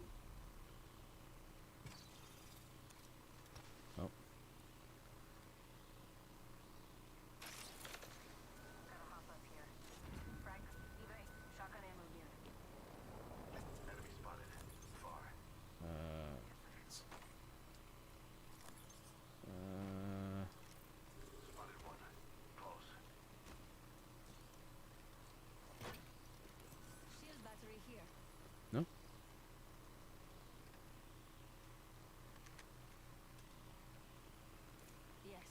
Oh. Gotta hop up here. Frank, eBay, shotgun ammo here. Enemy spotted. Far. Spotted one. Close. Shield battery here. No? Yes.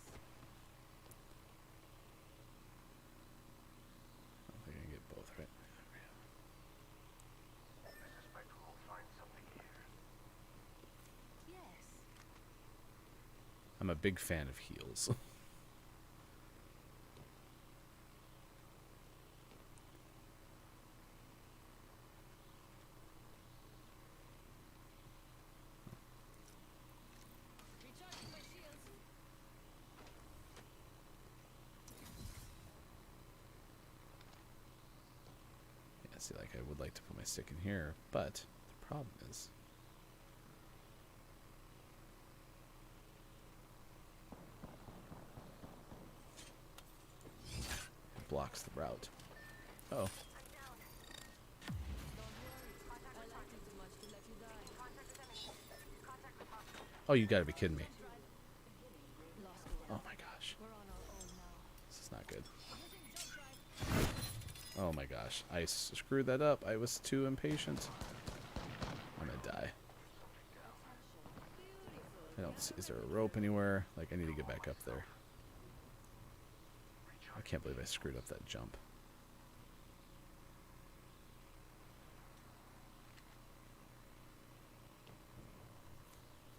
I don't think I can get both, right? I suspect we'll find something here. Yes. I'm a big fan of heals. Recharging my shields. Yeah, see, like, I would like to put my stick in here, but the problem is... it blocks the route. Oh. Don't worry. I like you too much to let you die. Oh, you gotta be kidding me. Lost Oh one. my gosh. We're on our own now. This is not good. Using jump drive. Oh my gosh. I screwed that up. I was too impatient. I'm gonna die. I don't see. Is there a rope anywhere? Like, I need to get back up there. I can't believe I screwed up that jump.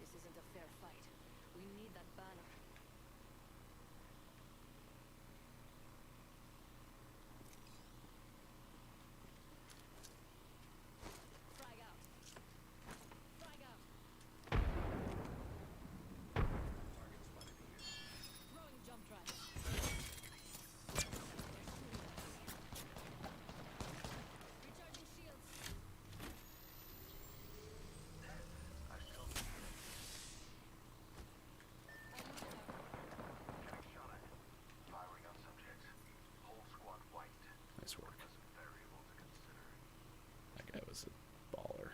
This isn't a fair fight. We need that banner. Frag out. Frag out. Throwing jump drive. Recharging shields. Getting shot at. Firing on subjects. Whole squad wiped. Nice work. That's a variable to consider. That guy was a baller.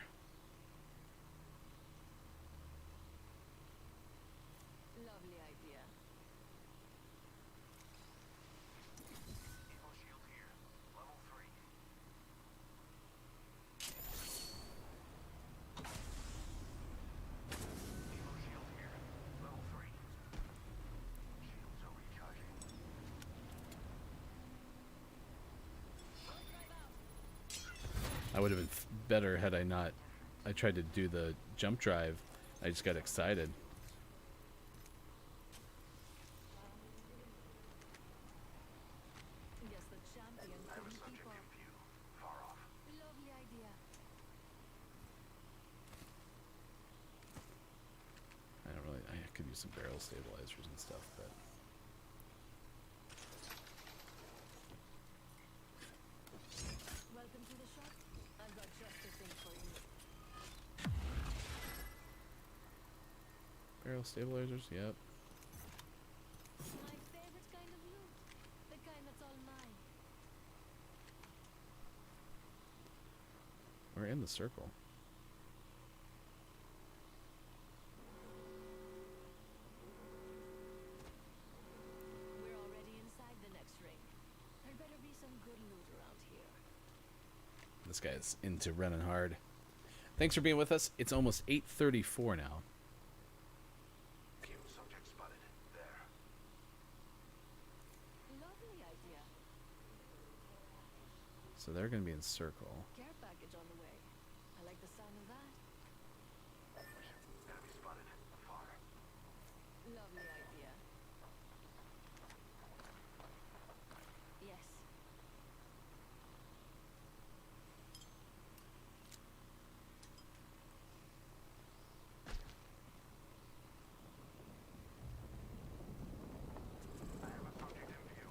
Lovely idea. Evo shield here. Level 3. Evo shield here. Level 3. Shields are recharging. I would have been better had I not. I tried to do the jump drive. I just got excited. Guess the champion I have a couldn't keep subject up. in view. Far off. Lovely idea. I don't really. I could use some barrel stabilizers and stuff, but Welcome to the shop. I've got just the thing for you. barrel stabilizers. Yep. My favorite kind of loot. The kind that's all mine. We're in the circle. We're already inside the next ring. There better be some good loot around here. This guy's into running hard. Thanks for being with us. It's almost 8:34 now. View subject spotted. There. Lovely idea. So they're going to be in circle. Care package on the way. I like the sound of that. Enemy spotted. Far. Lovely idea. Yes. I have a subject in view.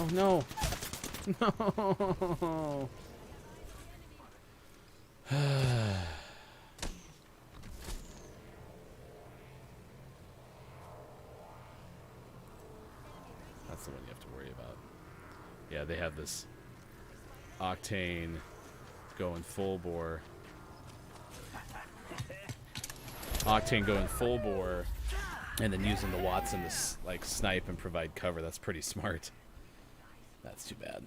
Oh no. No. That's the one you have to worry about. Yeah, they have this Octane going full bore. Octane going full bore, and then using the Watson to like snipe and provide cover. That's pretty smart. That's too bad.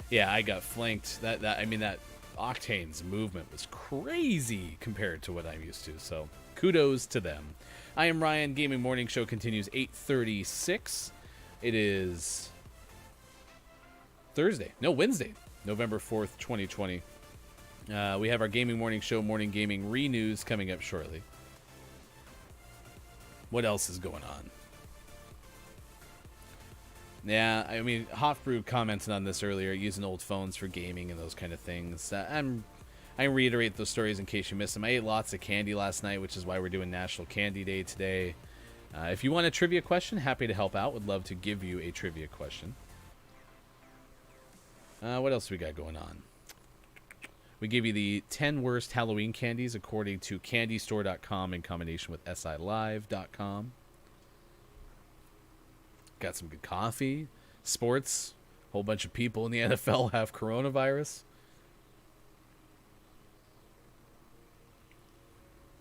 Yeah, I got flanked. That Octane's movement was crazy compared to what I'm used to. So kudos to them. I am Ryan. Gaming Morning Show continues 8:36. It is Wednesday, November 4th, 2020. We have our Gaming Morning Show Morning Gaming Re-News coming up shortly. What else is going on? Yeah, I mean, Hofbrew commented on this earlier, using old phones for gaming and those kind of things. I reiterate those stories in case you missed them. I ate lots of candy last night, which is why we're doing National Candy Day today. If you want a trivia question, happy to help out. Would love to give you a trivia question. What else we got going on? We give you the 10 worst Halloween candies according to candystore.com in combination with silive.com. Got some good coffee, sports, a whole bunch of people in the NFL have coronavirus.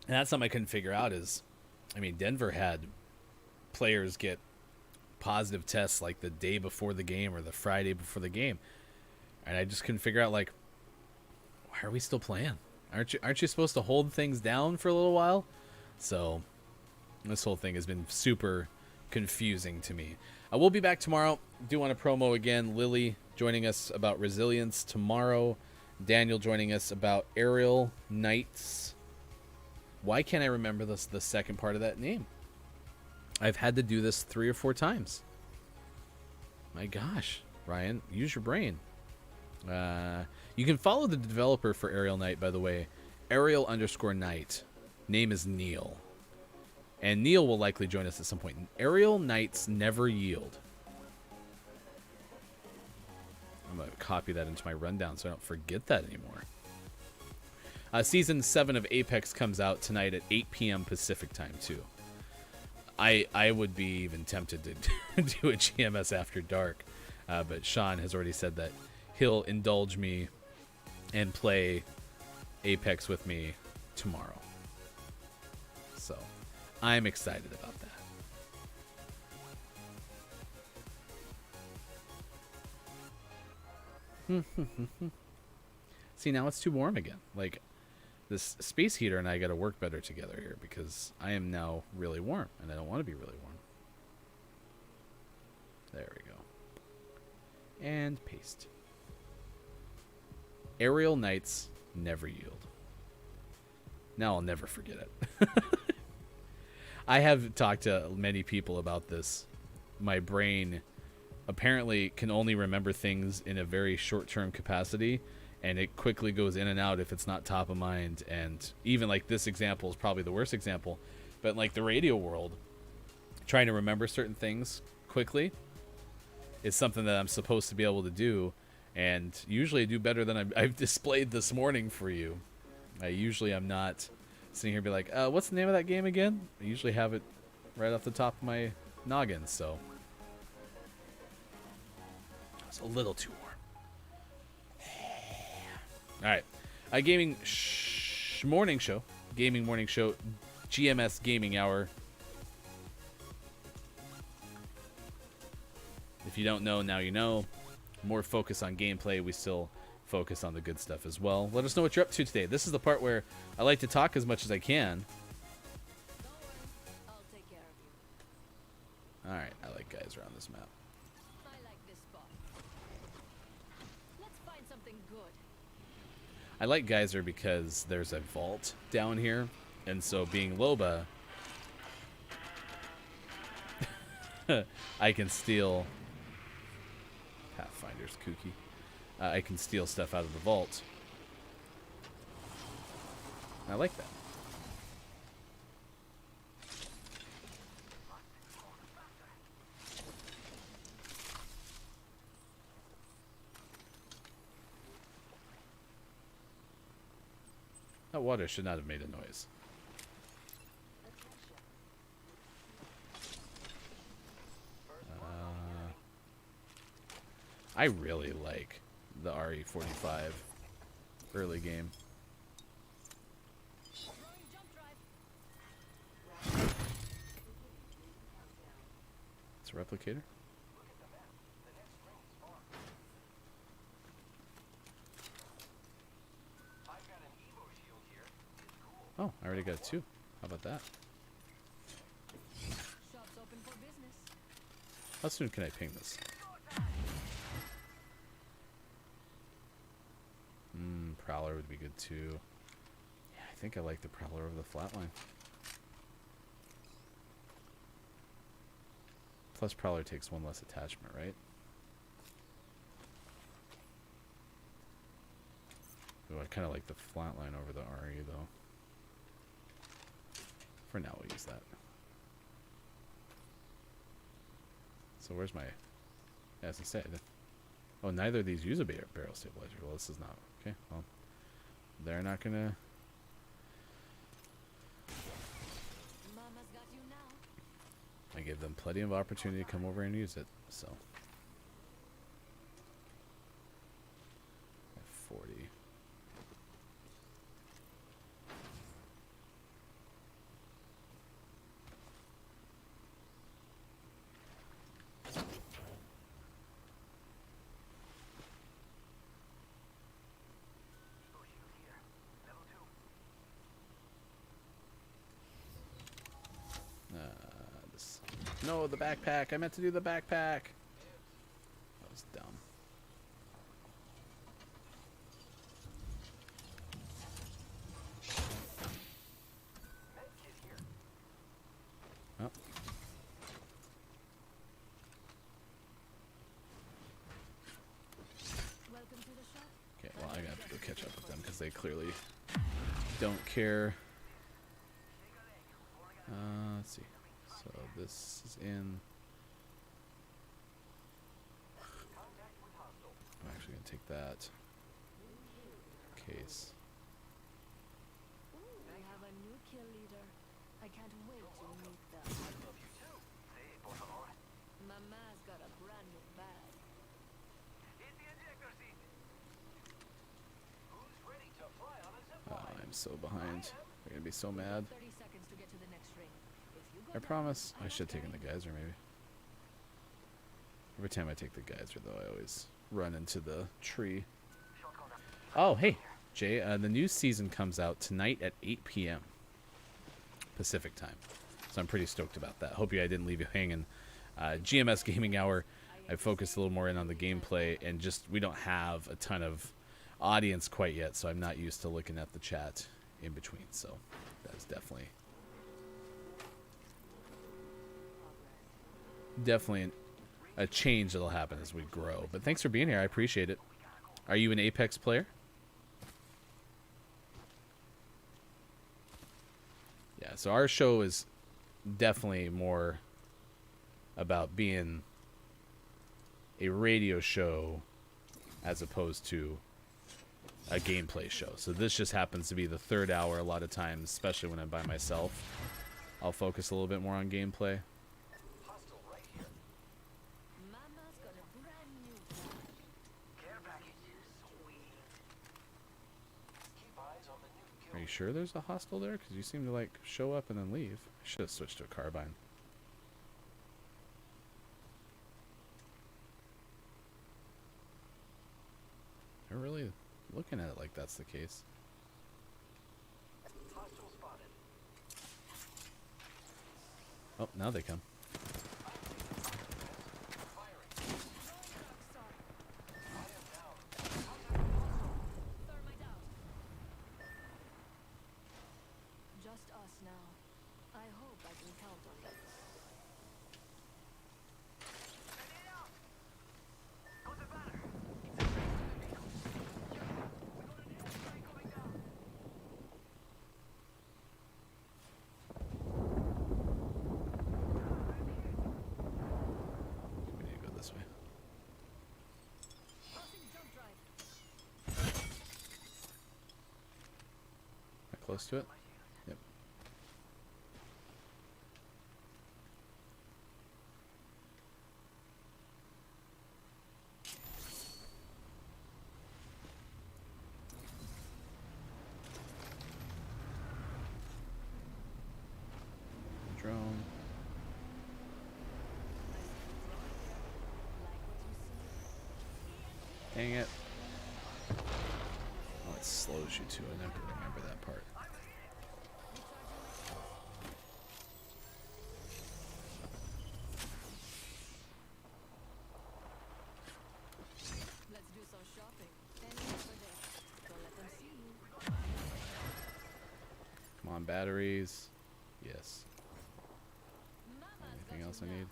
And that's something I couldn't figure out is, I mean, Denver had players get positive tests like the day before the game or the Friday before the game. And I just couldn't figure out, like, why are we still playing? Aren't you supposed to hold things down for a little while? So this whole thing has been super confusing to me. We'll be back tomorrow. Do want to promo again. Lily joining us about resilience tomorrow. Daniel joining us about Aerial Knights. Why can't I remember the second part of that name? I've had to do this 3 or 4 times. My gosh, Ryan, use your brain. You can follow the developer for Aerial Knight, by the way. Aerial_Knight. Name is Neil. And Neil will likely join us at some point. Aerial Knights never yield. I'm going to copy that into my rundown so I don't forget that anymore. Season 7 of Apex comes out tonight at 8 p.m. Pacific time, too. I would be even tempted to do a GMS After Dark. But Sean has already said that he'll indulge me and play Apex with me tomorrow. So I'm excited about that. See, now it's too warm again. Like, this space heater and I got to work better together here because I am now really warm and I don't want to be really warm. There we go. And paste. Aerial Knights never yield. Now I'll never forget it. I have talked to many people about this. My brain apparently can only remember things in a very short-term capacity, and it quickly goes in and out if it's not top of mind. And even like this example is probably the worst example, but like the radio world, trying to remember certain things quickly is something that I'm supposed to be able to do, and usually I do better than I've displayed this morning for you. I'm not sitting here and be like, what's the name of that game again? I usually have it right off the top of my noggin, so it's a little too warm. All right, gaming morning show, GMS Gaming Hour. If you don't know, now you know. More focus on gameplay. We still focus on the good stuff as well. Let us know what you're up to today. This is the part where I like to talk as much as I can. I'll take care of you. All right, I like Geyser on this map. I like this spot. Let's find something good. I like Geyser because there's a vault down here, and so being Loba, I can steal Pathfinder's kooky. I can steal stuff out of the vault. I like that. That water should not have made a noise. I really like the RE45 early game. Throwing jump drive. It's a replicator. Oh, I already got 2. How about that? Shop's open for business. How soon can I ping this? Prowler would be good too. Yeah, I think I like the Prowler over the Flatline. Plus Prowler takes 1 less attachment, right? Ooh, I kind of like the Flatline over the RE though. For now, we'll use that. So where's my... Yeah, as I said... Oh, neither of these use a barrel stabilizer. Well, this is not... Okay, well... They're not gonna... Mama's got you now. I gave them plenty of opportunity to come over and use it, so... At 40... No, the backpack. I meant to do the backpack. That was dumb. Oh. Welcome to the shop. Okay, well, I gotta go catch up with them because they clearly don't care. Let's see. So this is in. I'm actually gonna take that case. I have a new kill leader. I can't wait to meet them. Mama's got a brand new bag. Oh, I'm so behind. They're gonna be so mad. 30 seconds to get to the next ring. If you go I down, promise. I don't should have taken carry the geyser maybe. Every time I take the geyser though, I always run into the tree. Oh, hey, Jay, the new season comes out tonight at 8 p.m. Pacific time. So I'm pretty stoked about that. Hope I didn't leave you hanging. GMS Gaming Hour, I focused a little more in on the gameplay, and just we don't have a ton of audience quite yet, so I'm not used to looking at the chat in between. So that's definitely a change that'll happen as we grow. But thanks for being here. I appreciate it. Are you an Apex player? Yeah, so our show is definitely more about being a radio show as opposed to a gameplay show. So this just happens to be the third hour a lot of times, especially when I'm by myself. I'll focus a little bit more on gameplay. Mama's got a brand new bag. Are you sure there's a hostile there? Because you seem to like show up and then leave. I should have switched to a carbine. They're really looking at it like that's the case. Oh, now they come. Thermite out. Just us now. I hope I can count on you. close to it. Yep. Drone. Dang it. Oh, it slows you too. I never remember that part. Let's do some shopping. Any over there. Don't let them see you. Come on, batteries. Yes. Mama's Anything got else I you now. need?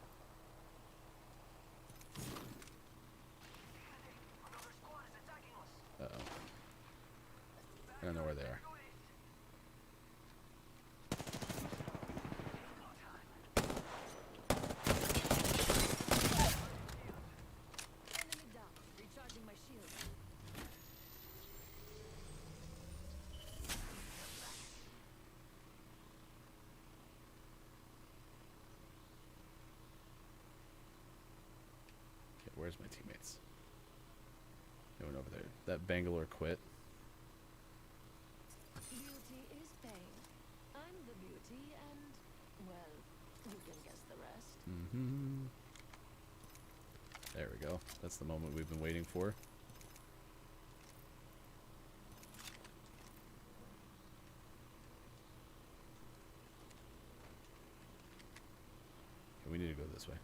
Another squad is attacking us. Uh-oh. I don't know where they are. Enemy down. Recharging my shield. Okay, where's my teammates? They went over there. That Bangalore quit. Beauty is pain. I'm the beauty, and well, you can guess the rest. Mm-hmm. There we go. That's the moment we've been waiting for. Okay, we need to go this way.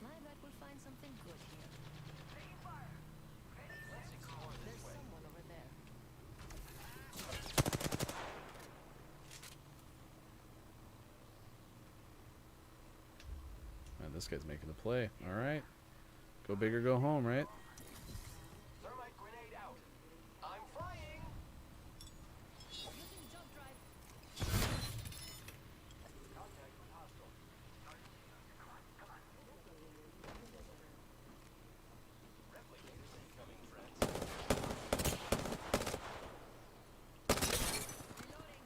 I bet we'll find something good here. Taking fire. Let's explore this There's way. someone over there. Man, this guy's making the play. All right. Go big or go home, right? Thermite grenade out. I'm flying. Using jump drive. Contact with hostile. Come on. Replicators incoming, friends. Reloading.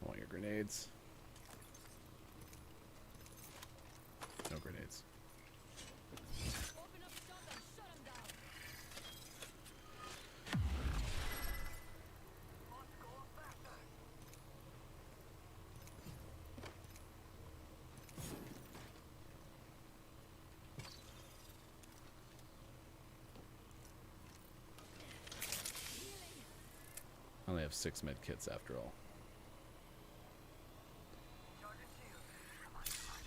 I want your grenades. No grenades. Open up shop and shut them down. Must go faster. I only have 6 med kits after all. Charging shield. Come on, come on.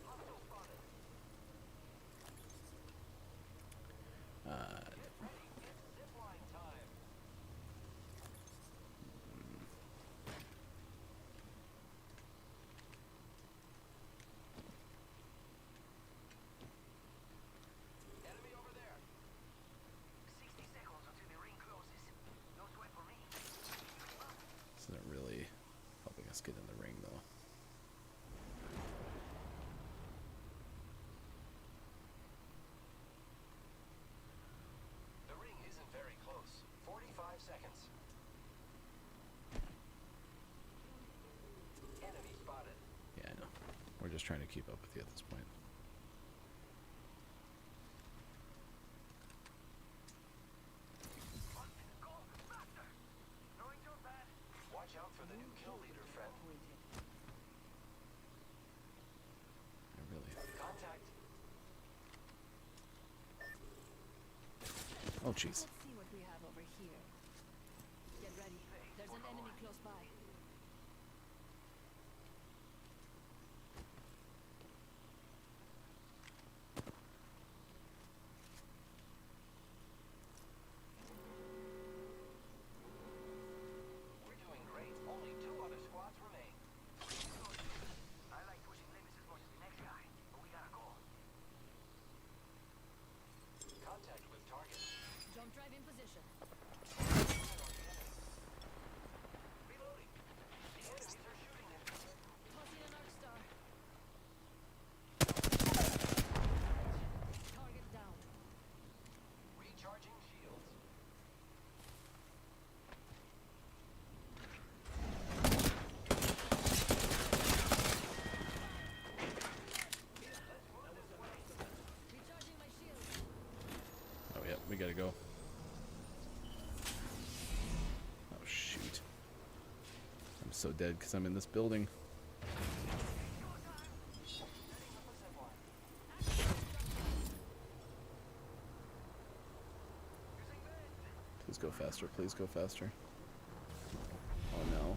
Hostile spotted. It's zipline time. Enemy over there. 60 seconds until the ring closes. No sweat for me. This isn't really helping us get in the ring, though. The ring isn't very close. 45 seconds. Enemy spotted. Yeah, I know. We're just trying to keep up with you at this point. Go faster. Throwing jump pad. Watch out for the new kill leader, friend. I really. Contact. Oh, jeez. Let's see what we have over here. Get ready. There's an enemy close by. We're doing great. Only 2 other squads remain. I like pushing limits as much as the next guy, but we gotta go. Contact with target. Jump drive so dead because I'm in this building. Please go faster. Please go faster. Oh no.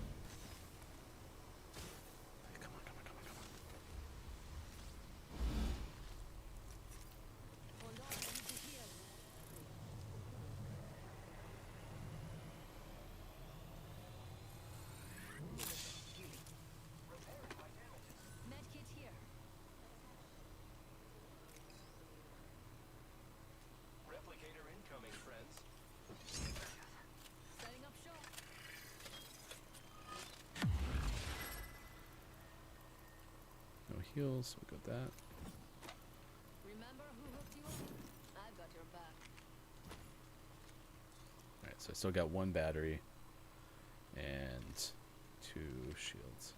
Come on, come on, come on, come on. Hold on, I need to heal. Medkit here. Replicator incoming, friends. Setting up shop. No heals. We got that. Remember who hooked you up? I've got your back. Alright, so I still got 1 battery and 2 shields.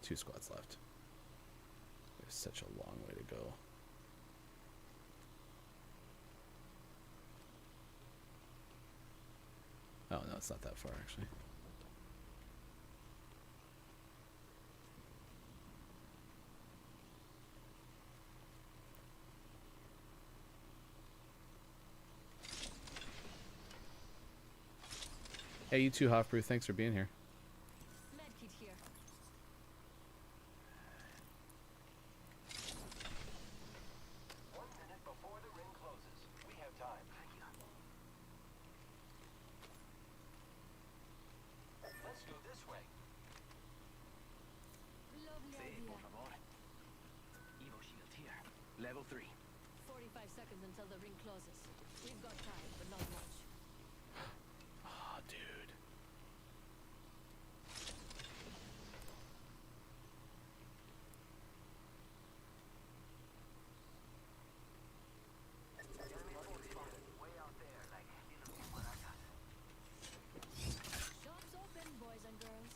2 squads left. There's such a long way to go. Oh, no, it's not that far, actually. Hey, you too, Hofbrew. Thanks for being here. Medkit here. 1 minute before the ring closes. We have time. Let's go this way. Lovely idea. Evo shield here. Level 3. 45 seconds until the ring closes. We've got time, but not much. Oh, dude. Way out there, like little maracas. Shop's open, boys and girls.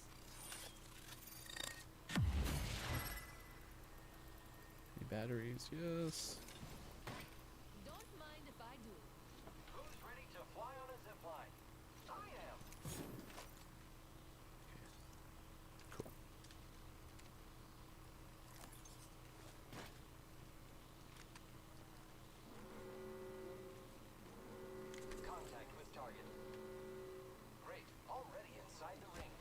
Any batteries? Yes. Don't mind if I do. Who's ready to fly on a zip line? I am. Cool. Contact with target. Great. Already inside the ring.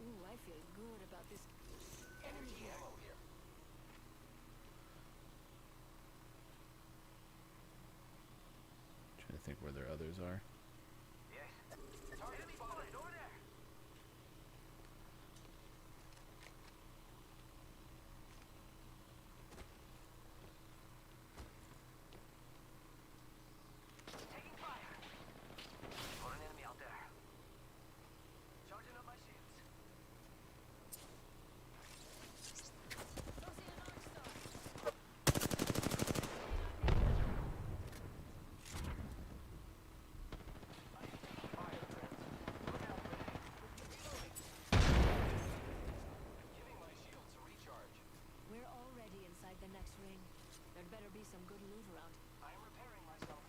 Ooh, I feel good about this. Energy ammo here. Trying to think where their others are. Yes. Target spotted over there. Taking fire. Got an enemy out there. Charging up my shields. Tossing an arc star. Fire, friends. Look out, ready. Reloading. Giving my shields a recharge. We're already inside the next ring. There'd better be some good loot around. I am repairing myself.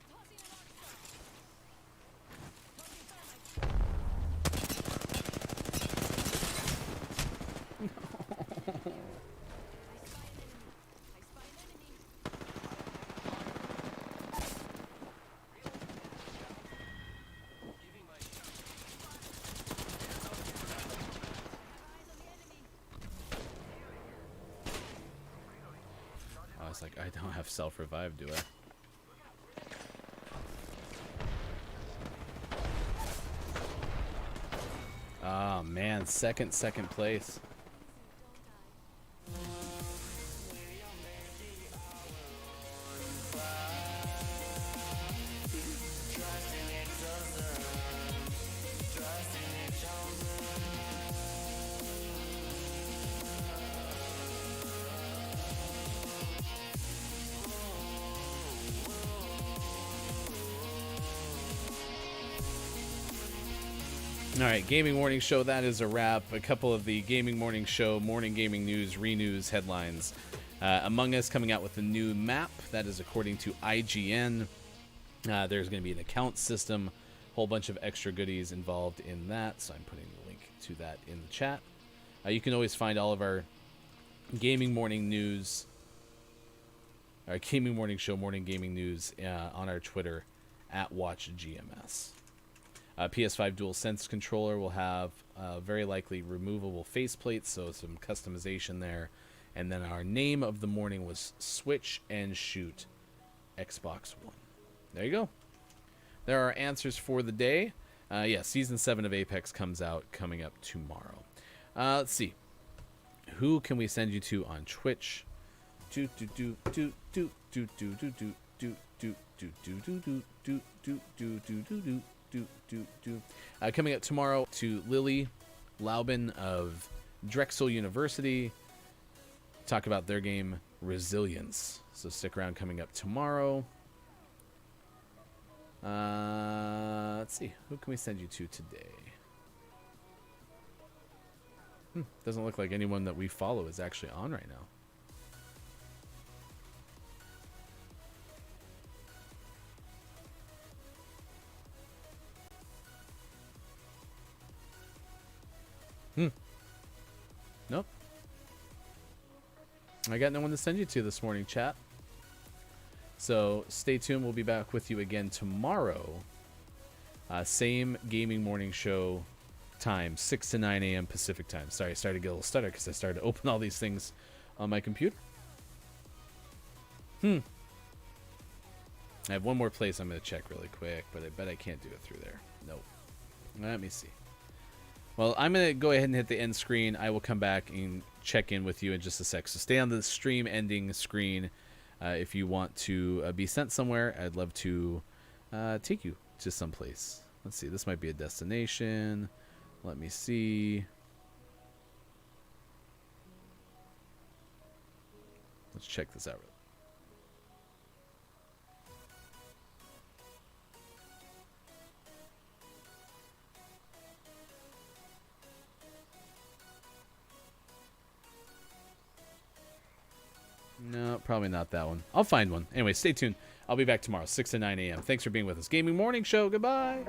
Tossing an arc star. Tossing thermite. I spy an enemy. Giving my shields. I have eyes on the enemy. I was like, I don't have self-revive, do I? Oh man, second place. Don't I? All right, Gaming Morning Show, that is a wrap. A couple of the Gaming Morning Show, morning gaming news, renews, headlines Among Us coming out with a new map. That is according to IGN. There's going to be an account system, whole bunch of extra goodies involved in that. So I'm putting the link to that in the chat. You can always find all of our gaming morning news, our gaming morning show, morning gaming news on our Twitter at WatchGMS. PS5 DualSense controller will have very likely removable faceplates, so some customization there. And then our name of the morning was Switch and Shoot Xbox One. There you go. There are answers for the day. Yeah, Season 7 of Apex comes out coming up tomorrow. Let's see. Who can we send you to on Twitch? Coming up tomorrow to Lily Laubin of Drexel University. Talk about their game Resilience. So stick around. Coming up tomorrow. Let's see. Who can we send you to today? Doesn't look like anyone that we follow is actually on right now. Nope. I got no one to send you to this morning, chat. So stay tuned. We'll be back with you again tomorrow. Same gaming morning show time, 6 to 9 a.m. Pacific time. Sorry, I started to get a little stutter because I started to open all these things on my computer. I have one more place I'm going to check really quick, but I bet I can't do it through there. Nope. Let me see. Well, I'm going to go ahead and hit the end screen. I will come back and check in with you in just a sec. So stay on the stream ending screen if you want to be sent somewhere. I'd love to take you to someplace. Let's see. This might be a destination. Let me see. Let's check this out. No, probably not that one. I'll find one. Anyway, stay tuned. I'll be back tomorrow, 6 to 9 a.m. Thanks for being with us. Gaming Morning Show. Goodbye.